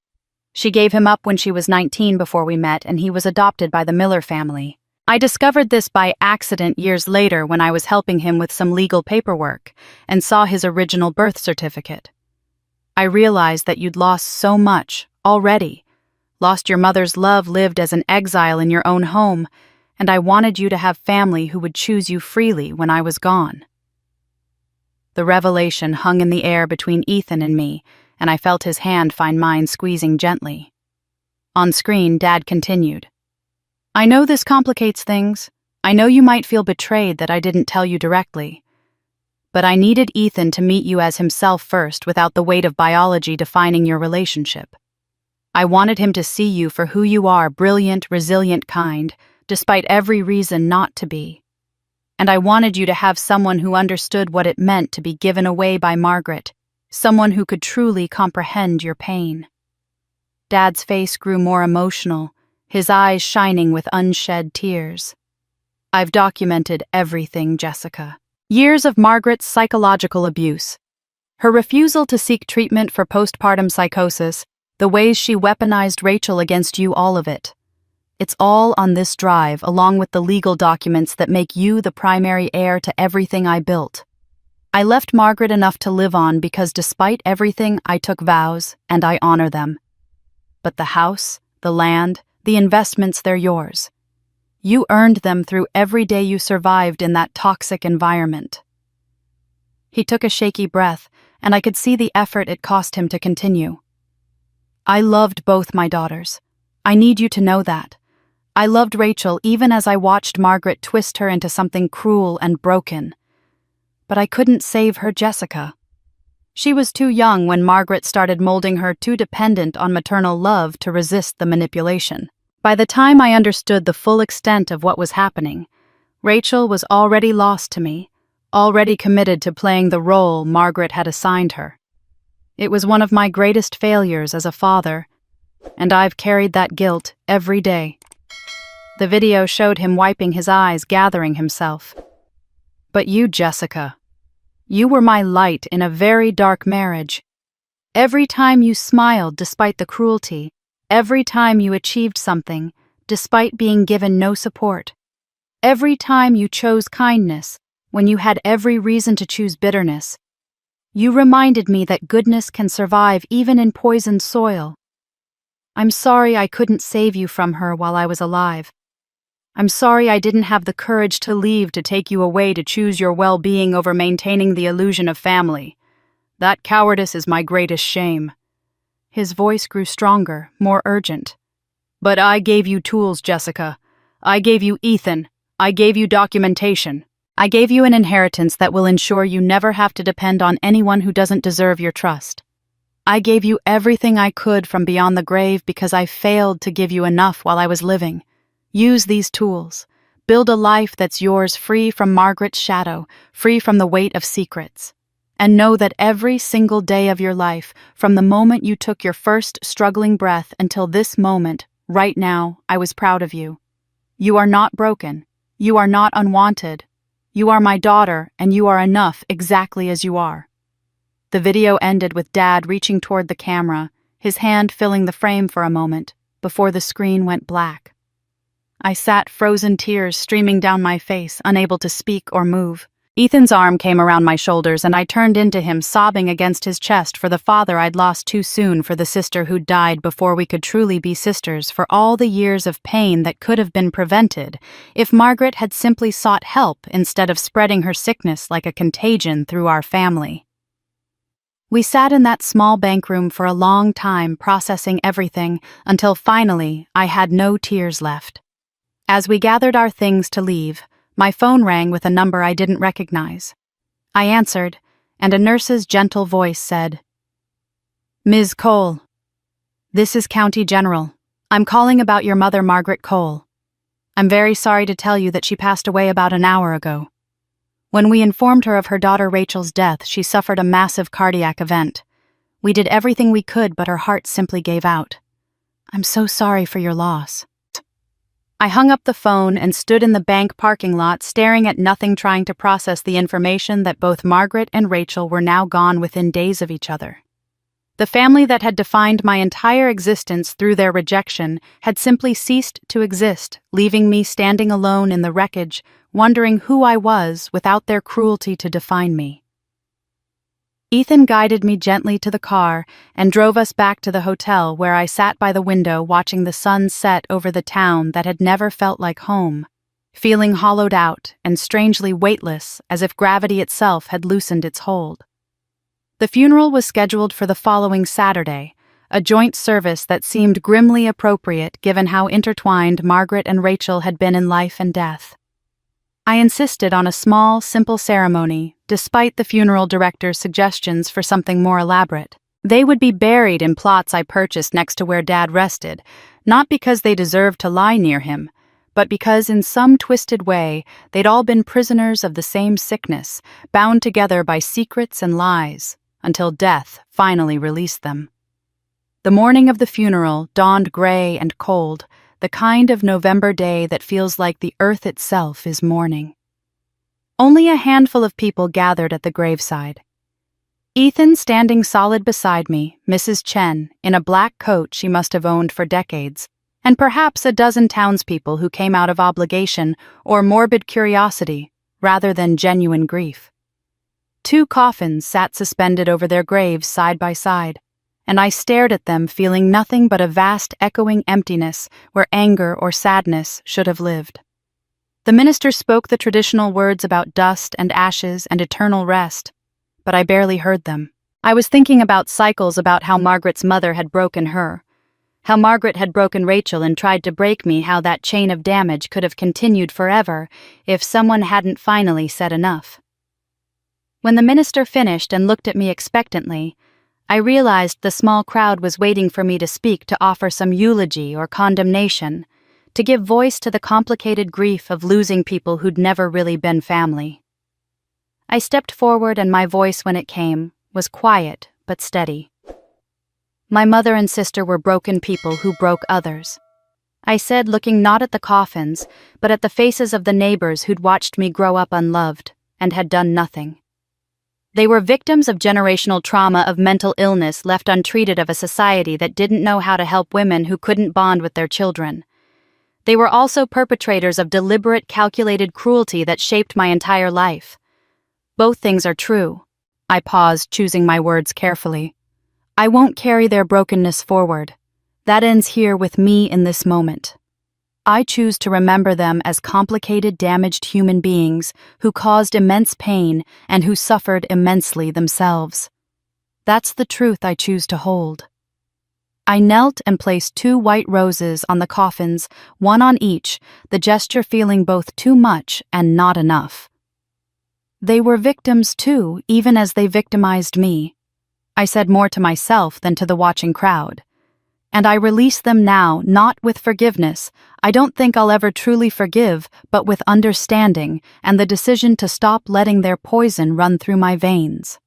She gave him up when she was 19 before we met, and he was adopted by the Miller family. I discovered this by accident years later when I was helping him with some legal paperwork and saw his original birth certificate. I realized that you'd lost so much already, lost your mother's love, lived as an exile in your own home, and I wanted you to have family who would choose you freely when I was gone." The revelation hung in the air between Ethan and me, and I felt his hand find mine squeezing gently. On screen, Dad continued. "I know this complicates things. I know you might feel betrayed that I didn't tell you directly. But I needed Ethan to meet you as himself first without the weight of biology defining your relationship. I wanted him to see you for who you are, brilliant, resilient, kind, despite every reason not to be. And I wanted you to have someone who understood what it meant to be given away by Margaret, someone who could truly comprehend your pain." Dad's face grew more emotional, his eyes shining with unshed tears. "I've documented everything, Jessica. Years of Margaret's psychological abuse. Her refusal to seek treatment for postpartum psychosis, the ways she weaponized Rachel against you, all of it. It's all on this drive, along with the legal documents that make you the primary heir to everything I built. I left Margaret enough to live on because despite everything, I took vows, and I honor them. But the house, the land, the investments, they're yours. You earned them through every day you survived in that toxic environment." He took a shaky breath, and I could see the effort it cost him to continue. "I loved both my daughters. I need you to know that. I loved Rachel even as I watched Margaret twist her into something cruel and broken. But I couldn't save her, Jessica. She was too young when Margaret started molding her too dependent on maternal love to resist the manipulation. By the time I understood the full extent of what was happening, Rachel was already lost to me, already committed to playing the role Margaret had assigned her. It was one of my greatest failures as a father, and I've carried that guilt every day." The video showed him wiping his eyes, gathering himself. "But you, Jessica, you were my light in a very dark marriage. Every time you smiled despite the cruelty, every time you achieved something, despite being given no support, every time you chose kindness when you had every reason to choose bitterness, you reminded me that goodness can survive even in poisoned soil. I'm sorry I couldn't save you from her while I was alive. I'm sorry I didn't have the courage to leave to take you away to choose your well-being over maintaining the illusion of family. That cowardice is my greatest shame." His voice grew stronger, more urgent. "But I gave you tools, Jessica. I gave you Ethan. I gave you documentation. I gave you an inheritance that will ensure you never have to depend on anyone who doesn't deserve your trust. I gave you everything I could from beyond the grave because I failed to give you enough while I was living. Use these tools. Build a life that's yours, free from Margaret's shadow, free from the weight of secrets. And know that every single day of your life, from the moment you took your first struggling breath until this moment, right now, I was proud of you. You are not broken. You are not unwanted. You are my daughter, and you are enough exactly as you are." The video ended with Dad reaching toward the camera, his hand filling the frame for a moment, before the screen went black. I sat, frozen tears streaming down my face, unable to speak or move. Ethan's arm came around my shoulders and I turned into him, sobbing against his chest for the father I'd lost too soon, for the sister who died before we could truly be sisters, for all the years of pain that could have been prevented if Margaret had simply sought help instead of spreading her sickness like a contagion through our family. We sat in that small bank room for a long time, processing everything, until finally I had no tears left. As we gathered our things to leave, my phone rang with a number I didn't recognize. I answered, and a nurse's gentle voice said, "Ms. Cole, this is County General. I'm calling about your mother, Margaret Cole. I'm very sorry to tell you that she passed away about an hour ago. When we informed her of her daughter Rachel's death, she suffered a massive cardiac event. We did everything we could, but her heart simply gave out. I'm so sorry for your loss." I hung up the phone and stood in the bank parking lot, staring at nothing, trying to process the information that both Margaret and Rachel were now gone within days of each other. The family that had defined my entire existence through their rejection had simply ceased to exist, leaving me standing alone in the wreckage, wondering who I was without their cruelty to define me. Ethan guided me gently to the car and drove us back to the hotel, where I sat by the window watching the sun set over the town that had never felt like home, feeling hollowed out and strangely weightless, as if gravity itself had loosened its hold. The funeral was scheduled for the following Saturday, a joint service that seemed grimly appropriate given how intertwined Margaret and Rachel had been in life and death. I insisted on a small, simple ceremony, despite the funeral director's suggestions for something more elaborate. They would be buried in plots I purchased next to where Dad rested, not because they deserved to lie near him, but because in some twisted way they'd all been prisoners of the same sickness, bound together by secrets and lies, until death finally released them. The morning of the funeral dawned gray and cold, the kind of November day that feels like the earth itself is mourning. Only a handful of people gathered at the graveside. Ethan standing solid beside me, Mrs. Chen, in a black coat she must have owned for decades, and perhaps a dozen townspeople who came out of obligation or morbid curiosity rather than genuine grief. 2 coffins sat suspended over their graves side by side, and I stared at them, feeling nothing but a vast echoing emptiness where anger or sadness should have lived. The minister spoke the traditional words about dust and ashes and eternal rest, but I barely heard them. I was thinking about cycles, about how Margaret's mother had broken her, how Margaret had broken Rachel and tried to break me, how that chain of damage could have continued forever if someone hadn't finally said enough. When the minister finished and looked at me expectantly, I realized the small crowd was waiting for me to speak, to offer some eulogy or condemnation, to give voice to the complicated grief of losing people who'd never really been family. I stepped forward, and my voice, when it came, was quiet but steady. My mother and sister were broken people who broke others. I said, looking not at the coffins, but at the faces of the neighbors who'd watched me grow up unloved and had done nothing. They were victims of generational trauma, of mental illness left untreated, of a society that didn't know how to help women who couldn't bond with their children. They were also perpetrators of deliberate, calculated cruelty that shaped my entire life. Both things are true. I paused, choosing my words carefully. I won't carry their brokenness forward. That ends here with me in this moment. I choose to remember them as complicated, damaged human beings who caused immense pain and who suffered immensely themselves. That's the truth I choose to hold. I knelt and placed 2 white roses on the coffins, one on each, the gesture feeling both too much and not enough. They were victims too, even as they victimized me. I said more to myself than to the watching crowd. And I release them now, not with forgiveness. I don't think I'll ever truly forgive, but with understanding and the decision to stop letting their poison run through my veins.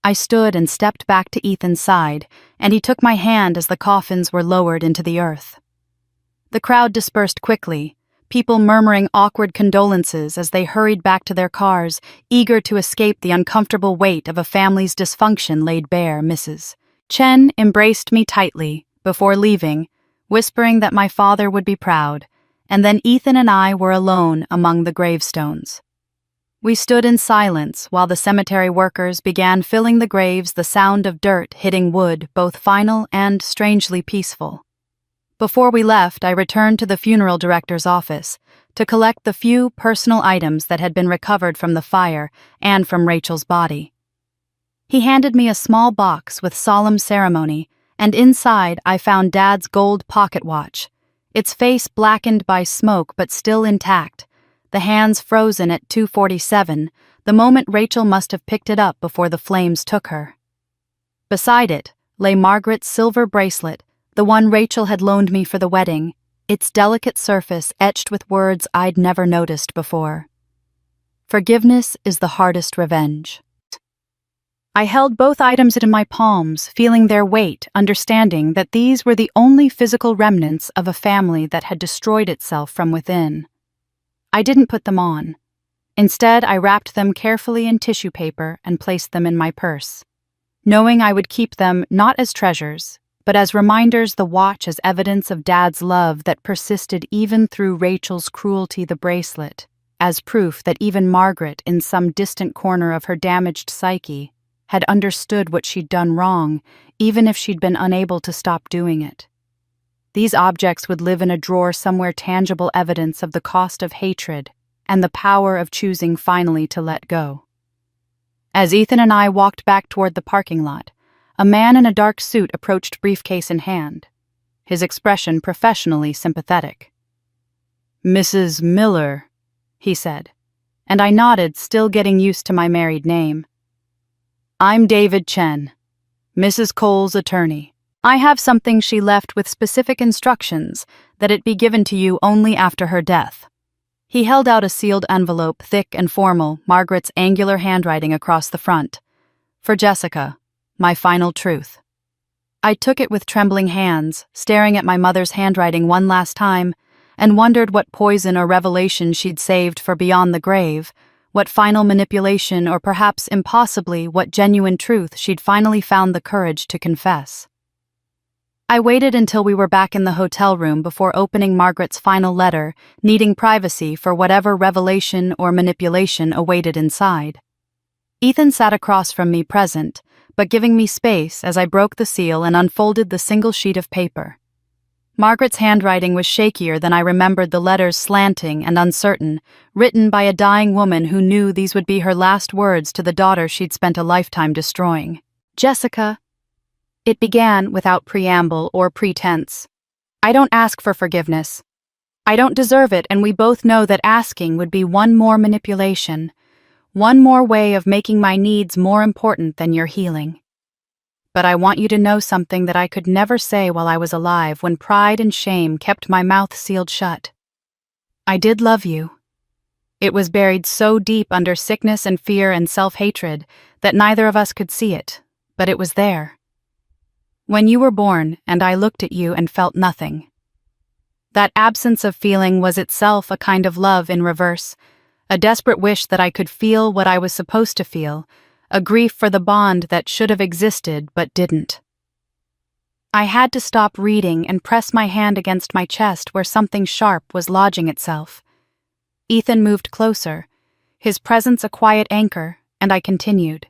I stood and stepped back to Ethan's side, and he took my hand as the coffins were lowered into the earth. The crowd dispersed quickly, people murmuring awkward condolences as they hurried back to their cars, eager to escape the uncomfortable weight of a family's dysfunction laid bare. Mrs. Chen embraced me tightly before leaving, whispering that my father would be proud, and then Ethan and I were alone among the gravestones. We stood in silence while the cemetery workers began filling the graves, the sound of dirt hitting wood, both final and strangely peaceful. Before we left, I returned to the funeral director's office to collect the few personal items that had been recovered from the fire and from Rachel's body. He handed me a small box with solemn ceremony, and inside I found Dad's gold pocket watch, its face blackened by smoke but still intact, the hands frozen at 2:47, the moment Rachel must have picked it up before the flames took her. Beside it lay Margaret's silver bracelet, the one Rachel had loaned me for the wedding, its delicate surface etched with words I'd never noticed before. Forgiveness is the hardest revenge. I held both items in my palms, feeling their weight, understanding that these were the only physical remnants of a family that had destroyed itself from within. I didn't put them on. Instead, I wrapped them carefully in tissue paper and placed them in my purse, knowing I would keep them not as treasures, but as reminders, the watch as evidence of Dad's love that persisted even through Rachel's cruelty, the bracelet, as proof that even Margaret, in some distant corner of her damaged psyche, had understood what she'd done wrong, even if she'd been unable to stop doing it. These objects would live in a drawer somewhere, tangible evidence of the cost of hatred and the power of choosing finally to let go. As Ethan and I walked back toward the parking lot, a man in a dark suit approached, briefcase in hand, his expression professionally sympathetic. "Mrs. Miller," he said, and I nodded, still getting used to my married name. "I'm David Chen, Mrs. Cole's attorney. I have something she left with specific instructions that it be given to you only after her death." He held out a sealed envelope, thick and formal, Margaret's angular handwriting across the front. "For Jessica, my final truth." I took it with trembling hands, staring at my mother's handwriting one last time, and wondered what poison or revelation she'd saved for beyond the grave, what final manipulation, or perhaps impossibly what genuine truth she'd finally found the courage to confess. I waited until we were back in the hotel room before opening Margaret's final letter, needing privacy for whatever revelation or manipulation awaited inside. Ethan sat across from me, present, but giving me space as I broke the seal and unfolded the single sheet of paper. Margaret's handwriting was shakier than I remembered, the letters slanting and uncertain, written by a dying woman who knew these would be her last words to the daughter she'd spent a lifetime destroying. "Jessica," it began without preamble or pretense, "I don't ask for forgiveness. I don't deserve it, and we both know that asking would be one more manipulation, one more way of making my needs more important than your healing. But I want you to know something that I could never say while I was alive, when pride and shame kept my mouth sealed shut. I did love you. It was buried so deep under sickness and fear and self-hatred that neither of us could see it, but it was there. When you were born, and I looked at you and felt nothing. That absence of feeling was itself a kind of love in reverse, a desperate wish that I could feel what I was supposed to feel, a grief for the bond that should have existed but didn't. I had to stop reading and press my hand against my chest where something sharp was lodging itself. Ethan moved closer, his presence a quiet anchor, and I continued.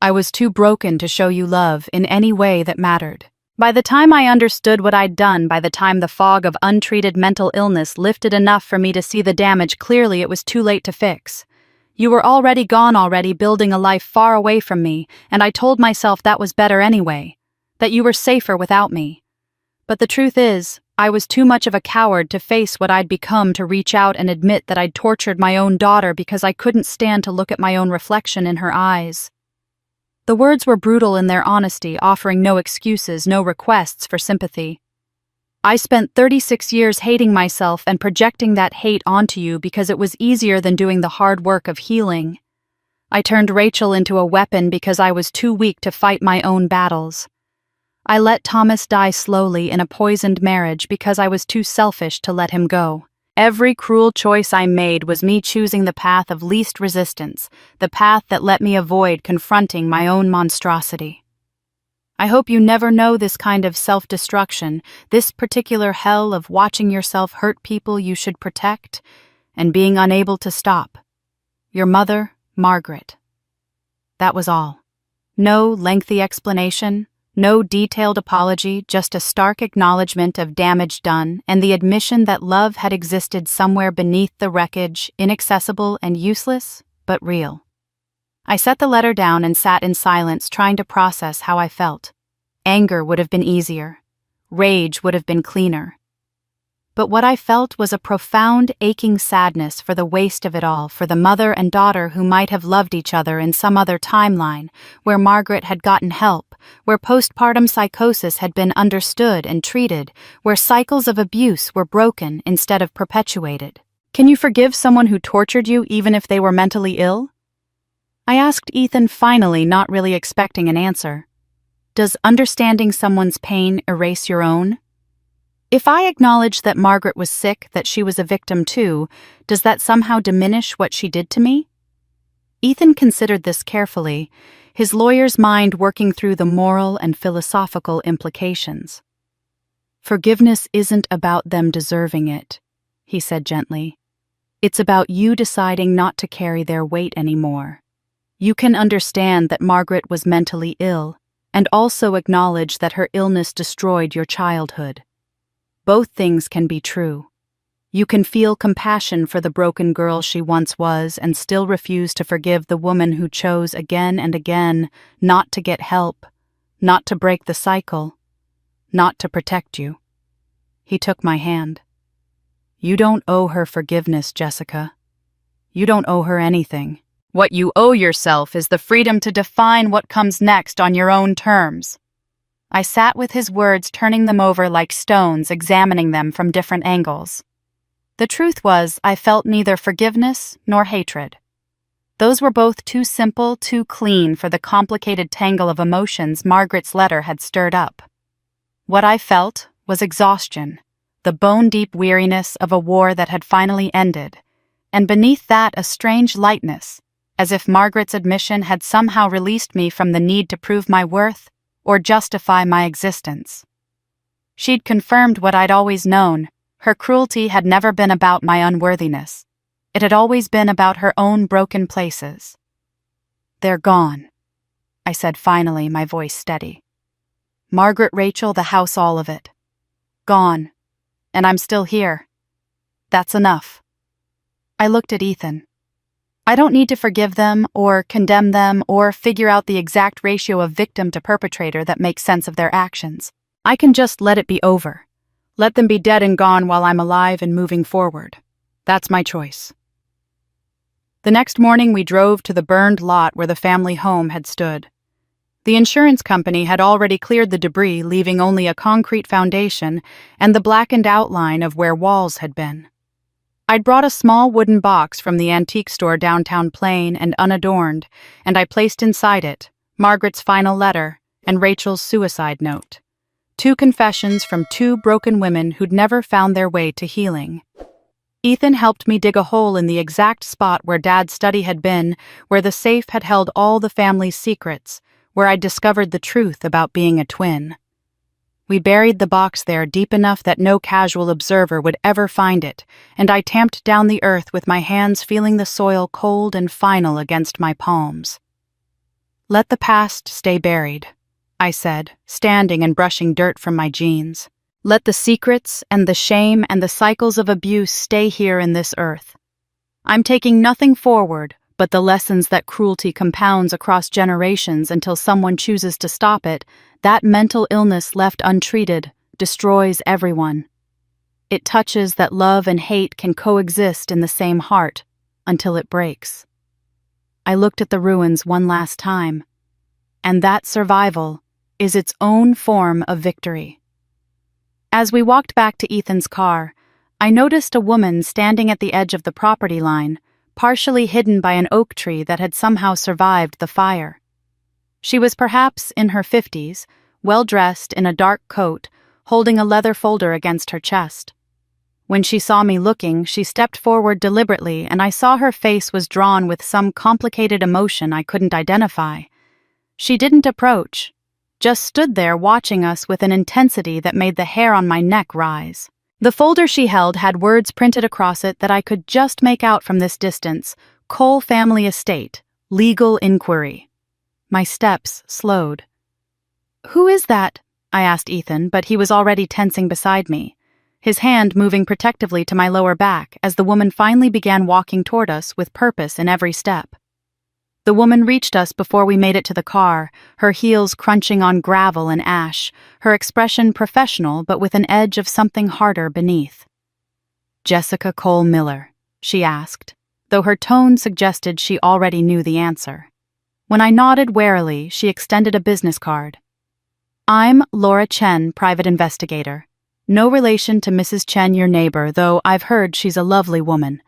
I was too broken to show you love in any way that mattered. By the time I understood what I'd done, by the time the fog of untreated mental illness lifted enough for me to see the damage clearly, it was too late to fix. You were already gone, already building a life far away from me, and I told myself that was better anyway, that you were safer without me. But the truth is, I was too much of a coward to face what I'd become, to reach out and admit that I'd tortured my own daughter because I couldn't stand to look at my own reflection in her eyes. The words were brutal in their honesty, offering no excuses, no requests for sympathy. I spent 36 years hating myself and projecting that hate onto you because it was easier than doing the hard work of healing. I turned Rachel into a weapon because I was too weak to fight my own battles. I let Thomas die slowly in a poisoned marriage because I was too selfish to let him go. Every cruel choice I made was me choosing the path of least resistance, the path that let me avoid confronting my own monstrosity. I hope you never know this kind of self-destruction, this particular hell of watching yourself hurt people you should protect and being unable to stop. Your mother, Margaret. That was all. No lengthy explanation, no detailed apology, just a stark acknowledgement of damage done and the admission that love had existed somewhere beneath the wreckage, inaccessible and useless, but real. I set the letter down and sat in silence, trying to process how I felt. Anger would have been easier. Rage would have been cleaner. But what I felt was a profound, aching sadness for the waste of it all, for the mother and daughter who might have loved each other in some other timeline, where Margaret had gotten help, where postpartum psychosis had been understood and treated, where cycles of abuse were broken instead of perpetuated. Can you forgive someone who tortured you even if they were mentally ill? I asked Ethan finally, not really expecting an answer. Does understanding someone's pain erase your own? If I acknowledge that Margaret was sick, that she was a victim too, does that somehow diminish what she did to me? Ethan considered this carefully, his lawyer's mind working through the moral and philosophical implications. Forgiveness isn't about them deserving it, he said gently. It's about you deciding not to carry their weight anymore. You can understand that Margaret was mentally ill, and also acknowledge that her illness destroyed your childhood. Both things can be true. You can feel compassion for the broken girl she once was and still refuse to forgive the woman who chose again and again not to get help, not to break the cycle, not to protect you. He took my hand. You don't owe her forgiveness, Jessica. You don't owe her anything. What you owe yourself is the freedom to define what comes next on your own terms. I sat with his words, turning them over like stones, examining them from different angles. The truth was, I felt neither forgiveness nor hatred. Those were both too simple, too clean for the complicated tangle of emotions Margaret's letter had stirred up. What I felt was exhaustion, the bone-deep weariness of a war that had finally ended, and beneath that a strange lightness, as if Margaret's admission had somehow released me from the need to prove my worth or justify my existence. She'd confirmed what I'd always known. Her cruelty had never been about my unworthiness. It had always been about her own broken places. They're gone, I said finally, my voice steady. Margaret, Rachel, the house, all of it. Gone. And I'm still here. That's enough. I looked at Ethan. I don't need to forgive them or condemn them or figure out the exact ratio of victim to perpetrator that makes sense of their actions. I can just let it be over. Let them be dead and gone while I'm alive and moving forward. That's my choice. The next morning we drove to the burned lot where the family home had stood. The insurance company had already cleared the debris, leaving only a concrete foundation and the blackened outline of where walls had been. I'd brought a small wooden box from the antique store downtown, plain and unadorned, and I placed inside it Margaret's final letter and Rachel's suicide note. 2 confessions from 2 broken women who'd never found their way to healing. Ethan helped me dig a hole in the exact spot where Dad's study had been, where the safe had held all the family's secrets, where I'd discovered the truth about being a twin. We buried the box there deep enough that no casual observer would ever find it, and I tamped down the earth with my hands, feeling the soil cold and final against my palms. Let the past stay buried, I said, standing and brushing dirt from my jeans. Let the secrets and the shame and the cycles of abuse stay here in this earth. I'm taking nothing forward but the lessons that cruelty compounds across generations until someone chooses to stop it. That mental illness left untreated destroys everyone. It touches that love and hate can coexist in the same heart until it breaks. I looked at the ruins one last time, and that survival is its own form of victory. As we walked back to Ethan's car, I noticed a woman standing at the edge of the property line, partially hidden by an oak tree that had somehow survived the fire. She was perhaps in her 50s, well-dressed in a dark coat, holding a leather folder against her chest. When she saw me looking, she stepped forward deliberately, and I saw her face was drawn with some complicated emotion I couldn't identify. She didn't approach, just stood there watching us with an intensity that made the hair on my neck rise. The folder she held had words printed across it that I could just make out from this distance: Cole family estate, legal inquiry. My steps slowed. "Who is that?" I asked Ethan, but he was already tensing beside me, his hand moving protectively to my lower back as the woman finally began walking toward us with purpose in every step. The woman reached us before we made it to the car, her heels crunching on gravel and ash, her expression professional but with an edge of something harder beneath. "Jessica Cole Miller?" she asked, though her tone suggested she already knew the answer. When I nodded warily, she extended a business card. "I'm Laura Chen, private investigator. No relation to Mrs. Chen, your neighbor, though I've heard she's a lovely woman.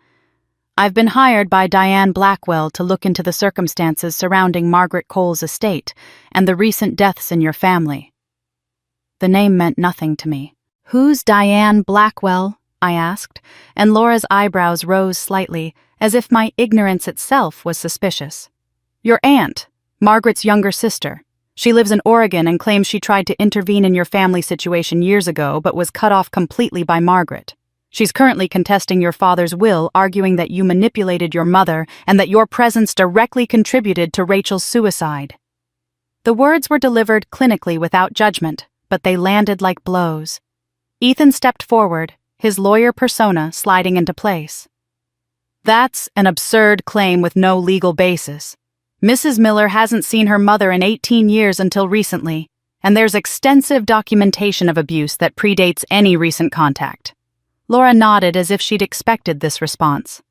I've been hired by Diane Blackwell to look into the circumstances surrounding Margaret Cole's estate and the recent deaths in your family." The name meant nothing to me. "Who's Diane Blackwell?" I asked, and Laura's eyebrows rose slightly, as if my ignorance itself was suspicious. "Your aunt, Margaret's younger sister. She lives in Oregon and claims she tried to intervene in your family situation years ago but was cut off completely by Margaret. She's currently contesting your father's will, arguing that you manipulated your mother and that your presence directly contributed to Rachel's suicide." The words were delivered clinically without judgment, but they landed like blows. Ethan stepped forward, his lawyer persona sliding into place. "That's an absurd claim with no legal basis. Mrs. Miller hasn't seen her mother in 18 years until recently, and there's extensive documentation of abuse that predates any recent contact." Laura nodded as if she'd expected this response.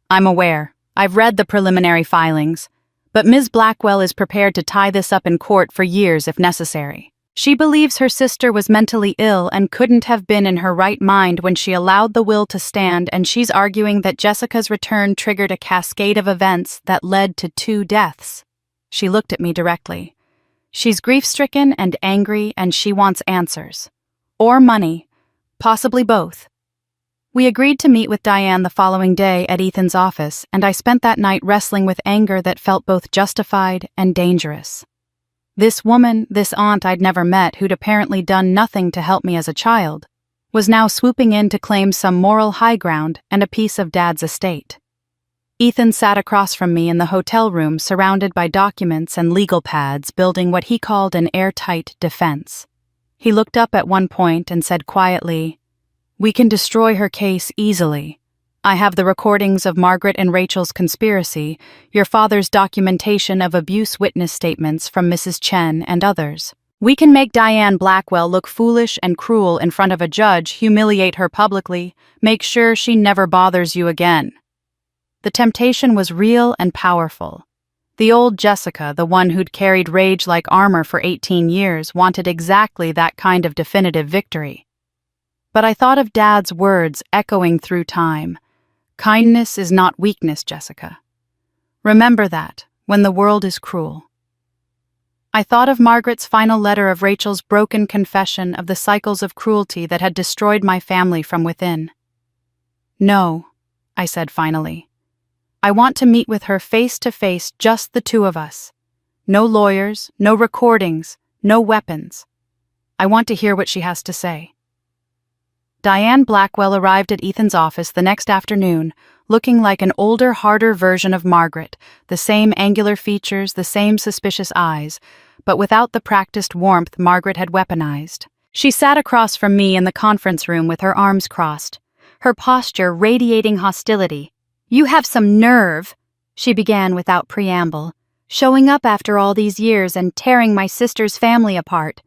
"I'm aware. I've read the preliminary filings, but Ms. Blackwell is prepared to tie this up in court for years if necessary. She believes her sister was mentally ill and couldn't have been in her right mind when she allowed the will to stand, and she's arguing that Jessica's return triggered a cascade of events that led to 2 deaths. She looked at me directly. She's grief-stricken and angry, and she wants answers. Or money. Possibly both. We agreed to meet with Diane the following day at Ethan's office, and I spent that night wrestling with anger that felt both justified and dangerous. This woman, this aunt I'd never met, who'd apparently done nothing to help me as a child, was now swooping in to claim some moral high ground and a piece of Dad's estate. Ethan sat across from me in the hotel room, surrounded by documents and legal pads, building what he called an airtight defense. He looked up at one point and said quietly, "We can destroy her case easily. I have the recordings of Margaret and Rachel's conspiracy, your father's documentation of abuse witness statements from Mrs. Chen and others. We can make Diane Blackwell look foolish and cruel in front of a judge, humiliate her publicly, make sure she never bothers you again." The temptation was real and powerful. The old Jessica, the one who'd carried rage like armor for 18 years, wanted exactly that kind of definitive victory. But I thought of Dad's words echoing through time. "Kindness is not weakness, Jessica. Remember that when the world is cruel." I thought of Margaret's final letter, of Rachel's broken confession of the cycles of cruelty that had destroyed my family from within. "No," I said finally. "I want to meet with her face to face, just the 2 of us. No lawyers, no recordings, no weapons. I want to hear what she has to say." Diane Blackwell arrived at Ethan's office the next afternoon, looking like an older, harder version of Margaret, the same angular features, the same suspicious eyes, but without the practiced warmth Margaret had weaponized. She sat across from me in the conference room with her arms crossed, her posture radiating hostility. "You have some nerve," she began without preamble, "showing up after all these years and tearing my sister's family apart.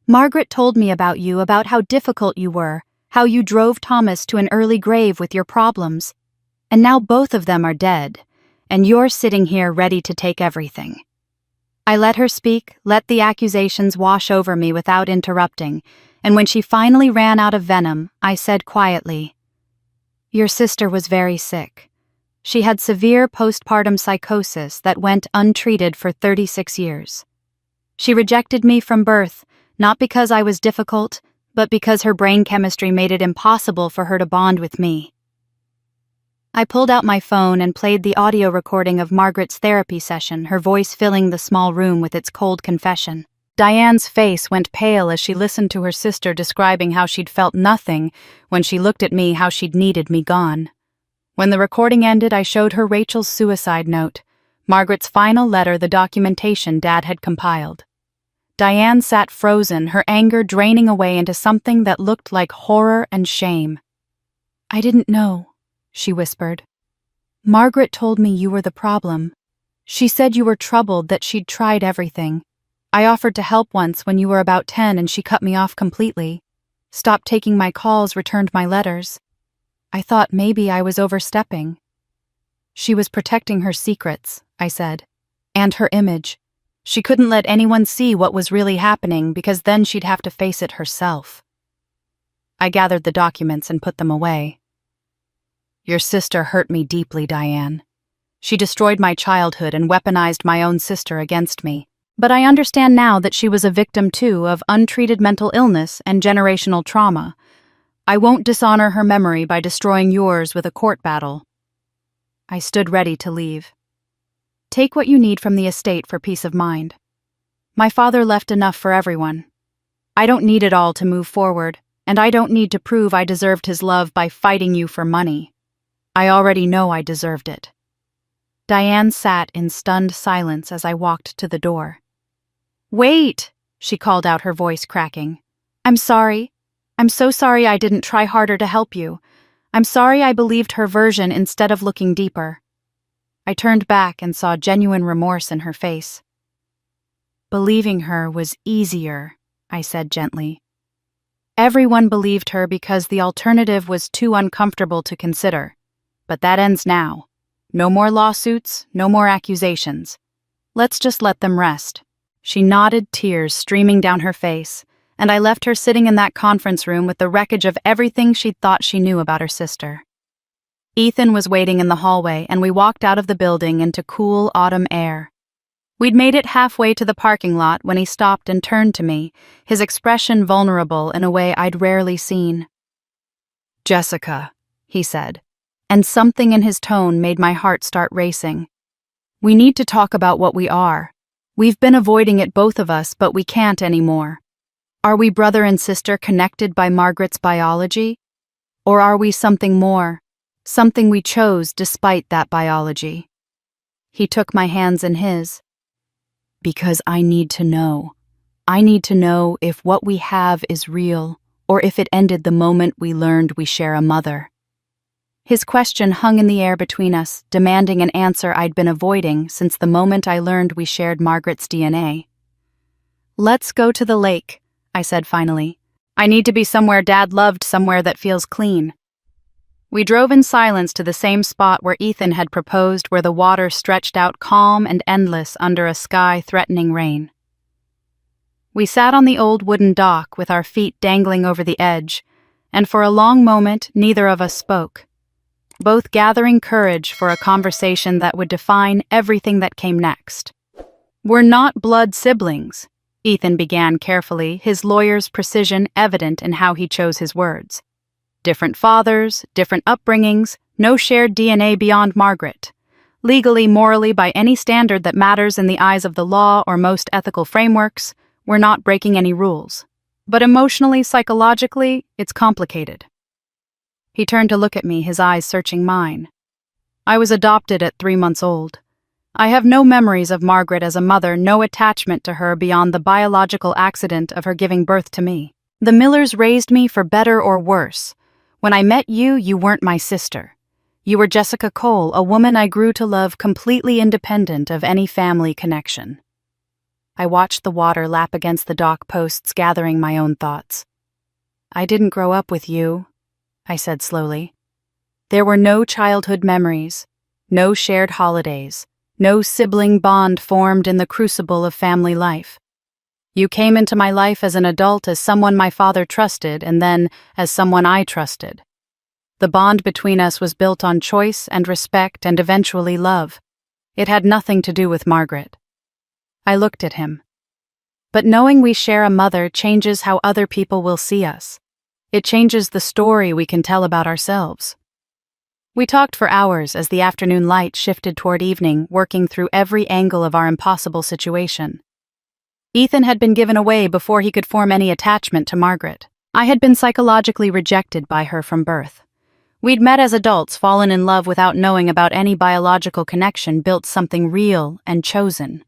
Margaret told me about you, about how difficult you were, how you drove Thomas to an early grave with your problems. And now both of them are dead, and you're sitting here ready to take everything." I let her speak, let the accusations wash over me without interrupting, and when she finally ran out of venom, I said quietly, "Your sister was very sick. She had severe postpartum psychosis that went untreated for 36 years. She rejected me from birth, not because I was difficult, but because her brain chemistry made it impossible for her to bond with me." I pulled out my phone and played the audio recording of Margaret's therapy session, her voice filling the small room with its cold confession. Diane's face went pale as she listened to her sister describing how she'd felt nothing when she looked at me, how she'd needed me gone. When the recording ended, I showed her Rachel's suicide note, Margaret's final letter, the documentation Dad had compiled. Diane sat frozen, her anger draining away into something that looked like horror and shame. "I didn't know," she whispered. "Margaret told me you were the problem. She said you were troubled, that she'd tried everything. I offered to help once when you were about 10 and she cut me off completely. Stopped taking my calls, returned my letters. I thought maybe I was overstepping." "She was protecting her secrets," I said, "and her image. She couldn't let anyone see what was really happening because then she'd have to face it herself." I gathered the documents and put them away. "Your sister hurt me deeply, Diane. She destroyed my childhood and weaponized my own sister against me. But I understand now that she was a victim, too, of untreated mental illness and generational trauma. I won't dishonor her memory by destroying yours with a court battle." I stood ready to leave. "Take what you need from the estate for peace of mind. My father left enough for everyone. I don't need it all to move forward, and I don't need to prove I deserved his love by fighting you for money. I already know I deserved it." Diane sat in stunned silence as I walked to the door. "Wait!" she called out, her voice cracking. "I'm sorry. I'm so sorry I didn't try harder to help you. I'm sorry I believed her version instead of looking deeper." I turned back and saw genuine remorse in her face. "Believing her was easier," I said gently. "Everyone believed her because the alternative was too uncomfortable to consider. But that ends now. No more lawsuits, no more accusations. Let's just let them rest." She nodded, tears streaming down her face, and I left her sitting in that conference room with the wreckage of everything she'd thought she knew about her sister. Ethan was waiting in the hallway, and we walked out of the building into cool autumn air. We'd made it halfway to the parking lot when he stopped and turned to me, his expression vulnerable in a way I'd rarely seen. "Jessica," he said, and something in his tone made my heart start racing. "We need to talk about what we are. We've been avoiding it, both of us, but we can't anymore. Are we brother and sister connected by Margaret's biology? Or are we something more? Something we chose despite that biology?" He took my hands in his. "Because I need to know. I need to know if what we have is real, or if it ended the moment we learned we share a mother." His question hung in the air between us, demanding an answer I'd been avoiding since the moment I learned we shared Margaret's DNA. "Let's go to the lake," I said finally. "I need to be somewhere Dad loved, somewhere that feels clean." We drove in silence to the same spot where Ethan had proposed, where the water stretched out calm and endless under a sky threatening rain. We sat on the old wooden dock with our feet dangling over the edge, and for a long moment neither of us spoke, both gathering courage for a conversation that would define everything that came next. "We're not blood siblings," Ethan began carefully, his lawyer's precision evident in how he chose his words. "Different fathers, different upbringings, no shared DNA beyond Margaret. Legally, morally, by any standard that matters in the eyes of the law or most ethical frameworks, we're not breaking any rules. But emotionally, psychologically, it's complicated." He turned to look at me, his eyes searching mine. "I was adopted at 3 months old. I have no memories of Margaret as a mother, no attachment to her beyond the biological accident of her giving birth to me. The Millers raised me for better or worse. When I met you, you weren't my sister. You were Jessica Cole, a woman I grew to love completely independent of any family connection." I watched the water lap against the dock posts, gathering my own thoughts. "I didn't grow up with you," I said slowly. "There were no childhood memories, no shared holidays, no sibling bond formed in the crucible of family life. You came into my life as an adult, as someone my father trusted, and then as someone I trusted. The bond between us was built on choice and respect and eventually love. It had nothing to do with Margaret." I looked at him. "But knowing we share a mother changes how other people will see us. It changes the story we can tell about ourselves." We talked for hours as the afternoon light shifted toward evening, working through every angle of our impossible situation. Ethan had been given away before he could form any attachment to Margaret. I had been psychologically rejected by her from birth. We'd met as adults, fallen in love without knowing about any biological connection, built something real and chosen.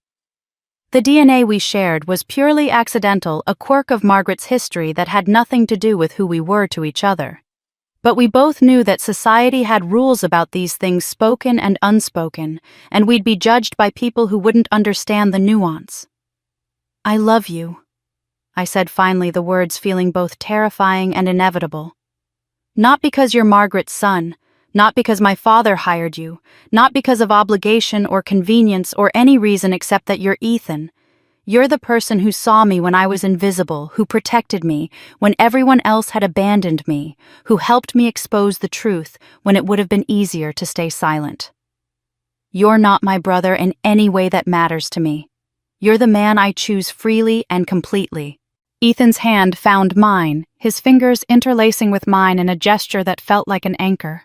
The DNA we shared was purely accidental, a quirk of Margaret's history that had nothing to do with who we were to each other. But we both knew that society had rules about these things, spoken and unspoken, and we'd be judged by people who wouldn't understand the nuance. "I love you," I said finally, the words feeling both terrifying and inevitable. "Not because you're Margaret's son, not because my father hired you, not because of obligation or convenience or any reason except that you're Ethan. You're the person who saw me when I was invisible, who protected me when everyone else had abandoned me, who helped me expose the truth when it would have been easier to stay silent. You're not my brother in any way that matters to me. You're the man I choose freely and completely." Ethan's hand found mine, his fingers interlacing with mine in a gesture that felt like an anchor.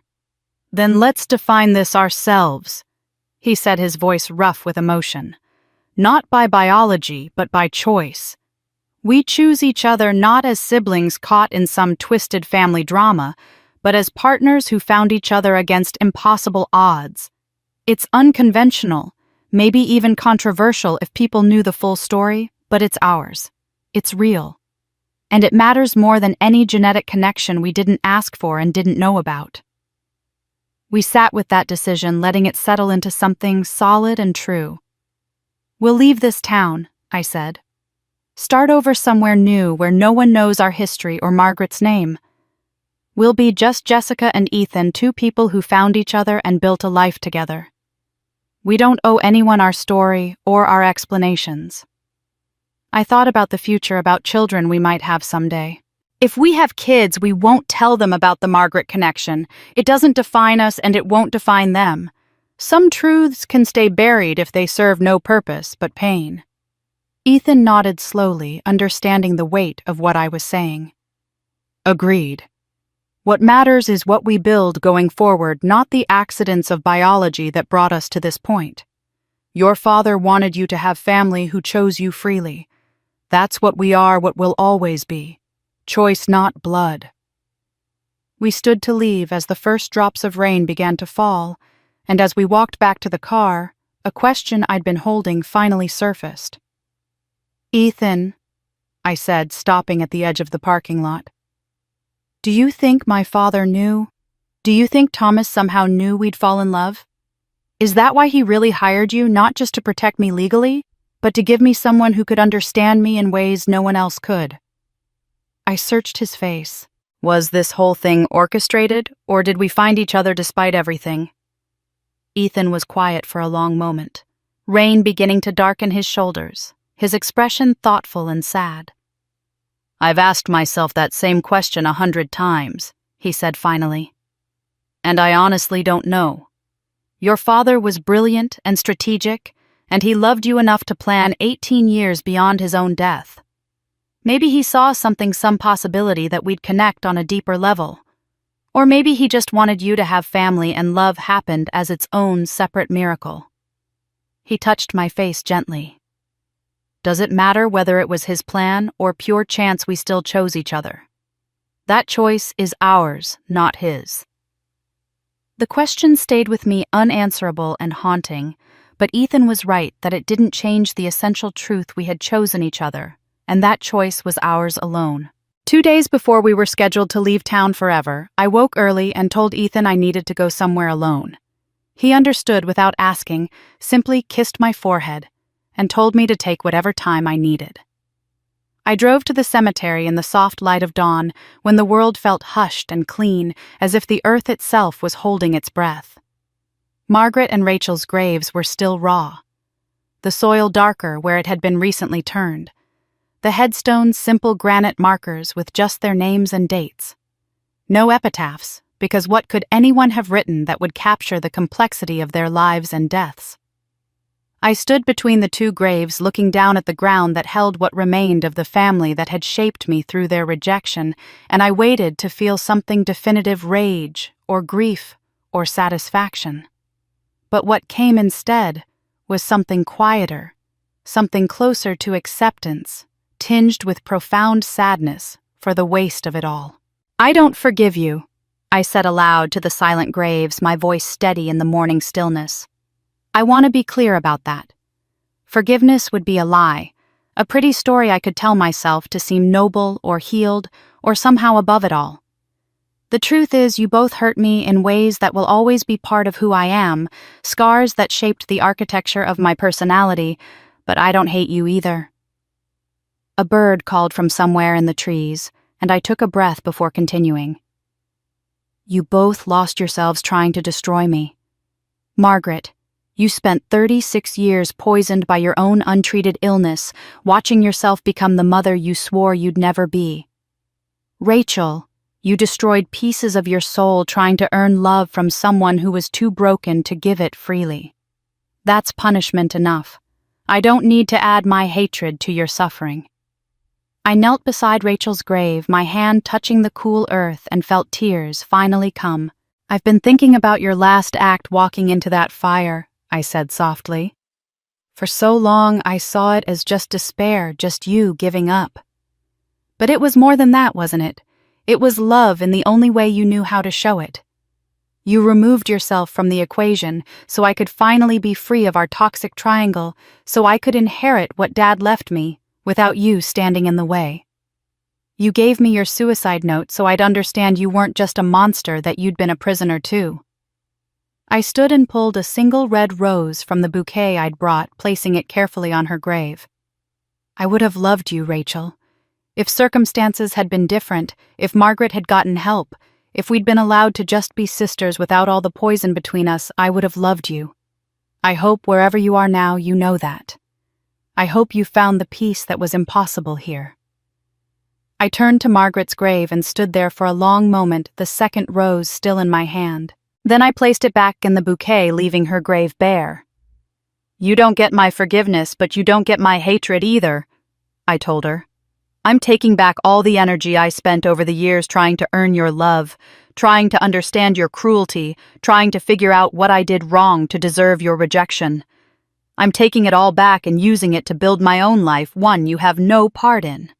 "Then let's define this ourselves," he said, his voice rough with emotion. "Not by biology, but by choice. We choose each other not as siblings caught in some twisted family drama, but as partners who found each other against impossible odds. It's unconventional, maybe even controversial if people knew the full story, but it's ours. It's real. And it matters more than any genetic connection we didn't ask for and didn't know about." We sat with that decision, letting it settle into something solid and true. "We'll leave this town," I said. "Start over somewhere new where no one knows our history or Margaret's name. We'll be just Jessica and Ethan, two people who found each other and built a life together. We don't owe anyone our story or our explanations." I thought about the future, about children we might have someday. If we have kids, we won't tell them about the Margaret connection. It doesn't define us and it won't define them. Some truths can stay buried if they serve no purpose but pain. Ethan nodded slowly, understanding the weight of what I was saying. "Agreed. What matters is what we build going forward, not the accidents of biology that brought us to this point. Your father wanted you to have family who chose you freely. That's what we are, what we'll always be. Choice, not blood." We stood to leave as the first drops of rain began to fall, and as we walked back to the car, a question I'd been holding finally surfaced. "Ethan," I said, stopping at the edge of the parking lot, "do you think my father knew? Do you think Thomas somehow knew we'd fall in love? Is that why he really hired you, not just to protect me legally, but to give me someone who could understand me in ways no one else could?" I searched his face. Was this whole thing orchestrated, or did we find each other despite everything? Ethan was quiet for a long moment, rain beginning to darken his shoulders, his expression thoughtful and sad. "I've asked myself that same question 100 times, he said finally. "And I honestly don't know. Your father was brilliant and strategic, and he loved you enough to plan 18 years beyond his own death. Maybe he saw something, some possibility that we'd connect on a deeper level. Or maybe he just wanted you to have family and love happened as its own separate miracle." He touched my face gently. "Does it matter whether it was his plan or pure chance we still chose each other? That choice is ours, not his." The question stayed with me unanswerable and haunting, but Ethan was right that it didn't change the essential truth: we had chosen each other, and that choice was ours alone. 2 days before we were scheduled to leave town forever, I woke early and told Ethan I needed to go somewhere alone. He understood without asking, simply kissed my forehead, and told me to take whatever time I needed. I drove to the cemetery in the soft light of dawn when the world felt hushed and clean, as if the earth itself was holding its breath. Margaret and Rachel's graves were still raw, the soil darker where it had been recently turned, the headstones simple granite markers with just their names and dates. No epitaphs, because what could anyone have written that would capture the complexity of their lives and deaths? I stood between the two graves, looking down at the ground that held what remained of the family that had shaped me through their rejection, and I waited to feel something definitive: rage, or grief, or satisfaction. But what came instead was something quieter, something closer to acceptance, tinged with profound sadness for the waste of it all. "I don't forgive you," I said aloud to the silent graves, my voice steady in the morning stillness. I want to be clear about that. Forgiveness would be a lie, a pretty story I could tell myself to seem noble or healed or somehow above it all. The truth is, you both hurt me in ways that will always be part of who I am, scars that shaped the architecture of my personality, but I don't hate you either. A bird called from somewhere in the trees, and I took a breath before continuing. You both lost yourselves trying to destroy me. Margaret, you spent 36 years poisoned by your own untreated illness, watching yourself become the mother you swore you'd never be. Rachel, you destroyed pieces of your soul trying to earn love from someone who was too broken to give it freely. That's punishment enough. I don't need to add my hatred to your suffering. I knelt beside Rachel's grave, my hand touching the cool earth, and felt tears finally come. I've been thinking about your last act walking into that fire, I said softly. For so long I saw it as just despair, just you giving up. But it was more than that, wasn't it? It was love in the only way you knew how to show it. You removed yourself from the equation so I could finally be free of our toxic triangle, so I could inherit what Dad left me without you standing in the way. You gave me your suicide note so I'd understand you weren't just a monster, that you'd been a prisoner too. I stood and pulled a single red rose from the bouquet I'd brought, placing it carefully on her grave. I would have loved you, Rachel. If circumstances had been different, if Margaret had gotten help, if we'd been allowed to just be sisters without all the poison between us, I would have loved you. I hope wherever you are now, you know that. I hope you found the peace that was impossible here. I turned to Margaret's grave and stood there for a long moment, the second rose still in my hand. Then I placed it back in the bouquet, leaving her grave bare. You don't get my forgiveness, but you don't get my hatred either, I told her. I'm taking back all the energy I spent over the years trying to earn your love, trying to understand your cruelty, trying to figure out what I did wrong to deserve your rejection. I'm taking it all back and using it to build my own life, one you have no part in.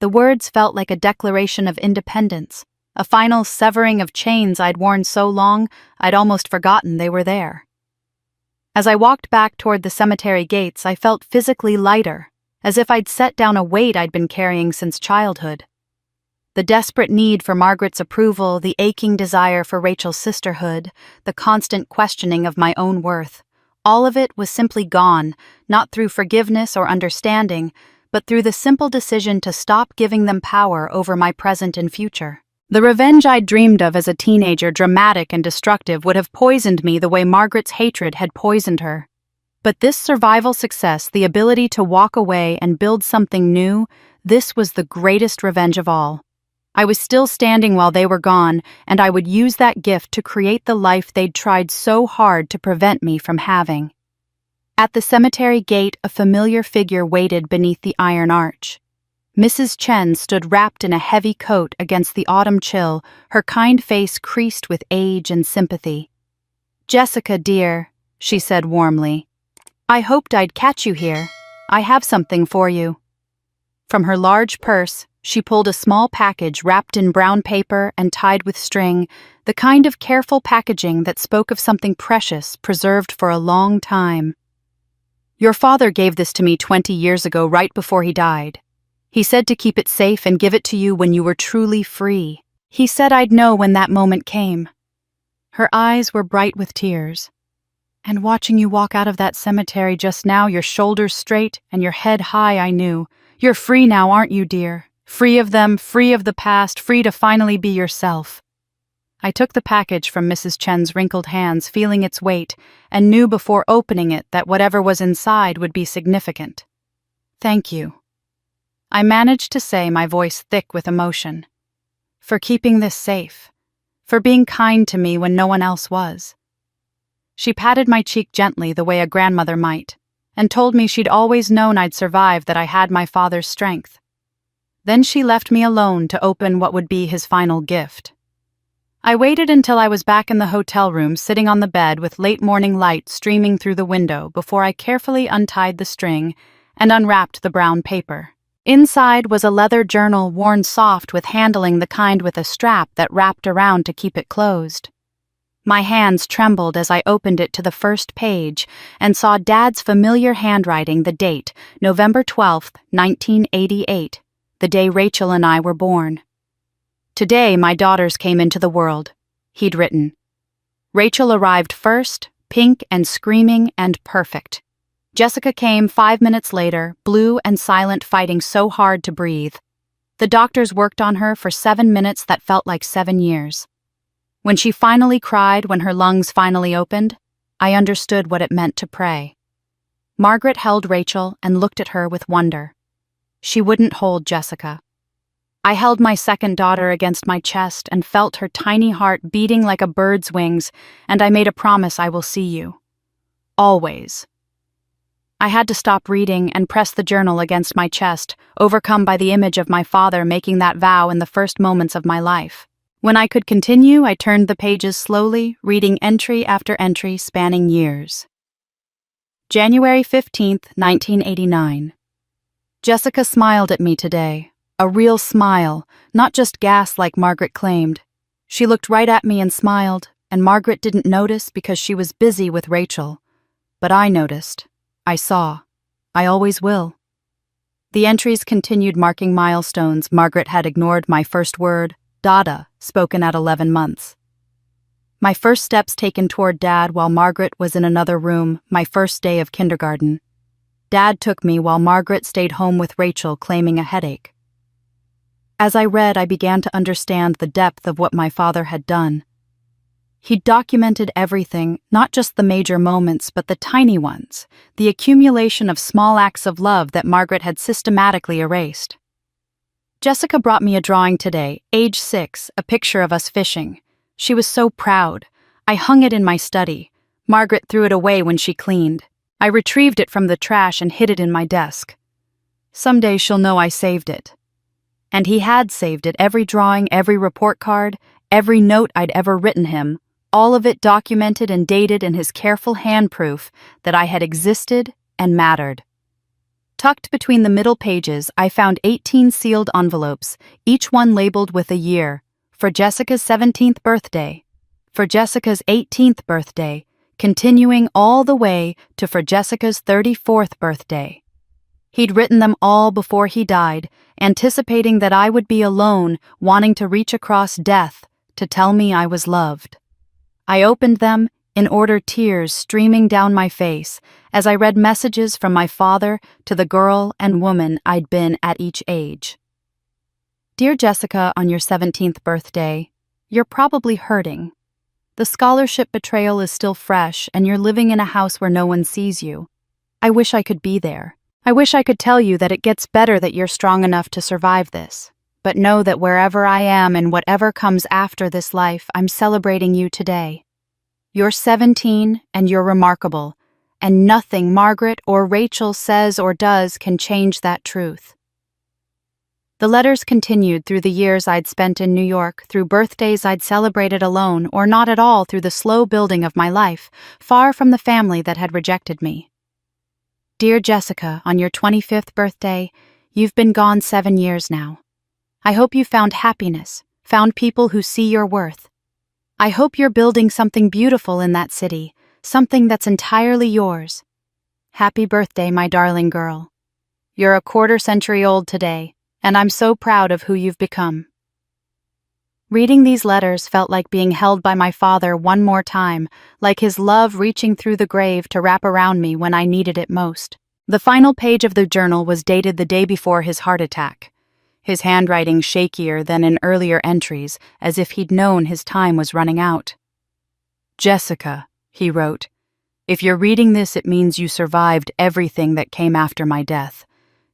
The words felt like a declaration of independence, a final severing of chains I'd worn so long I'd almost forgotten they were there. As I walked back toward the cemetery gates, I felt physically lighter, as if I'd set down a weight I'd been carrying since childhood. The desperate need for Margaret's approval, the aching desire for Rachel's sisterhood, the constant questioning of my own worth, all of it was simply gone, not through forgiveness or understanding, but through the simple decision to stop giving them power over my present and future. The revenge I'd dreamed of as a teenager, dramatic and destructive, would have poisoned me the way Margaret's hatred had poisoned her. But this survival success, the ability to walk away and build something new, this was the greatest revenge of all. I was still standing while they were gone, and I would use that gift to create the life they'd tried so hard to prevent me from having. At the cemetery gate, a familiar figure waited beneath the iron arch. Mrs. Chen stood wrapped in a heavy coat against the autumn chill, her kind face creased with age and sympathy. "Jessica, dear," she said warmly, "I hoped I'd catch you here. I have something for you." From her large purse, she pulled a small package wrapped in brown paper and tied with string, the kind of careful packaging that spoke of something precious, preserved for a long time. "Your father gave this to me 20 years ago, right before he died. He said to keep it safe and give it to you when you were truly free. He said I'd know when that moment came." Her eyes were bright with tears. "And watching you walk out of that cemetery just now, your shoulders straight and your head high, I knew. You're free now, aren't you, dear? Free of them, free of the past, free to finally be yourself." I took the package from Mrs. Chen's wrinkled hands, feeling its weight, and knew before opening it that whatever was inside would be significant. "Thank you," I managed to say, my voice thick with emotion. "For keeping this safe. For being kind to me when no one else was." She patted my cheek gently the way a grandmother might, and told me she'd always known I'd survive, that I had my father's strength. Then she left me alone to open what would be his final gift. I waited until I was back in the hotel room, sitting on the bed with late morning light streaming through the window, before I carefully untied the string and unwrapped the brown paper. Inside was a leather journal worn soft with handling, the kind with a strap that wrapped around to keep it closed. My hands trembled as I opened it to the first page and saw Dad's familiar handwriting, the date, November 12th, 1988, the day Rachel and I were born. "Today my daughters came into the world," he'd written. "Rachel arrived first, pink and screaming and perfect. Jessica came 5 minutes later, blue and silent, fighting so hard to breathe. The doctors worked on her for 7 minutes that felt like 7 years. When she finally cried, when her lungs finally opened, I understood what it meant to pray." Margaret held Rachel and looked at her with wonder. She wouldn't hold Jessica. I held my second daughter against my chest and felt her tiny heart beating like a bird's wings, and I made a promise: "I will see you. Always." I had to stop reading and press the journal against my chest, overcome by the image of my father making that vow in the first moments of my life. When I could continue, I turned the pages slowly, reading entry after entry spanning years. January 15th, 1989. Jessica smiled at me today. A real smile, not just gas like Margaret claimed. She looked right at me and smiled, and Margaret didn't notice because she was busy with Rachel. But I noticed. I saw. I always will. The entries continued marking milestones. Margaret had ignored my first word, Dada, spoken at 11 months. My first steps taken toward Dad while Margaret was in another room, my first day of kindergarten. Dad took me while Margaret stayed home with Rachel, claiming a headache. As I read, I began to understand the depth of what my father had done. He documented everything, not just the major moments, but the tiny ones, the accumulation of small acts of love that Margaret had systematically erased. Jessica brought me a drawing today, age 6, a picture of us fishing. She was so proud. I hung it in my study. Margaret threw it away when she cleaned. I retrieved it from the trash and hid it in my desk. Someday she'll know I saved it. And he had saved it, every drawing, every report card, every note I'd ever written him, all of it documented and dated in his careful handproof that I had existed and mattered. Tucked between the middle pages, I found 18 sealed envelopes, each one labeled with a year: for Jessica's 17th birthday, for Jessica's 18th birthday, continuing all the way to for Jessica's 34th birthday. He'd written them all before he died, anticipating that I would be alone, wanting to reach across death to tell me I was loved. I opened them in order, tears streaming down my face as I read messages from my father to the girl and woman I'd been at each age. Dear Jessica, on your 17th birthday, you're probably hurting. The scholarship betrayal is still fresh, and you're living in a house where no one sees you. I wish I could be there. I wish I could tell you that it gets better, that you're strong enough to survive this. But know that wherever I am and whatever comes after this life, I'm celebrating you today. You're 17 and you're remarkable, and nothing Margaret or Rachel says or does can change that truth. The letters continued through the years I'd spent in New York, through birthdays I'd celebrated alone or not at all, through the slow building of my life, far from the family that had rejected me. Dear Jessica, on your 25th birthday, you've been gone 7 years now. I hope you found happiness, found people who see your worth. I hope you're building something beautiful in that city, something that's entirely yours. Happy birthday, my darling girl. You're a quarter-century old today, and I'm so proud of who you've become. Reading these letters felt like being held by my father one more time, like his love reaching through the grave to wrap around me when I needed it most. The final page of the journal was dated the day before his heart attack, his handwriting shakier than in earlier entries, as if he'd known his time was running out. Jessica, he wrote, if you're reading this, it means you survived everything that came after my death.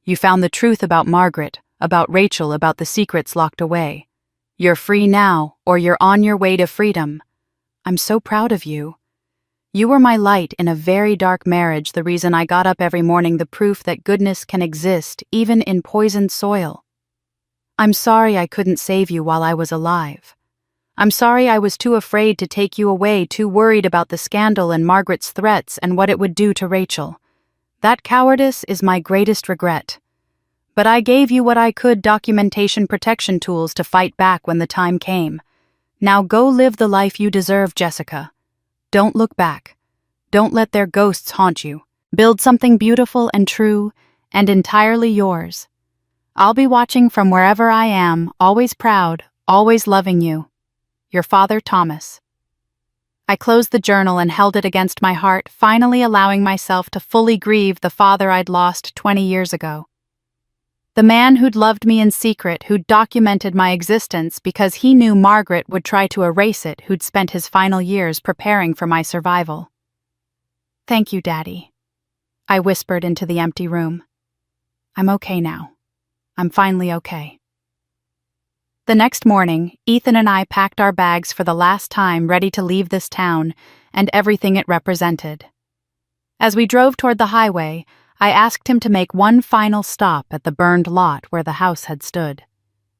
You found the truth about Margaret, about Rachel, about the secrets locked away. You're free now, or you're on your way to freedom. I'm so proud of you. You were my light in a very dark marriage, the reason I got up every morning, the proof that goodness can exist even in poisoned soil. I'm sorry I couldn't save you while I was alive. I'm sorry I was too afraid to take you away, too worried about the scandal and Margaret's threats and what it would do to Rachel. That cowardice is my greatest regret. But I gave you what I could: documentation protection tools to fight back when the time came. Now go live the life you deserve, Jessica. Don't look back. Don't let their ghosts haunt you. Build something beautiful and true and entirely yours. I'll be watching from wherever I am, always proud, always loving you. Your father, Thomas. I closed the journal and held it against my heart, finally allowing myself to fully grieve the father I'd lost 20 years ago. The man who'd loved me in secret, who'd documented my existence because he knew Margaret would try to erase it, who'd spent his final years preparing for my survival. Thank you, Daddy, I whispered into the empty room. I'm okay now. I'm finally okay. The next morning, Ethan and I packed our bags for the last time, ready to leave this town and everything it represented. As we drove toward the highway, I asked him to make one final stop at the burned lot where the house had stood.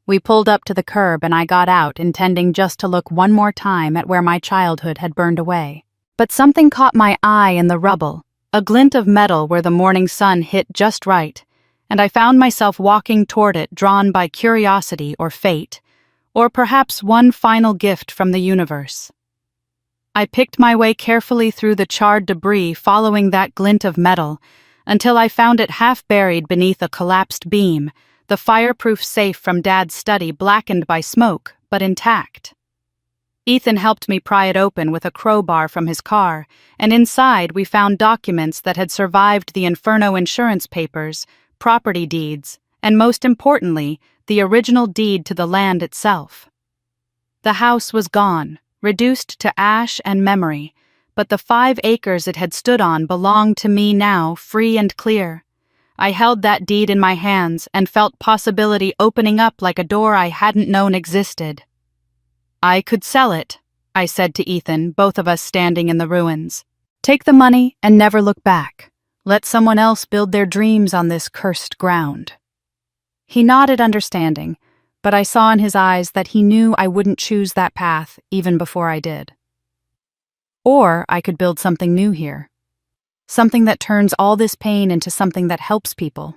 We pulled up to the curb and I got out, intending just to look one more time at where my childhood had burned away. But something caught my eye in the rubble, a glint of metal where the morning sun hit just right, and I found myself walking toward it, drawn by curiosity or fate, or perhaps one final gift from the universe. I picked my way carefully through the charred debris, following that glint of metal, until I found it half buried beneath a collapsed beam, the fireproof safe from Dad's study blackened by smoke, but intact. Ethan helped me pry it open with a crowbar from his car, and inside we found documents that had survived the Inferno insurance papers, property deeds, and most importantly, the original deed to the land itself. The house was gone, reduced to ash and memory, but the 5 acres it had stood on belonged to me now, free and clear. I held that deed in my hands and felt possibility opening up like a door I hadn't known existed. I could sell it, I said to Ethan, both of us standing in the ruins. Take the money and never look back. Let someone else build their dreams on this cursed ground. He nodded, understanding, but I saw in his eyes that he knew I wouldn't choose that path even before I did. Or I could build something new here. Something that turns all this pain into something that helps people.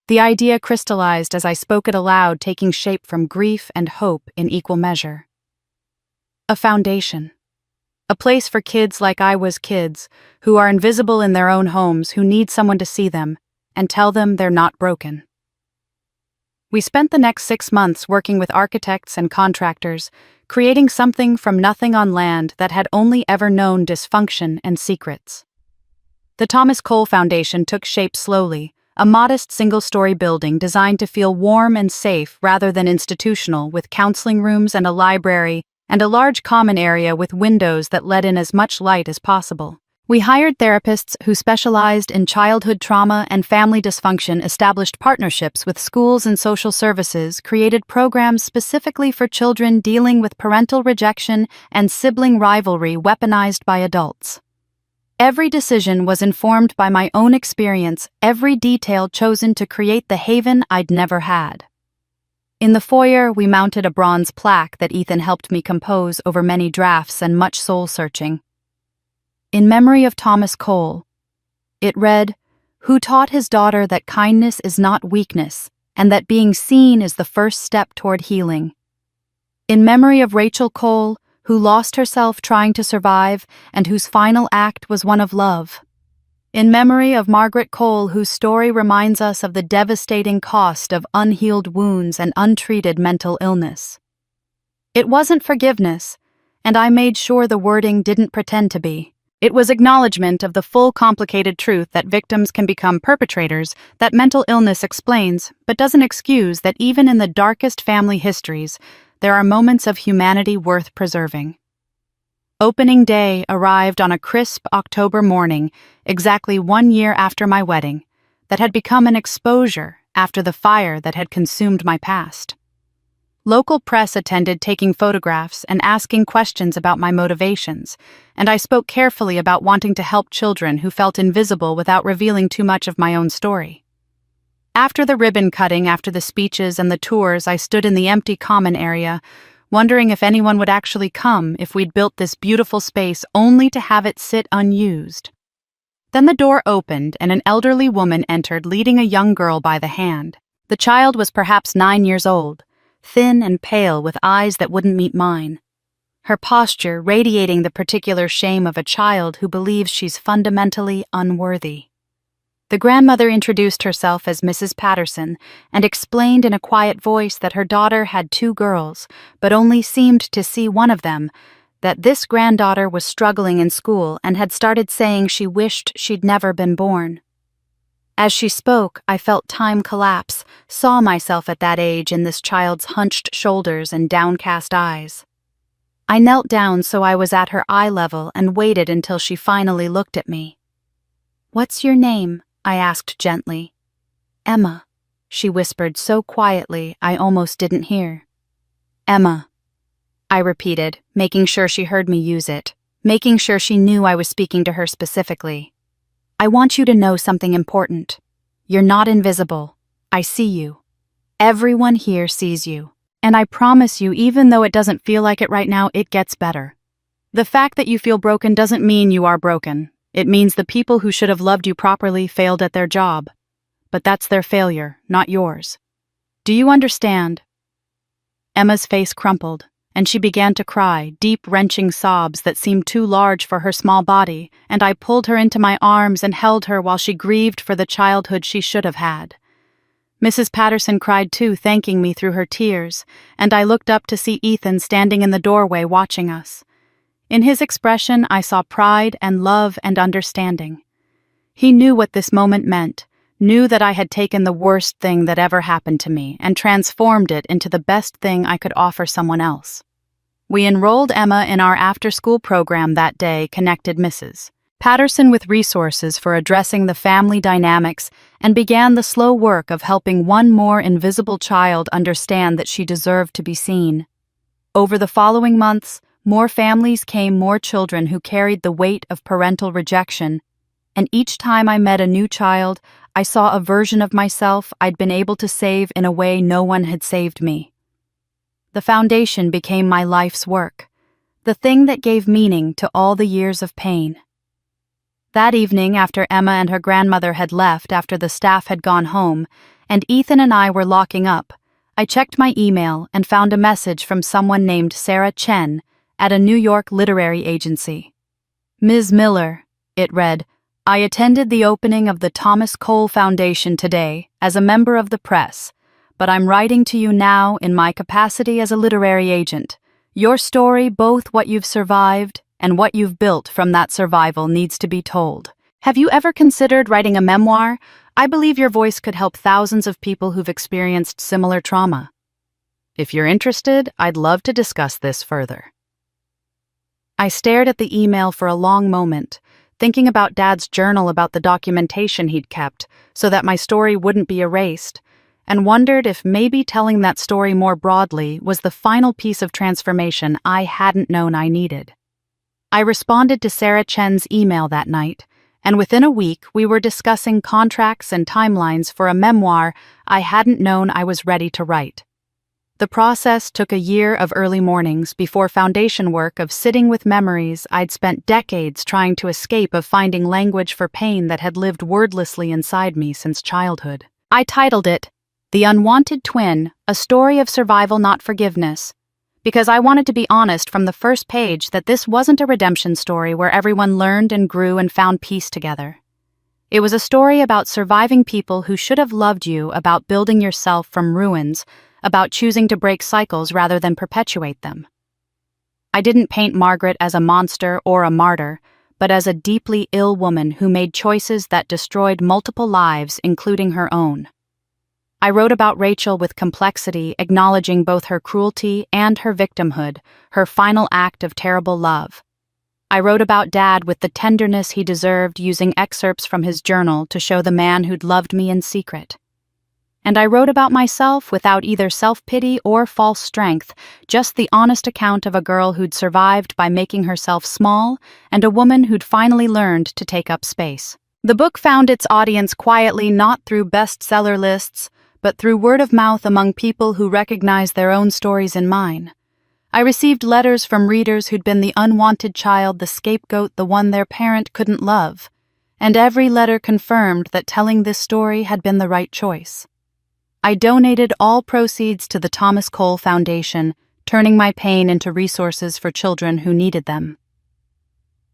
The idea crystallized as I spoke it aloud, taking shape from grief and hope in equal measure. A foundation. A place for kids like I was kids, who are invisible in their own homes, who need someone to see them and tell them they're not broken. We spent the next 6 months working with architects and contractors, creating something from nothing on land that had only ever known dysfunction and secrets. The Thomas Cole Foundation took shape slowly, a modest single-story building designed to feel warm and safe rather than institutional, with counseling rooms and a library and a large common area with windows that let in as much light as possible. We hired therapists who specialized in childhood trauma and family dysfunction, established partnerships with schools and social services, created programs specifically for children dealing with parental rejection and sibling rivalry weaponized by adults. Every decision was informed by my own experience, every detail chosen to create the haven I'd never had. In the foyer, we mounted a bronze plaque that Ethan helped me compose over many drafts and much soul-searching. In memory of Thomas Cole, it read, "Who taught his daughter that kindness is not weakness, and that being seen is the first step toward healing. In memory of Rachel Cole, who lost herself trying to survive and whose final act was one of love. In memory of Margaret Cole, whose story reminds us of the devastating cost of unhealed wounds and untreated mental illness." It wasn't forgiveness, and I made sure the wording didn't pretend to be. It was acknowledgement of the full complicated truth that victims can become perpetrators, that mental illness explains, but doesn't excuse, that even in the darkest family histories, there are moments of humanity worth preserving. Opening day arrived on a crisp October morning, exactly 1 year after my wedding, that had become an exposure after the fire that had consumed my past. Local press attended, taking photographs and asking questions about my motivations, and I spoke carefully about wanting to help children who felt invisible without revealing too much of my own story. After the ribbon cutting, after the speeches and the tours, I stood in the empty common area, wondering if anyone would actually come, if we'd built this beautiful space only to have it sit unused. Then the door opened and an elderly woman entered leading a young girl by the hand. The child was perhaps 9 years old, thin and pale with eyes that wouldn't meet mine. Her posture radiating the particular shame of a child who believes she's fundamentally unworthy. The grandmother introduced herself as Mrs. Patterson and explained in a quiet voice that her daughter had 2 girls, but only seemed to see one of them, that this granddaughter was struggling in school and had started saying she wished she'd never been born. As she spoke, I felt time collapse, saw myself at that age in this child's hunched shoulders and downcast eyes. I knelt down so I was at her eye level and waited until she finally looked at me. "What's your name?" I asked gently. "Emma," she whispered so quietly I almost didn't hear. "Emma," I repeated, making sure she heard me use it, making sure she knew I was speaking to her specifically. "I want you to know something important. You're not invisible. I see you. Everyone here sees you. And I promise you, even though it doesn't feel like it right now, it gets better. The fact that you feel broken doesn't mean you are broken. It means the people who should have loved you properly failed at their job. But that's their failure, not yours. Do you understand?" Emma's face crumpled, and she began to cry, deep, wrenching sobs that seemed too large for her small body, and I pulled her into my arms and held her while she grieved for the childhood she should have had. Mrs. Patterson cried too, thanking me through her tears, and I looked up to see Ethan standing in the doorway watching us. In his expression, I saw pride and love and understanding. He knew what this moment meant, knew that I had taken the worst thing that ever happened to me and transformed it into the best thing I could offer someone else. We enrolled Emma in our after-school program that day, connected Mrs. Patterson with resources for addressing the family dynamics and began the slow work of helping one more invisible child understand that she deserved to be seen. Over the following months, more families came, more children who carried the weight of parental rejection, and each time I met a new child, I saw a version of myself I'd been able to save in a way no one had saved me. The foundation became my life's work, the thing that gave meaning to all the years of pain. That evening, after Emma and her grandmother had left after the staff had gone home, and Ethan and I were locking up, I checked my email and found a message from someone named Sarah Chen at a New York literary agency. "Ms. Miller," it read, "I attended the opening of the Thomas Cole Foundation today as a member of the press, but I'm writing to you now in my capacity as a literary agent. Your story, both what you've survived and what you've built from that survival, needs to be told. Have you ever considered writing a memoir? I believe your voice could help thousands of people who've experienced similar trauma. If you're interested, I'd love to discuss this further." I stared at the email for a long moment, thinking about Dad's journal about the documentation he'd kept so that my story wouldn't be erased, and wondered if maybe telling that story more broadly was the final piece of transformation I hadn't known I needed. I responded to Sarah Chen's email that night, and within a week we were discussing contracts and timelines for a memoir I hadn't known I was ready to write. The process took a year of early mornings before foundation work of sitting with memories I'd spent decades trying to escape, of finding language for pain that had lived wordlessly inside me since childhood. I titled it, "The Unwanted Twin, A Story of Survival Not Forgiveness," because I wanted to be honest from the first page that this wasn't a redemption story where everyone learned and grew and found peace together. It was a story about surviving people who should have loved you, about building yourself from ruins, about choosing to break cycles rather than perpetuate them. I didn't paint Margaret as a monster or a martyr, but as a deeply ill woman who made choices that destroyed multiple lives, including her own. I wrote about Rachel with complexity, acknowledging both her cruelty and her victimhood, her final act of terrible love. I wrote about Dad with the tenderness he deserved, using excerpts from his journal to show the man who'd loved me in secret. And I wrote about myself without either self-pity or false strength, just the honest account of a girl who'd survived by making herself small and a woman who'd finally learned to take up space. The book found its audience quietly, not through bestseller lists, but through word of mouth among people who recognized their own stories in mine. I received letters from readers who'd been the unwanted child, the scapegoat, the one their parent couldn't love. and every letter confirmed that telling this story had been the right choice. I donated all proceeds to the Thomas Cole Foundation, turning my pain into resources for children who needed them.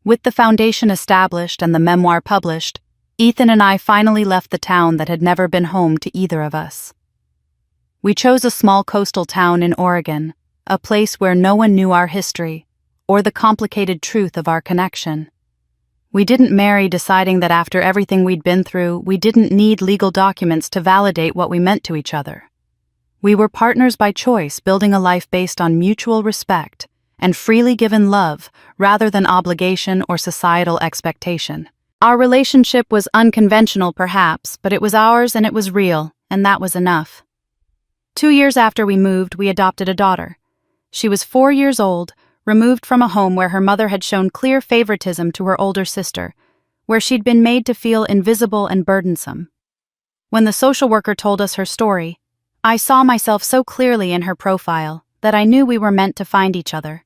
With the foundation established and the memoir published, Ethan and I finally left the town that had never been home to either of us. We chose a small coastal town in Oregon, a place where no one knew our history or the complicated truth of our connection. We didn't marry deciding that after everything we'd been through, we didn't need legal documents to validate what we meant to each other. We were partners by choice, building a life based on mutual respect and freely given love rather than obligation or societal expectation. Our relationship was unconventional, perhaps, but it was ours and it was real, and that was enough. 2 years after we moved, we adopted a daughter. She was 4 years old, removed from a home where her mother had shown clear favoritism to her older sister, where she'd been made to feel invisible and burdensome. When the social worker told us her story, I saw myself so clearly in her profile that I knew we were meant to find each other.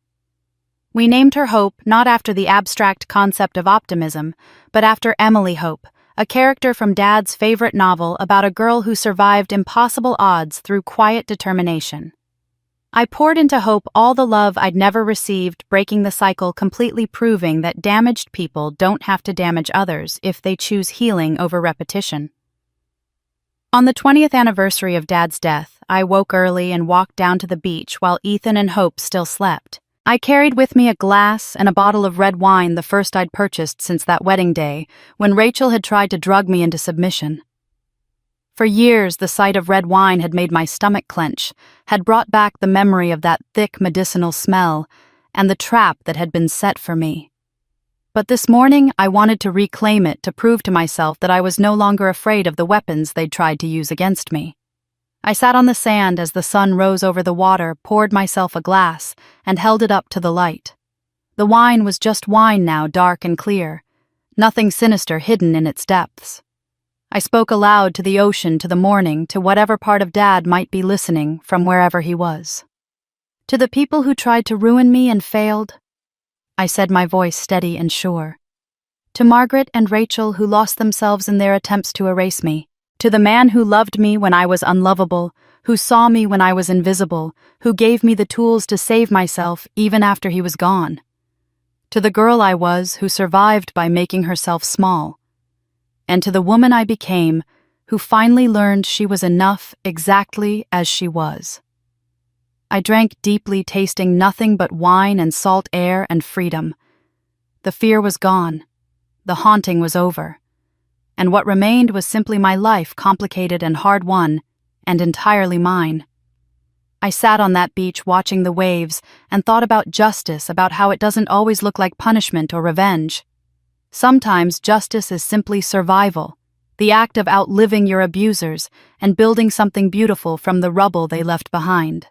We named her Hope not after the abstract concept of optimism, but after Emily Hope, a character from Dad's favorite novel about a girl who survived impossible odds through quiet determination. I poured into Hope all the love I'd never received, breaking the cycle, completely proving that damaged people don't have to damage others if they choose healing over repetition. On the 20th anniversary of Dad's death, I woke early and walked down to the beach while Ethan and Hope still slept. I carried with me a glass and a bottle of red wine, the first I'd purchased since that wedding day, when Rachel had tried to drug me into submission. For years, the sight of red wine had made my stomach clench, had brought back the memory of that thick medicinal smell, and the trap that had been set for me. But this morning, I wanted to reclaim it to prove to myself that I was no longer afraid of the weapons they'd tried to use against me. I sat on the sand as the sun rose over the water, poured myself a glass, and held it up to the light. The wine was just wine now, dark and clear, nothing sinister hidden in its depths. I spoke aloud to the ocean, to the morning, to whatever part of Dad might be listening from wherever he was. To the people who tried to ruin me and failed, I said, my voice steady and sure. To Margaret and Rachel, who lost themselves in their attempts to erase me. To the man who loved me when I was unlovable, who saw me when I was invisible, who gave me the tools to save myself even after he was gone. To the girl I was, who survived by making herself small. And to the woman I became, who finally learned she was enough exactly as she was. I drank deeply, tasting nothing but wine and salt air and freedom. The fear was gone. The haunting was over. And what remained was simply my life, complicated and hard-won, and entirely mine. I sat on that beach watching the waves and thought about justice, about how it doesn't always look like punishment or revenge. Sometimes justice is simply survival, the act of outliving your abusers and building something beautiful from the rubble they left behind.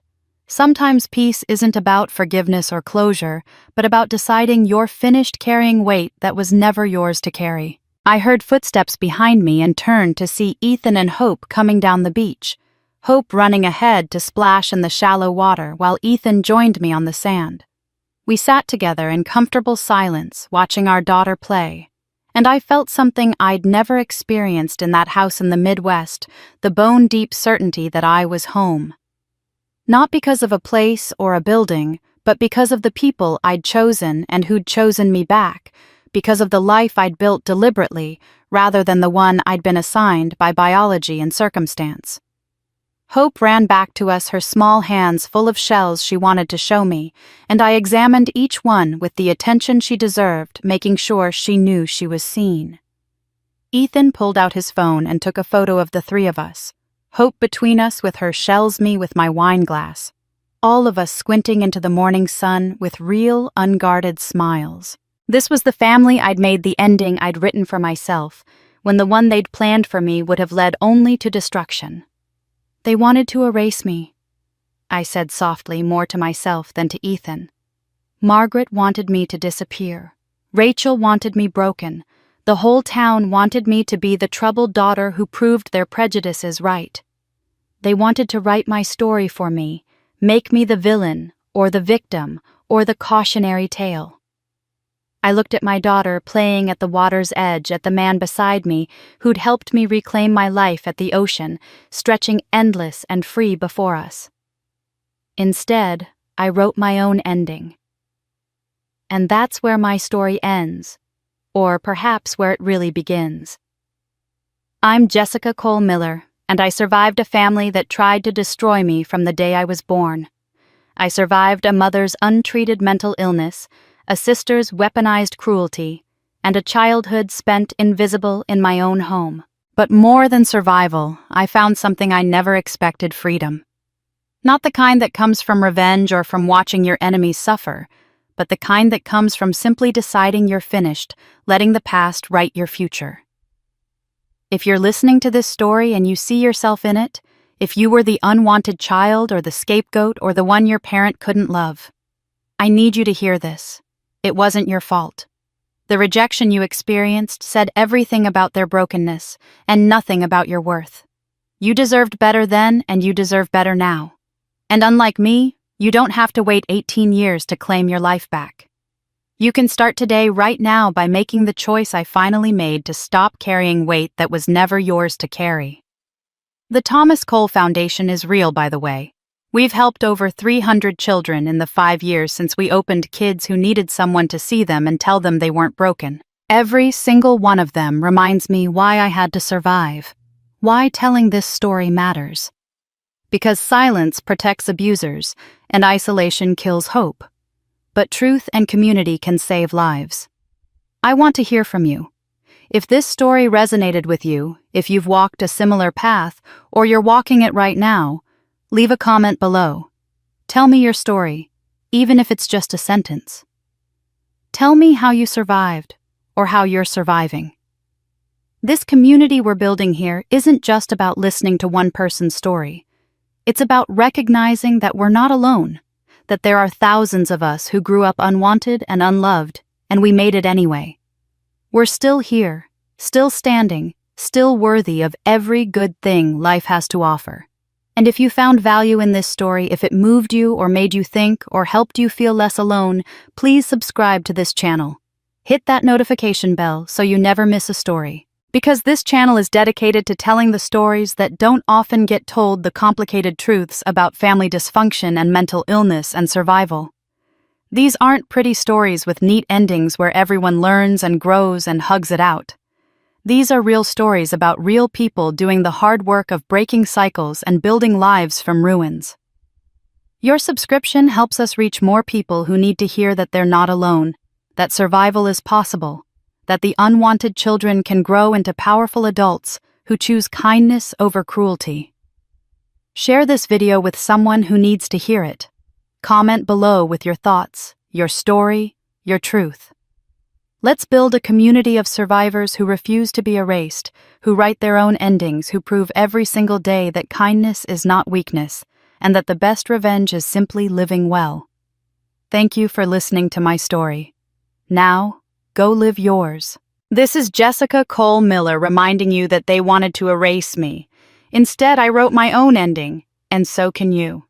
Sometimes peace isn't about forgiveness or closure, but about deciding you're finished carrying weight that was never yours to carry. I heard footsteps behind me and turned to see Ethan and Hope coming down the beach, Hope running ahead to splash in the shallow water while Ethan joined me on the sand. We sat together in comfortable silence, watching our daughter play, and I felt something I'd never experienced in that house in the Midwest, the bone-deep certainty that I was home. Not because of a place or a building, but because of the people I'd chosen and who'd chosen me back, because of the life I'd built deliberately rather than the one I'd been assigned by biology and circumstance. Hope ran back to us, her small hands full of shells she wanted to show me, and I examined each one with the attention she deserved, making sure she knew she was seen. Ethan pulled out his phone and took a photo of the three of us, Hope between us with her shells, me with my wine glass, all of us squinting into the morning sun with real, unguarded smiles. This was the family I'd made, the ending I'd written for myself, when the one they'd planned for me would have led only to destruction. They wanted to erase me, I said softly, more to myself than to Ethan. Margaret wanted me to disappear. Rachel wanted me broken. The whole town wanted me to be the troubled daughter who proved their prejudices right. They wanted to write my story for me, make me the villain, or the victim, or the cautionary tale. I looked at my daughter playing at the water's edge, at the man beside me who'd helped me reclaim my life at the ocean, stretching endless and free before us. Instead, I wrote my own ending. And that's where my story ends, or perhaps where it really begins. I'm Jessica Cole Miller, and I survived a family that tried to destroy me from the day I was born. I survived a mother's untreated mental illness, a sister's weaponized cruelty, and a childhood spent invisible in my own home. But more than survival, I found something I never expected: freedom. Not the kind that comes from revenge or from watching your enemies suffer, but the kind that comes from simply deciding you're finished, letting the past write your future. If you're listening to this story and you see yourself in it, if you were the unwanted child or the scapegoat or the one your parent couldn't love, I need you to hear this. It wasn't your fault. The rejection you experienced said everything about their brokenness and nothing about your worth. You deserved better then, and you deserve better now. And unlike me, you don't have to wait 18 years to claim your life back. You can start today, right now, by making the choice I finally made to stop carrying weight that was never yours to carry. The Thomas Cole Foundation is real, by the way. We've helped over 300 children in the 5 years since we opened, kids who needed someone to see them and tell them they weren't broken. Every single one of them reminds me why I had to survive, why telling this story matters. Because silence protects abusers, and isolation kills hope. But truth and community can save lives. I want to hear from you. If this story resonated with you, if you've walked a similar path, or you're walking it right now, leave a comment below. Tell me your story, even if it's just a sentence. Tell me how you survived, or how you're surviving. This community we're building here isn't just about listening to one person's story. It's about recognizing that we're not alone, that there are thousands of us who grew up unwanted and unloved, and we made it anyway. We're still here, still standing, still worthy of every good thing life has to offer. And if you found value in this story, if it moved you or made you think or helped you feel less alone, please subscribe to this channel. Hit that notification bell so you never miss a story. Because this channel is dedicated to telling the stories that don't often get told, the complicated truths about family dysfunction and mental illness and survival. These aren't pretty stories with neat endings where everyone learns and grows and hugs it out. These are real stories about real people doing the hard work of breaking cycles and building lives from ruins. Your subscription helps us reach more people who need to hear that they're not alone, that survival is possible, that the unwanted children can grow into powerful adults who choose kindness over cruelty. Share this video with someone who needs to hear it. Comment below with your thoughts, your story, your truth. Let's build a community of survivors who refuse to be erased, who write their own endings, who prove every single day that kindness is not weakness, and that the best revenge is simply living well. Thank you for listening to my story. Now, go live yours. This is Jessica Cole Miller reminding you that they wanted to erase me. Instead, I wrote my own ending, and so can you.